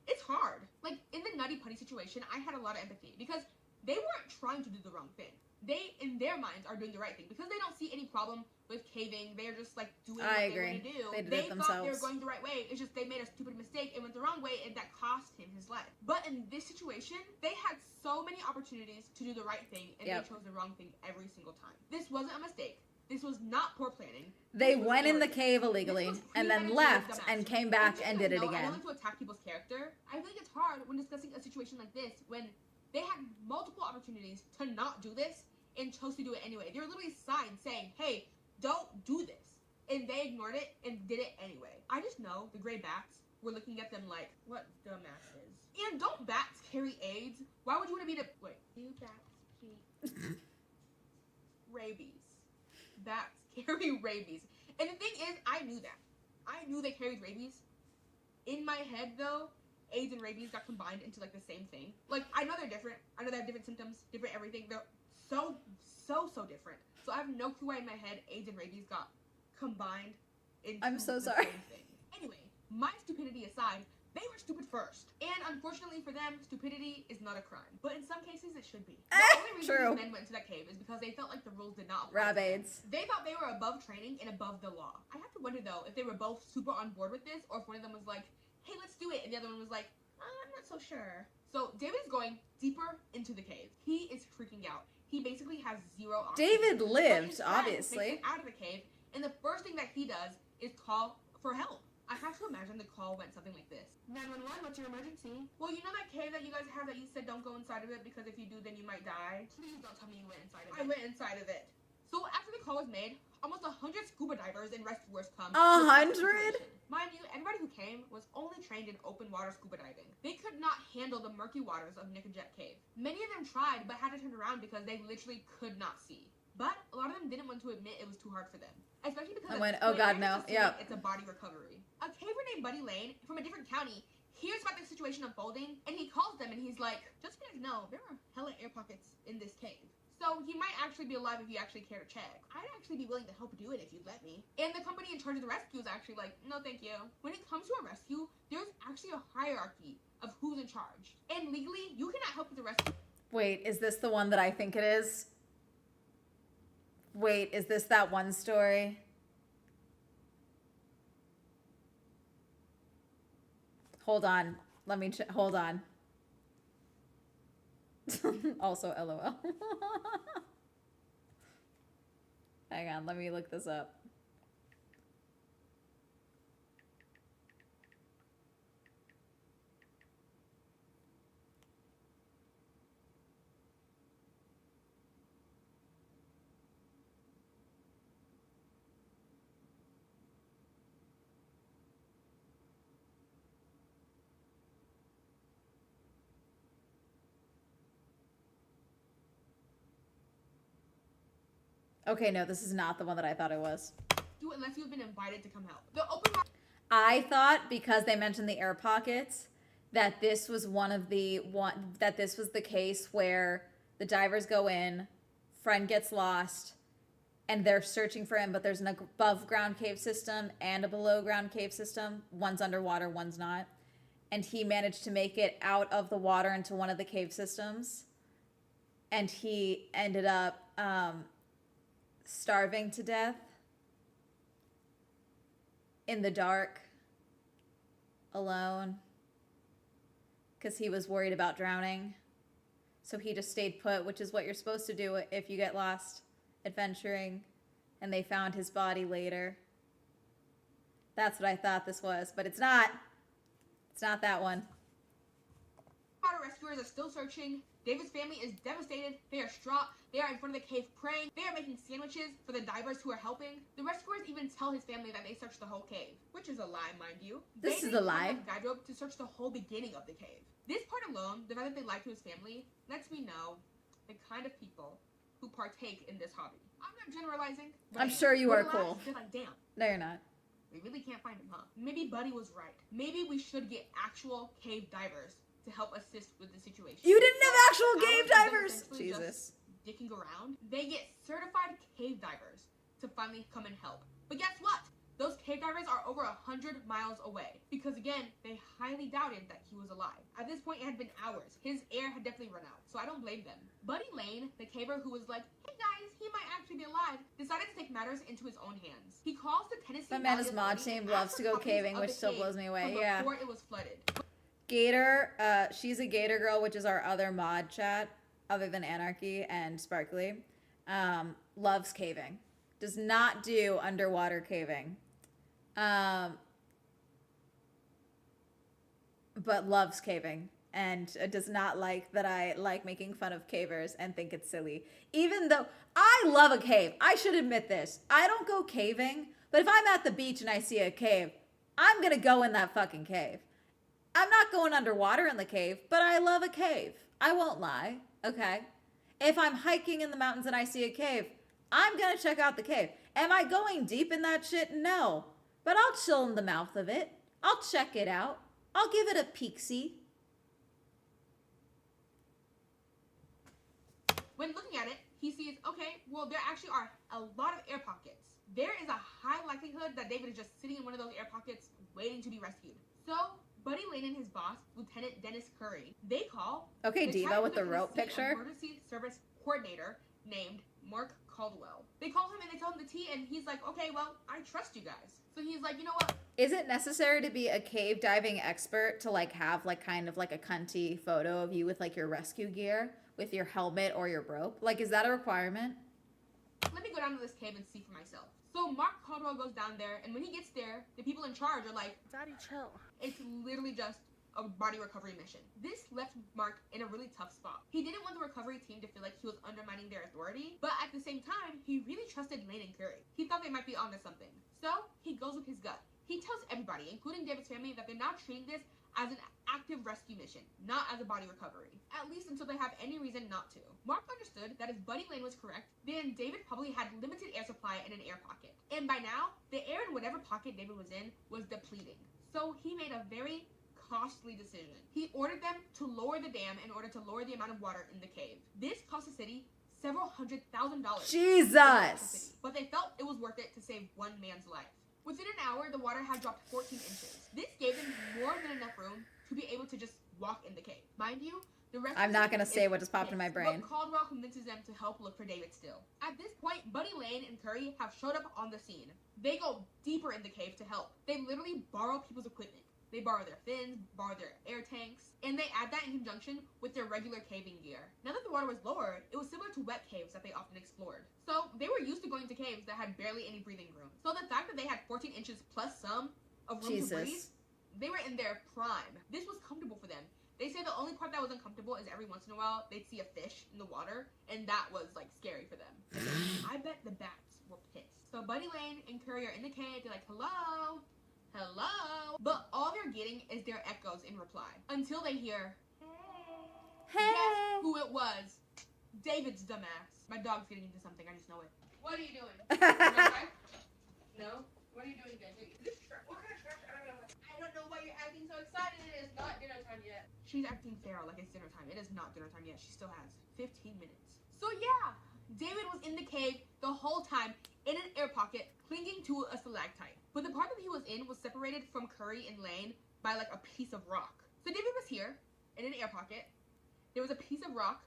it's hard. Like, in the Nutty Putty situation, I had a lot of empathy because they weren't trying to do the wrong thing. They, in their minds, are doing the right thing. Because they don't see any problem with caving, they're just, like, doing what they want to do. They did it thought they were themselves. going the right way. It's just they made a stupid mistake and went the wrong way, and that cost him his life. But in this situation, they had so many opportunities to do the right thing, and Yep. they chose the wrong thing every single time. This wasn't a mistake. This was not poor planning. They This was went in the arrogance. cave illegally This was and then premeditated left dumbass and shit. came back just and so you did it know, I again. don't like to attack people's character. I feel like it's hard when discussing a situation like this when they had multiple opportunities to not do this and chose to do it anyway. There were literally signs saying, hey, don't do this. And they ignored it and did it anyway. I just know the gray bats were looking at them like, what dumbasses. And don't bats carry AIDS? Why would you want to be the... Wait. You bats carry rabies. And the thing is, I knew that. I knew they carried rabies. In my head, though, AIDS and rabies got combined into like the same thing. Like, I know they're different. I know they have different symptoms, different everything. They're so different. So I have no clue why in my head AIDS and rabies got combined into I'm so the sorry. same thing. Anyway, my stupidity aside, they were stupid first. And unfortunately for them, stupidity is not a crime. But in some cases, it should be. The only reason True. these men went into that cave is because they felt like the rules did not apply. Rabbits. They thought they were above training and above the law. I have to wonder, though, if they were both super on board with this, or if one of them was like, hey, let's do it, and the other one was like, I'm not so sure. So David is going deeper into the cave. He is freaking out. He basically has zero oxygen. David But lived, his friend obviously. takes him out of the cave, and the first thing that he does is call for help. I have to imagine the call went something like this. 911, what's your emergency? Well, you know that cave that you guys have that you said don't go inside of it because if you do, then you might die? Please don't tell me you went inside of it. I went inside of it. So after the call was made, almost 100 scuba divers and rescuers come. 100? Mind you, everybody who came was only trained in open water scuba diving. They could not handle the murky waters of Nickajack Cave. Many of them tried, but had to turn around because they literally could not see. But a lot of them didn't want to admit it was too hard for them. Especially because I went, oh god, no. Yeah. It's a body recovery. A caver named Buddy Lane from a different county hears about the situation unfolding, and he calls them and he's like, just so you guys know, there are hella air pockets in this cave. So he might actually be alive if you actually care to check. I'd actually be willing to help do it if you'd let me. And the company in charge of the rescue is actually like, no thank you. When it comes to a rescue, there's actually a hierarchy of who's in charge. And legally, you cannot help with the rescue. Wait, is this the one that I think it is? Wait, is this that one story? Hold on. Let me hold on. Also, LOL. Hang on, let me look this up. Okay, no, this is not the one that I thought it was. Do it unless you've been invited to come help. The open water. I thought because they mentioned the air pockets that this was that this was the case where the divers go in, friend gets lost, and they're searching for him, but there's an above ground cave system and a below ground cave system. One's underwater, one's not. And he managed to make it out of the water into one of the cave systems. And he ended up starving to death in the dark, alone, because he was worried about drowning. So he just stayed put, which is what you're supposed to do if you get lost adventuring. And they found his body later. That's what I thought this was, but it's not. It's not that one. Water rescuers are still searching. David's family is devastated. They are distraught. They are in front of the cave praying. They are making sandwiches for the divers who are helping. The rescuers even tell his family that they searched the whole cave, which is a lie, mind you. This is a lie. They guide rope to search the whole beginning of the cave. This part alone, the fact that they lied to his family, lets me know the kind of people who partake in this hobby. I'm not generalizing. But I'm sure you are alas, cool. They're like, damn. No, you're not. We really can't find him, huh? Maybe Buddy was right. Maybe we should get actual cave divers to help assist with the situation. You didn't have actual cave Ours is divers! essentially Jesus. just dicking around. They get certified cave divers to finally come and help. But guess what? Those cave divers are over 100 miles away. Because again, they highly doubted that he was alive. At this point, it had been hours. His air had definitely run out, so I don't blame them. Buddy Lane, the caver who was like, hey guys, he might actually be alive, decided to take matters into his own hands. He calls the Tennessee My man Valley is mod Authority team and loves asks to for go copies caving, of which the still cave blows me away. from Yeah. before it was flooded. Gator, she's a Gator girl, which is our other mod chat, other than Anarchy and Sparkly. Loves caving. Does not do underwater caving. But loves caving. And does not like that I like making fun of cavers and think it's silly. Even though I love a cave. I should admit this. I don't go caving, but if I'm at the beach and I see a cave, I'm gonna go in that fucking cave. I'm not going underwater in the cave, but I love a cave. I won't lie, okay? If I'm hiking in the mountains and I see a cave, I'm gonna check out the cave. Am I going deep in that shit? No. But I'll chill in the mouth of it. I'll check it out. I'll give it a peek-see. When looking at it, he sees, okay, well, there actually are a lot of air pockets. There is a high likelihood that David is just sitting in one of those air pockets waiting to be rescued. So, Buddy Lane and his boss, Lieutenant Dennis Curry, they call... Okay, Diva with the rope Tennessee picture. Emergency Service Coordinator named Mark Caldwell. They call him and they tell him the tea, and he's like, okay, well, I trust you guys. So he's like, you know what? Is it necessary to be a cave diving expert to like have like kind of like a cunty photo of you with like your rescue gear with your helmet or your rope? Like, is that a requirement? Let me go down to this cave and see for myself. So Mark Caldwell goes down there, and when he gets there, the people in charge are like, Daddy, chill. It's literally just a body recovery mission. This left Mark in a really tough spot. He didn't want the recovery team to feel like he was undermining their authority, but at the same time, he really trusted Lane and Curry. He thought they might be onto something. So he goes with his gut. He tells everybody, including David's family, that they're now treating this as an active rescue mission, not as a body recovery. At least until they have any reason not to. Mark understood that if Buddy Lane was correct, then David probably had limited air supply in an air pocket. And by now, the air in whatever pocket David was in was depleting. So he made a very costly decision. He ordered them to lower the dam in order to lower the amount of water in the cave. This cost the city several $100,000. Jesus! But they felt it was worth it to save one man's life. Within an hour, the water had dropped 14 inches. This gave them more than enough room to be able to just walk in the cave. Mind you, the rest I'm not gonna say what just popped in my brain. But Caldwell convinces them to help look for David still. At this point, Buddy Lane and Curry have showed up on the scene. They go deeper in the cave to help. They literally borrow people's equipment. They borrow their fins, borrow their air tanks, and they add that in conjunction with their regular caving gear. Now that the water was lower, it was similar to wet caves that they often explored. So they were used to going to caves that had barely any breathing room. So the fact that they had 14 inches plus some of room to breathe, they were in their prime. This was comfortable for them. They say the only part that was uncomfortable is every once in a while they'd see a fish in the water, and that was like scary for them. I bet the bats were pissed. So Buddy Lane and Curry are in the cave. They're like, hello? Hello? But all they're getting is their echoes in reply. Until they hear, hey. Guess who it was? David's dumbass. My dog's getting into something, I just know it. What are you doing? No? What are you doing, guys? Is this trash? What kind of trash? I don't know why you're acting so excited. It is not dinner time yet. She's acting feral like it's dinner time. It is not dinner time yet. She still has 15 minutes. So yeah, David was in the cave the whole time in an air pocket clinging to a stalactite. But the part that he was in was separated from Curry and Lane by like a piece of rock. So David was here in an air pocket. There was a piece of rock,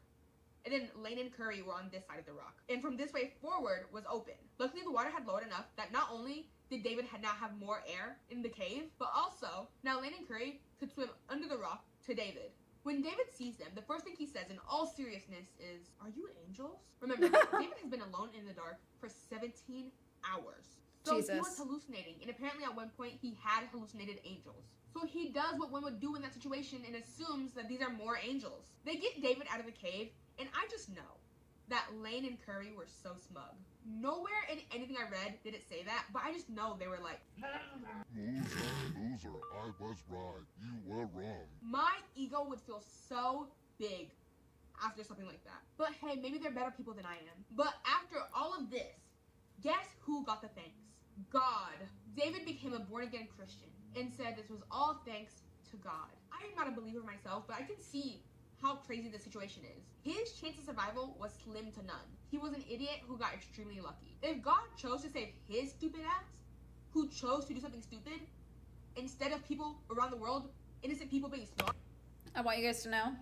and then Lane and Curry were on this side of the rock. And from this way forward was open. Luckily, the water had lowered enough that not only did David now have more air in the cave, but also now Lane and Curry could swim under the rock to David. When David sees them, the first thing he says in all seriousness is, "Are you angels?" Remember, David has been alone in the dark for 17 hours. So Jesus. He was hallucinating, and apparently at one point he had hallucinated angels. So he does what one would do in that situation and assumes that these are more angels. They get David out of the cave, and I just know that Lane and Curry were so smug. Nowhere in anything I read did it say that, but I just know they were like, Loser, I was right. You were wrong. my ego would feel so big after something like that. But hey, maybe they're better people than I am. But after all of this, guess who got the thanks? God. David became a born-again Christian and said this was all thanks to God. I am not a believer myself, but I can see how crazy the situation is. His chance of survival was slim to none. He was an idiot who got extremely lucky. If God chose to save his stupid ass, who chose to do something stupid, instead of people around the world, innocent people being smart. I want you guys to know.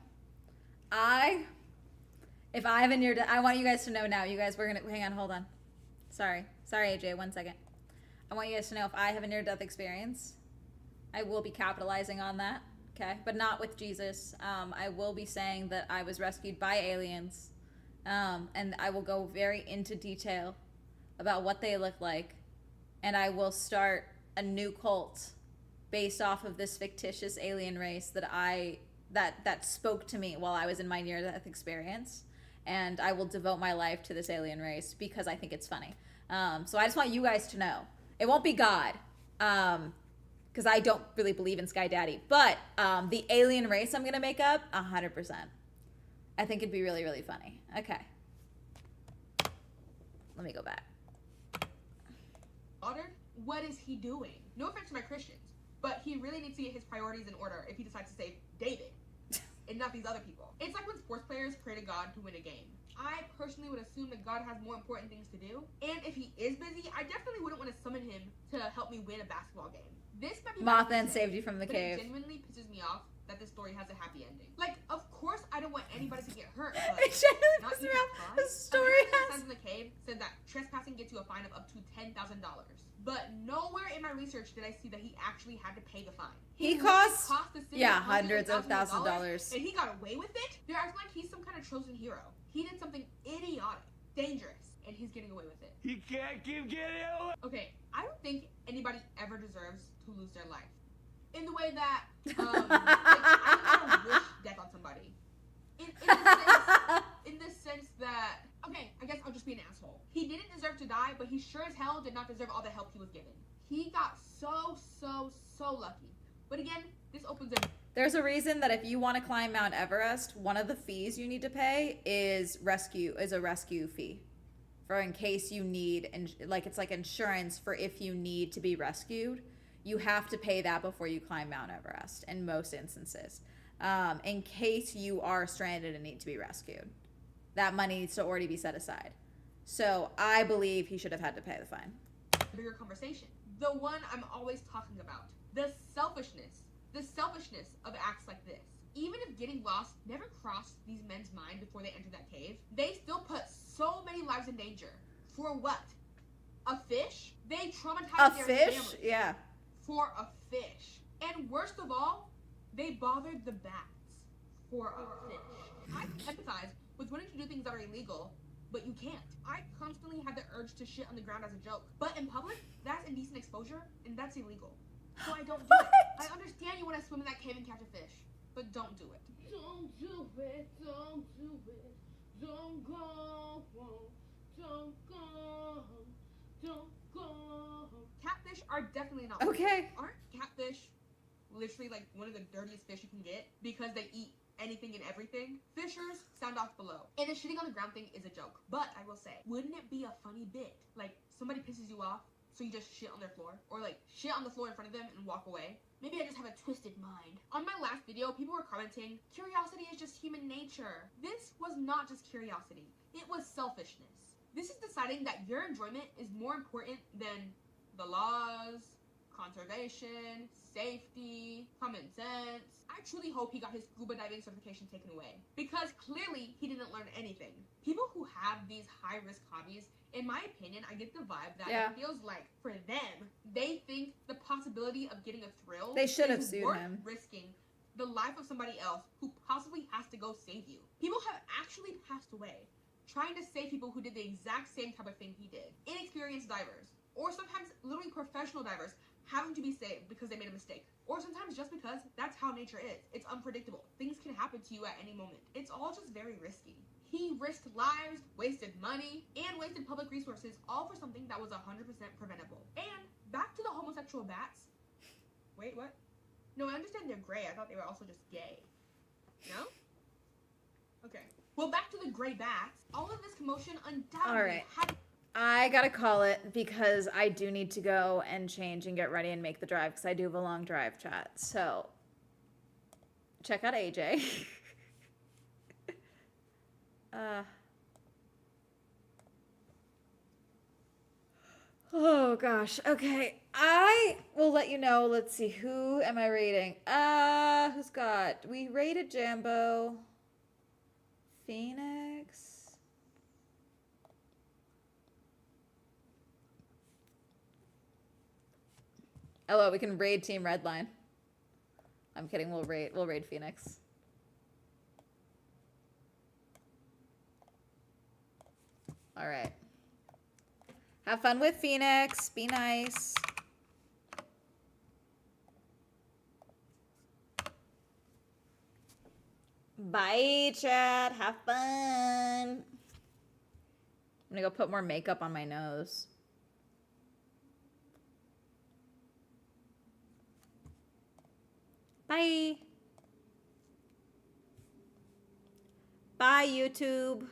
If I have a near death, I want you guys to know now. You guys, hang on, hold on. Sorry, AJ, 1 second. I want you guys to know if I have a near-death experience, I will be capitalizing on that, okay? But not with Jesus. I will be saying that I was rescued by aliens, and I will go very into detail about what they look like, and I will start a new cult based off of this fictitious alien race that spoke to me while I was in my near-death experience, and I will devote my life to this alien race because I think it's funny. So I just want you guys to know. It won't be God, because I don't really believe in Sky Daddy. But the alien race I'm going to make up, 100%. I think it'd be really, really funny. Okay. Let me go back. slaughtered? What is he doing? No offense to my Christians, but he really needs to get his priorities in order if he decides to save David and not these other people. It's like when sports players pray to God to win a game. I personally would assume that God has more important things to do, and if he is busy, I definitely wouldn't want to summon him to help me win a basketball game. This might be Mothman saved you from the but cave. It genuinely pisses me off that this story has a happy ending. Like, of course I don't want anybody to get hurt, but It genuinely not pisses me even off. try. The story Signs has. in the cave said that trespassing gets you a fine of up to $10,000. But nowhere in my research did I see that he actually had to pay the fine. He literally cost the city yeah, hundreds of thousands of dollars. and he got away with it. They're acting like he's some kind of chosen hero. He did something idiotic, dangerous, and he's getting away with it. He can't keep getting away. Okay, I don't think anybody ever deserves to lose their life. In the way that, like, I don't wanna wish death on somebody. In the sense that, okay, I guess I'll just be an asshole. He didn't deserve to die, but he sure as hell did not deserve all the help he was given. He got so lucky. But again, this opens a... There's a reason that if you want to climb Mount Everest, one of the fees you need to pay is a rescue fee. For in case you need, it's like insurance for if you need to be rescued. You have to pay that before you climb Mount Everest in most instances. In case you are stranded and need to be rescued. That money needs to already be set aside. So I believe he should have had to pay the fine. Bigger conversation. The one I'm always talking about. The selfishness of acts like this. Even if getting lost never crossed these men's mind before they entered that cave, they still put so many lives in danger. For what? A fish? They traumatized their families. Yeah. For a fish. And worst of all, they bothered the bats. For a fish. I empathize with wanting to do things that are illegal, but you can't. I constantly have the urge to shit on the ground as a joke. But in public, that's indecent exposure, and that's illegal. So I don't do it. I understand you want to swim in that cave and catch a fish, but don't do it. Don't do it, don't do it, don't go, don't go, don't go. Catfish are definitely not Okay. Aren't catfish literally like one of the dirtiest fish you can get because they eat anything and everything? Fishers, sound off below. And the shitting on the ground thing is a joke. But I will say, wouldn't it be a funny bit? Like, somebody pisses you off, so you just shit on their floor? Or like, shit on the floor in front of them and walk away? Maybe I just have a twisted mind. On my last video, people were commenting, curiosity is just human nature. This was not just curiosity. It was selfishness. This is deciding that your enjoyment is more important than the laws, conservation, safety, common sense. I truly hope he got his scuba diving certification taken away, because clearly he didn't learn anything. People who have these high-risk hobbies, in my opinion, I get the vibe that it feels like for them, they think the possibility of getting a thrill They should have is sued worth him. risking the life of somebody else who possibly has to go save you. People have actually passed away trying to save people who did the exact same type of thing he did. Inexperienced divers, or sometimes literally professional divers, having to be saved because they made a mistake. Or sometimes just because that's how nature is. It's unpredictable. Things can happen to you at any moment. It's all just very risky. He risked lives, wasted money, and wasted public resources, all for something that was 100% preventable. And back to the homosexual bats. Wait, what? No, I understand they're gray. I thought they were also just gay. No? Okay. Well, back to the gray bats. All of this commotion undoubtedly All right. had... I gotta call it because I do need to go and change and get ready and make the drive because I do have a long drive chat. So check out AJ. Oh gosh. Okay. I will let you know. Let's see. Who am I rating? Who's got? We rated Jambo. Phoenix. Oh, we can raid Team Redline. I'm kidding. We'll raid Phoenix. All right. Have fun with Phoenix. Be nice. Bye, chat. Have fun. I'm gonna go put more makeup on my nose. Bye. Bye, YouTube.